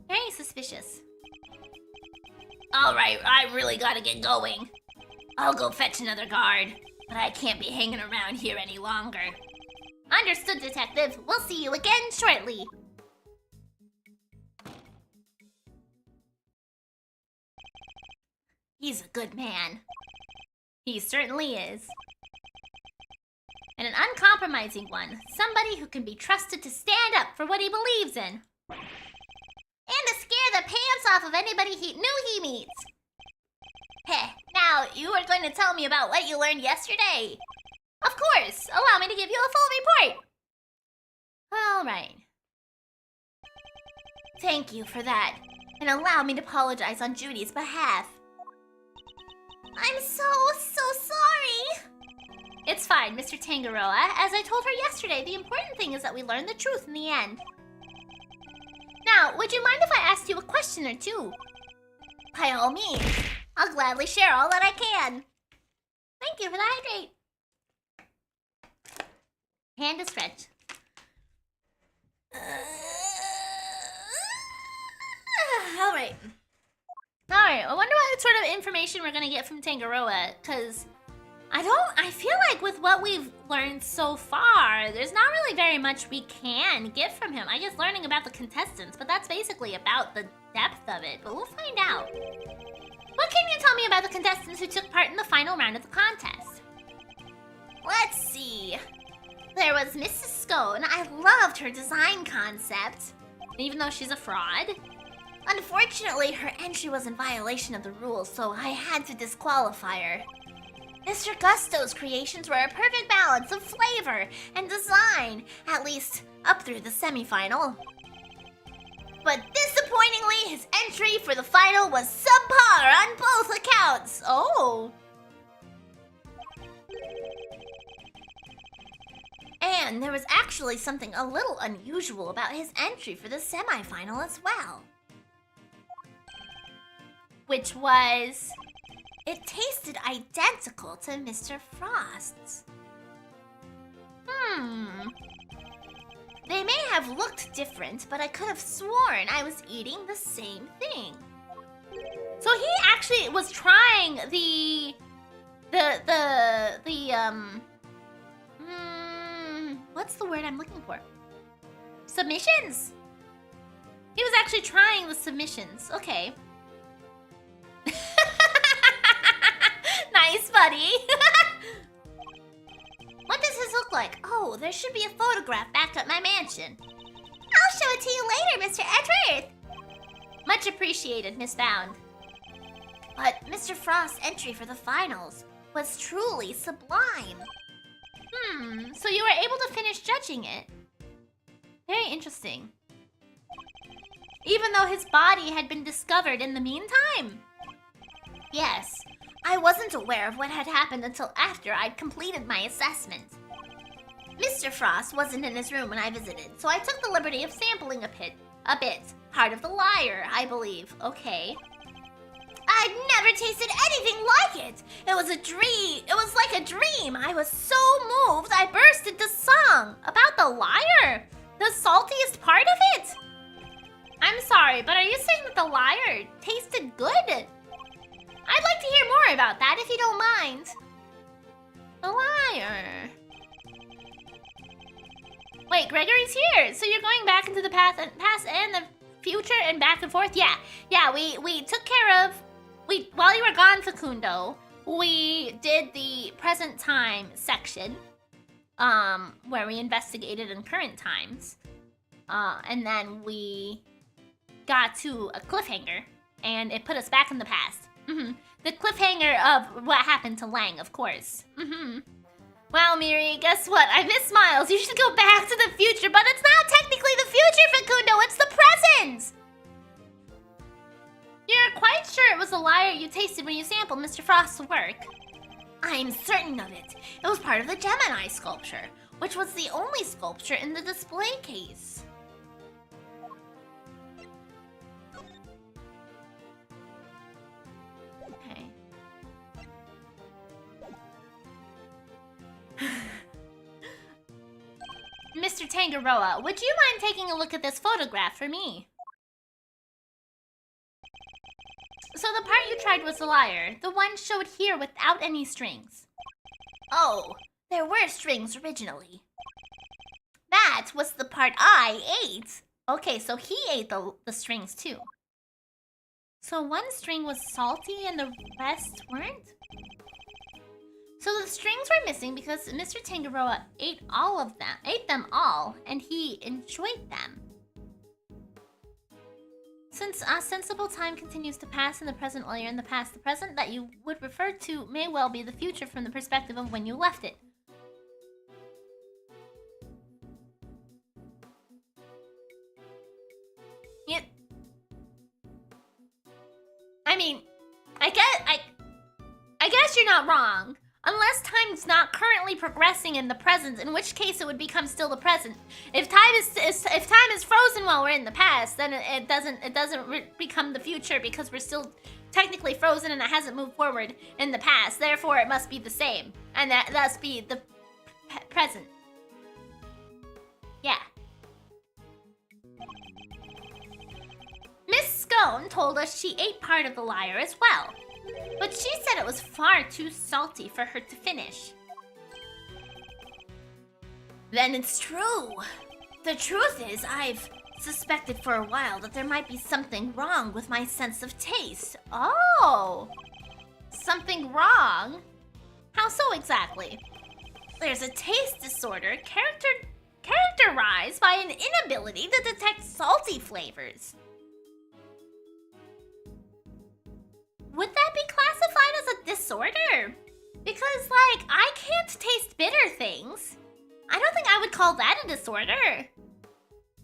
Very suspicious. Alright, I really gotta get going. I'll go fetch another guard, but I can't be hanging around here any longer. Understood, Detective. We'll see you again shortly. He's a good man. He certainly is. And an uncompromising one. Somebody who can be trusted to stand up for what he believes in. And to scare the pants off of anybody he knew he meets. Heh, now you were going to tell me about what you learned yesterday. Of course! Allow me to give you a full report. All right. Thank you for that, and allow me to apologize on Judy's behalf. I'm so sorry. It's fine, Mr. Tangaroa. As I told her yesterday, the important thing is that we learn the truth in the end. Now, would you mind if I asked you a question or two? By all means. I'll gladly share all that I can. Thank you for the hydrate. Hand to stretch. Alright. Alright, I wonder what sort of information we're gonna get from Tangaroa, because I feel like with what we've learned so far, there's not really very much we can get from him. I guess learning about the contestants, but that's basically about the depth of it, but we'll find out. What can you tell me about the contestants who took part in the final round of the contest? Let's see. There was Mrs. Scone. I loved her design concept. Even though she's a fraud? Unfortunately, her entry was in violation of the rules, so I had to disqualify her. Mr. Gusto's creations were a perfect balance of flavor and design, at least up through the semifinal. But disappointingly, his entry for the final was subpar on both accounts. Oh. And there was actually something a little unusual about his entry for the semifinal as well. Which was... It tasted identical to Mr. Frost's. They may have looked different, but I could have sworn I was eating the same thing. So he actually was trying what's the word I'm looking for? Submissions? He was actually trying the submissions. Okay. Nice, buddy. What does this look like? Oh, there should be a photograph back at my mansion. I'll show it to you later, Mr. Edgeworth. Much appreciated, Miss Bound. But Mr. Frost's entry for the finals was truly sublime. So you were able to finish judging it. Very interesting. Even though his body had been discovered in the meantime. Yes, I wasn't aware of what had happened until after I'd completed my assessment. Mr. Frost wasn't in his room when I visited, so I took the liberty of sampling a bit. Part of the lyre, I believe. Okay. I'd never tasted anything like it. It was a dream. It was like a dream. I was so moved, I burst into song. About the lyre? The saltiest part of it? I'm sorry, but are you saying that the lyre tasted good? I'd like to hear more about that if you don't mind. The lyre. Wait, Gregory's here. So you're going back into the past and the future and back and forth? Yeah, we took care of... While you were gone, Facundo, we did the present time section, where we investigated in current times, and then we got to a cliffhanger, and it put us back in the past. The cliffhanger of what happened to Lang, of course. Well, Miri, guess what? I miss Miles. You should go back to the future, but it's not technically the future, Facundo. It's the present. You're quite sure it was the lyre you tasted when you sampled Mr. Frost's work? I'm certain of it. It was part of the Gemini sculpture, which was the only sculpture in the display case. Okay. Mr. Tangaroa, would you mind taking a look at this photograph for me? So the part you tried was the lyre. The one showed here without any strings. Oh, there were strings originally. That was the part I ate. Okay, so he ate the strings too. So one string was salty and the rest weren't? So the strings were missing because Mr. Tangaroa ate them all, and he enjoyed them. Since sensible time continues to pass in the present while you're in the past, the present that you would refer to may well be the future from the perspective of when you left it. Yeah. I mean, I guess you're not wrong. Unless time's not currently progressing in the present, in which case it would become still the present. If time is frozen while we're in the past, then it doesn't become the future because we're still technically frozen and it hasn't moved forward in the past. Therefore, it must be the same, and that must be the present. Yeah. Miss Scone told us she ate part of the lyre as well. But she said it was far too salty for her to finish. Then it's true. The truth is, I've suspected for a while that there might be something wrong with my sense of taste. Oh! Something wrong? How so exactly? There's a taste disorder characterized by an inability to detect salty flavors. Would that be classified as a disorder? Because, like, I can't taste bitter things. I don't think I would call that a disorder.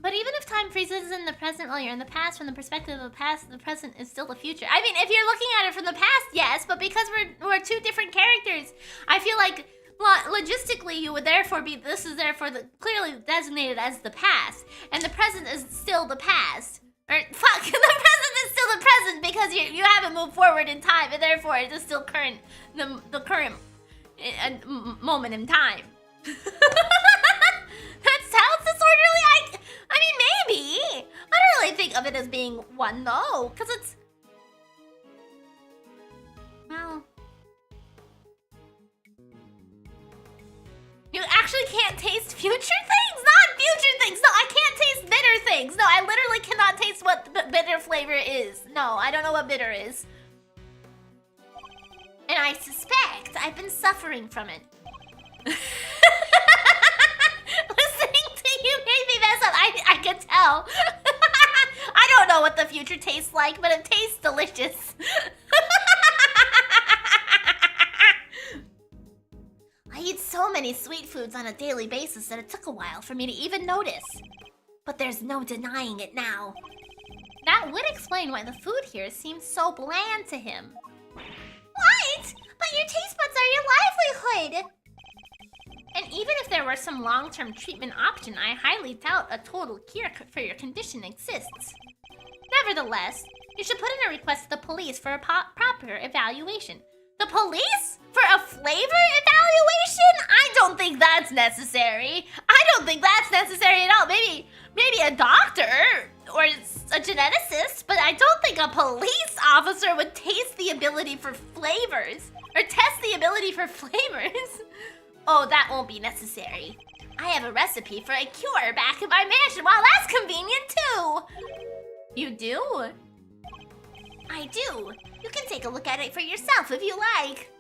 But even if time freezes in the present while you're in the past, from the perspective of the past, the present is still the future. I mean, if you're looking at it from the past, yes, but because we're two different characters, I feel like logistically you would therefore be, this is therefore clearly designated as the past, and the present is still the past. Or, fuck, the present is still the present because you haven't moved forward in time, and therefore it is still current, the current moment in time. That sounds disorderly? I mean, maybe. I don't really think of it as being one, though, because it's... Well... You actually can't taste future things? Not future things! No, I can't taste bitter things! No, I literally cannot taste what bitter flavor is. No, I don't know what bitter is. And I suspect I've been suffering from it. Listening to you made me mess up. I could tell. I don't know what the future tastes like, but it tastes delicious. I eat so many sweet foods on a daily basis that it took a while for me to even notice. But there's no denying it now. That would explain why the food here seems so bland to him. What? But your taste buds are your livelihood. And even if there were some long-term treatment option, I highly doubt a total cure for your condition exists. Nevertheless, you should put in a request to the police for a proper evaluation. The police? For a flavor evaluation? I don't think that's necessary. I don't think that's necessary at all. Maybe a doctor or a geneticist, but I don't think a police officer would taste the ability for flavors or test the ability for flavors. Oh, that won't be necessary. I have a recipe for a cure back in my mansion. Wow, that's convenient too. You do? I do. You can take a look at it for yourself if you like.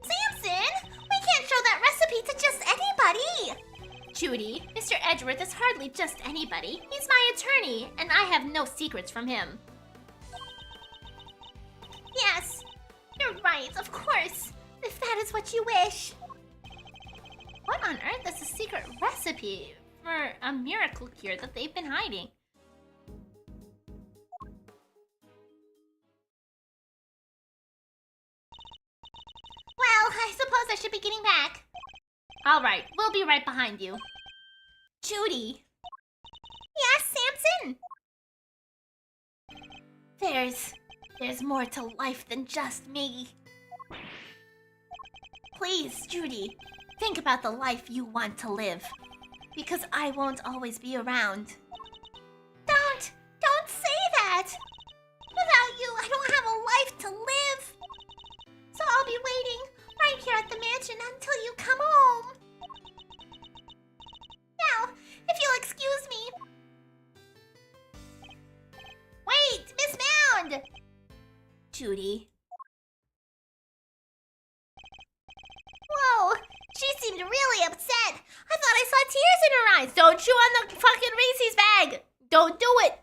Samson, we can't show that recipe to just anybody. Judy, Mr. Edgeworth is hardly just anybody. He's my attorney, and I have no secrets from him. Yes, you're right, of course. If that is what you wish. What on earth is a secret recipe for a miracle cure that they've been hiding? Well, I suppose I should be getting back. All right, we'll be right behind you. Judy. Yes, Samson? There's more to life than just me. Please, Judy, think about the life you want to live. Because I won't always be around. Don't say that. Without you, I don't have a life to live. So I'll be waiting right here at the mansion until you come home. Now, if you'll excuse me. Wait, Miss Mound! Judy. Whoa, she seemed really upset. I thought I saw tears in her eyes. Don't chew on the fucking Reese's bag! Don't do it!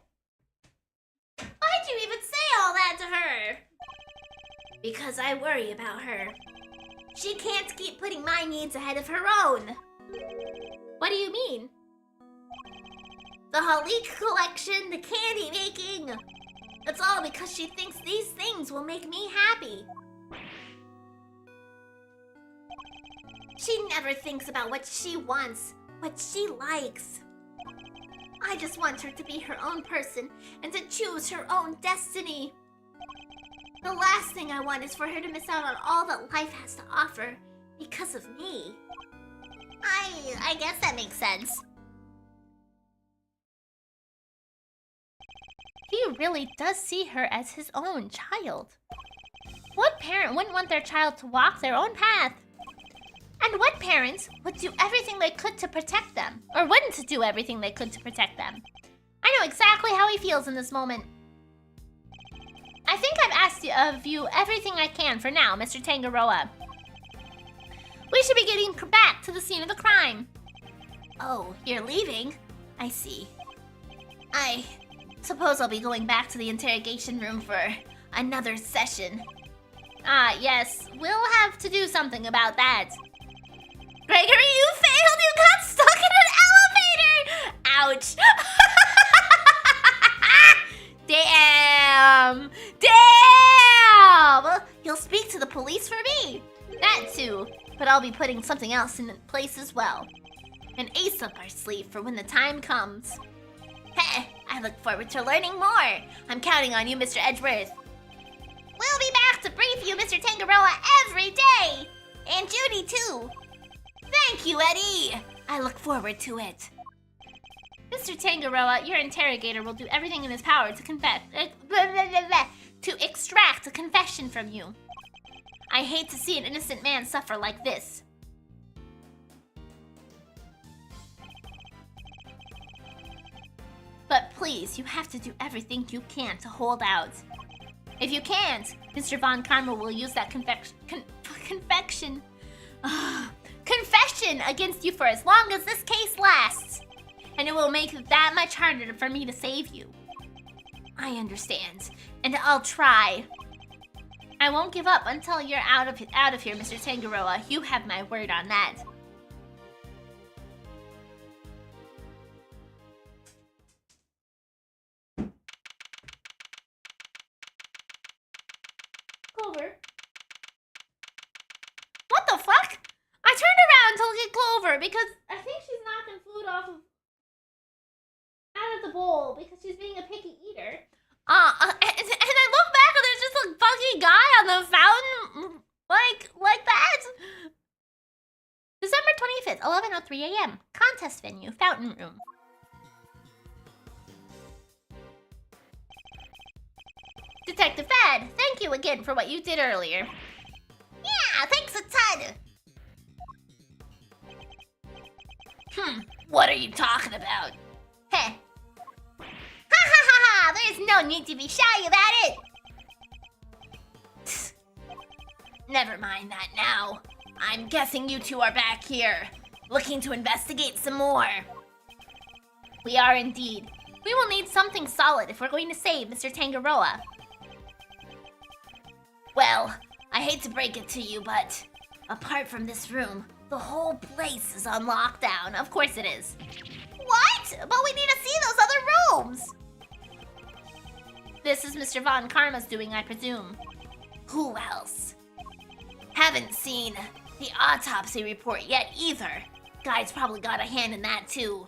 Why'd you even say all that to her? Because I worry about her. She can't keep putting my needs ahead of her own. What do you mean? The Halik collection, the candy making. It's all because she thinks these things will make me happy. She never thinks about what she wants, what she likes. I just want her to be her own person and to choose her own destiny. The last thing I want is for her to miss out on all that life has to offer because of me. I guess that makes sense. He really does see her as his own child. What parent wouldn't want their child to walk their own path? And what parents would do everything they could to protect them? Or wouldn't do everything they could to protect them? I know exactly how he feels in this moment. I think I've asked of you everything I can for now, Mr. Tangaroa. We should be getting back to the scene of the crime. Oh, you're leaving? I see. I suppose I'll be going back to the interrogation room for another session. Ah, yes. We'll have to do something about that. Gregory, you failed! You got stuck in an elevator! Ouch! Damn! Damn! You'll speak to the police for me. That too. But I'll be putting something else in place as well. An ace up our sleeve for when the time comes. Heh, I look forward to learning more. I'm counting on you, Mr. Edgeworth. We'll be back to brief you, Mr. Tangaroa, every day. And Judy, too. Thank you, Eddie. I look forward to it. Mr. Tangaroa, your interrogator will do everything in his power to to extract a confession from you. I hate to see an innocent man suffer like this. But please, you have to do everything you can to hold out. If you can't, Mr. Von Karma will use that confession against you for as long as this case lasts. And it will make it that much harder for me to save you. I understand, and I'll try. I won't give up until you're out of here, Mr. Tangaroa. You have my word on that. Clover? What the fuck? I turned around to look at Clover because I think she's knocking food out of the bowl because she's being a picky eater. And I look back and there's just a fucking guy on the fountain like that. December 25th, 11:03 a.m. Contest venue, fountain room. Detective Fad, thank you again for what you did earlier. Yeah, thanks a ton. What are you talking about? Heh. Ha ha ha ha! There's no need to be shy about it. Never mind that now. I'm guessing you two are back here, looking to investigate some more. We are indeed. We will need something solid if we're going to save Mr. Tangaroa. Well, I hate to break it to you, but apart from this room, the whole place is on lockdown. Of course it is. What? But we need to see those other rooms. This is Mr. Von Karma's doing, I presume. Who else? Haven't seen the autopsy report yet either. Guy's probably got a hand in that too.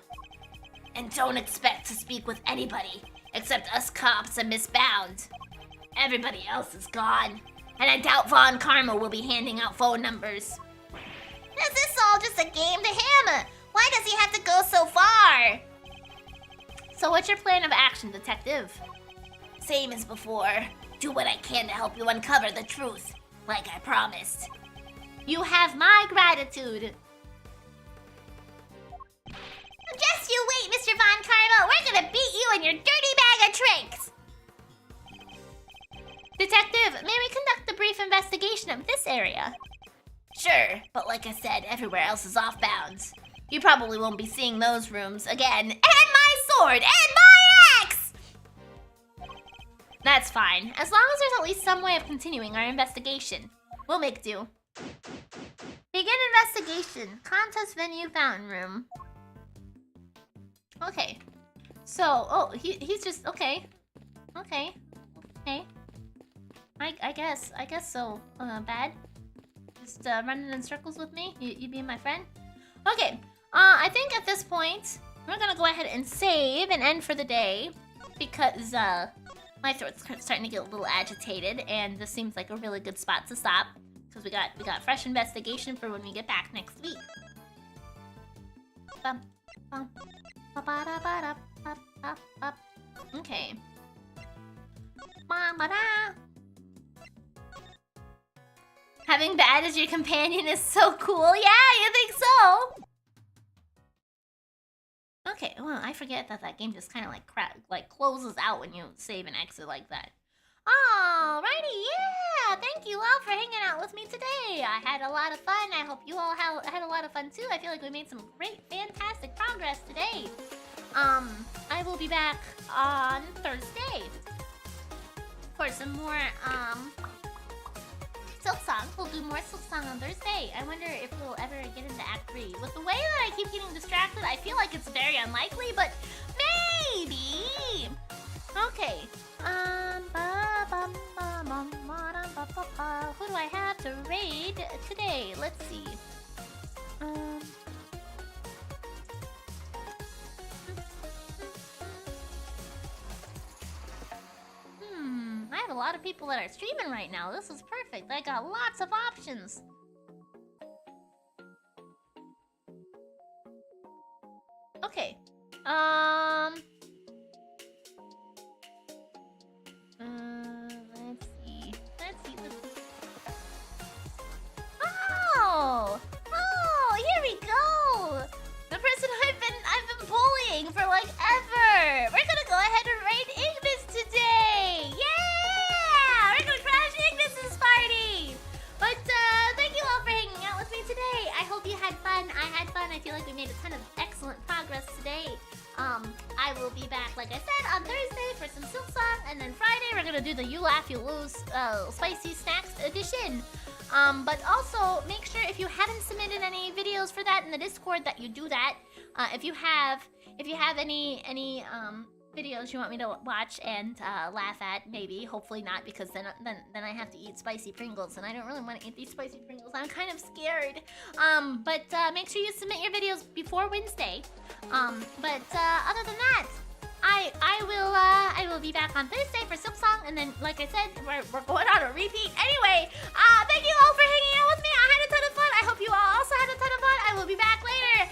And don't expect to speak with anybody except us cops and Miss Bound. Everybody else is gone, and I doubt Von Karma will be handing out phone numbers. Is this all just a game to him? Why does he have to go so So what's your plan of action, detective? Same as before. Do what I can to help you uncover the truth, like I promised. You have my gratitude. Just you wait, Mr. Von Carlo. We're gonna beat you and your dirty bag of tricks. Detective, may we conduct a brief investigation of this area? Sure, but like I said, everywhere else is off bounds. You probably won't be seeing those rooms again. And my sword! And my axe! That's fine, as long as there's at least some way of continuing our investigation. We'll make do. Begin investigation. Contest venue fountain room. Okay. So, oh, he's just, okay. Okay. Okay. I guess so. Bad? Just running in circles with me? You being my friend? Okay. I think at this point, we're gonna go ahead and save and end for the day. Because, my throat's starting to get a little agitated, and this seems like a really good spot to stop. Because we got fresh investigation for when we get back next week. Bum, bum, ba-ba-da-ba-da, bop, bop, bop. Okay. Ba-ba-da. Having Bad as your companion is so cool. Yeah, you think so? Okay, well, I forget that game just kind of like closes out when you save and exit like that. Alrighty, yeah! Thank you all for hanging out with me today. I had a lot of fun. I hope you all had a lot of fun too. I feel like we made some great, fantastic progress today. I will be back on Thursday for some more, Silksong. We'll do more Silksong on Thursday. I wonder if we'll ever get into Act 3. With the way that I keep getting distracted, I feel like it's very unlikely, but maybe! Okay. Who do I have to raid today? Let's see. I have a lot of people that are streaming right now. This is perfect. I got lots of options. Okay. Let's see. Oh, here we go. The person I've been bullying for like ever. We're gonna go ahead and raid Ignis today. Yeah, we're gonna crash Ignis's party. But thank you all for hanging out with me today. I hope you had fun. I had fun. I feel like we made a ton of excellent progress today. I will be back, like I said, on Thursday for some Silksong, and then Friday we're gonna do the You Laugh, You Lose Spicy Snacks edition. But also, make sure if you haven't submitted any videos for that in the Discord that you do that. If you have any videos you want me to watch and laugh at, maybe, hopefully not, because then I have to eat spicy Pringles, and I don't really want to eat these spicy Pringles. I'm kind of scared. But make sure you submit your videos before Wednesday. But other than that, I will be back on Thursday for Silksong, and then, like I said, we're going on a repeat. Anyway, thank you all for hanging out with me. I had a ton of fun. I hope you all also had a ton of fun. I will be back later.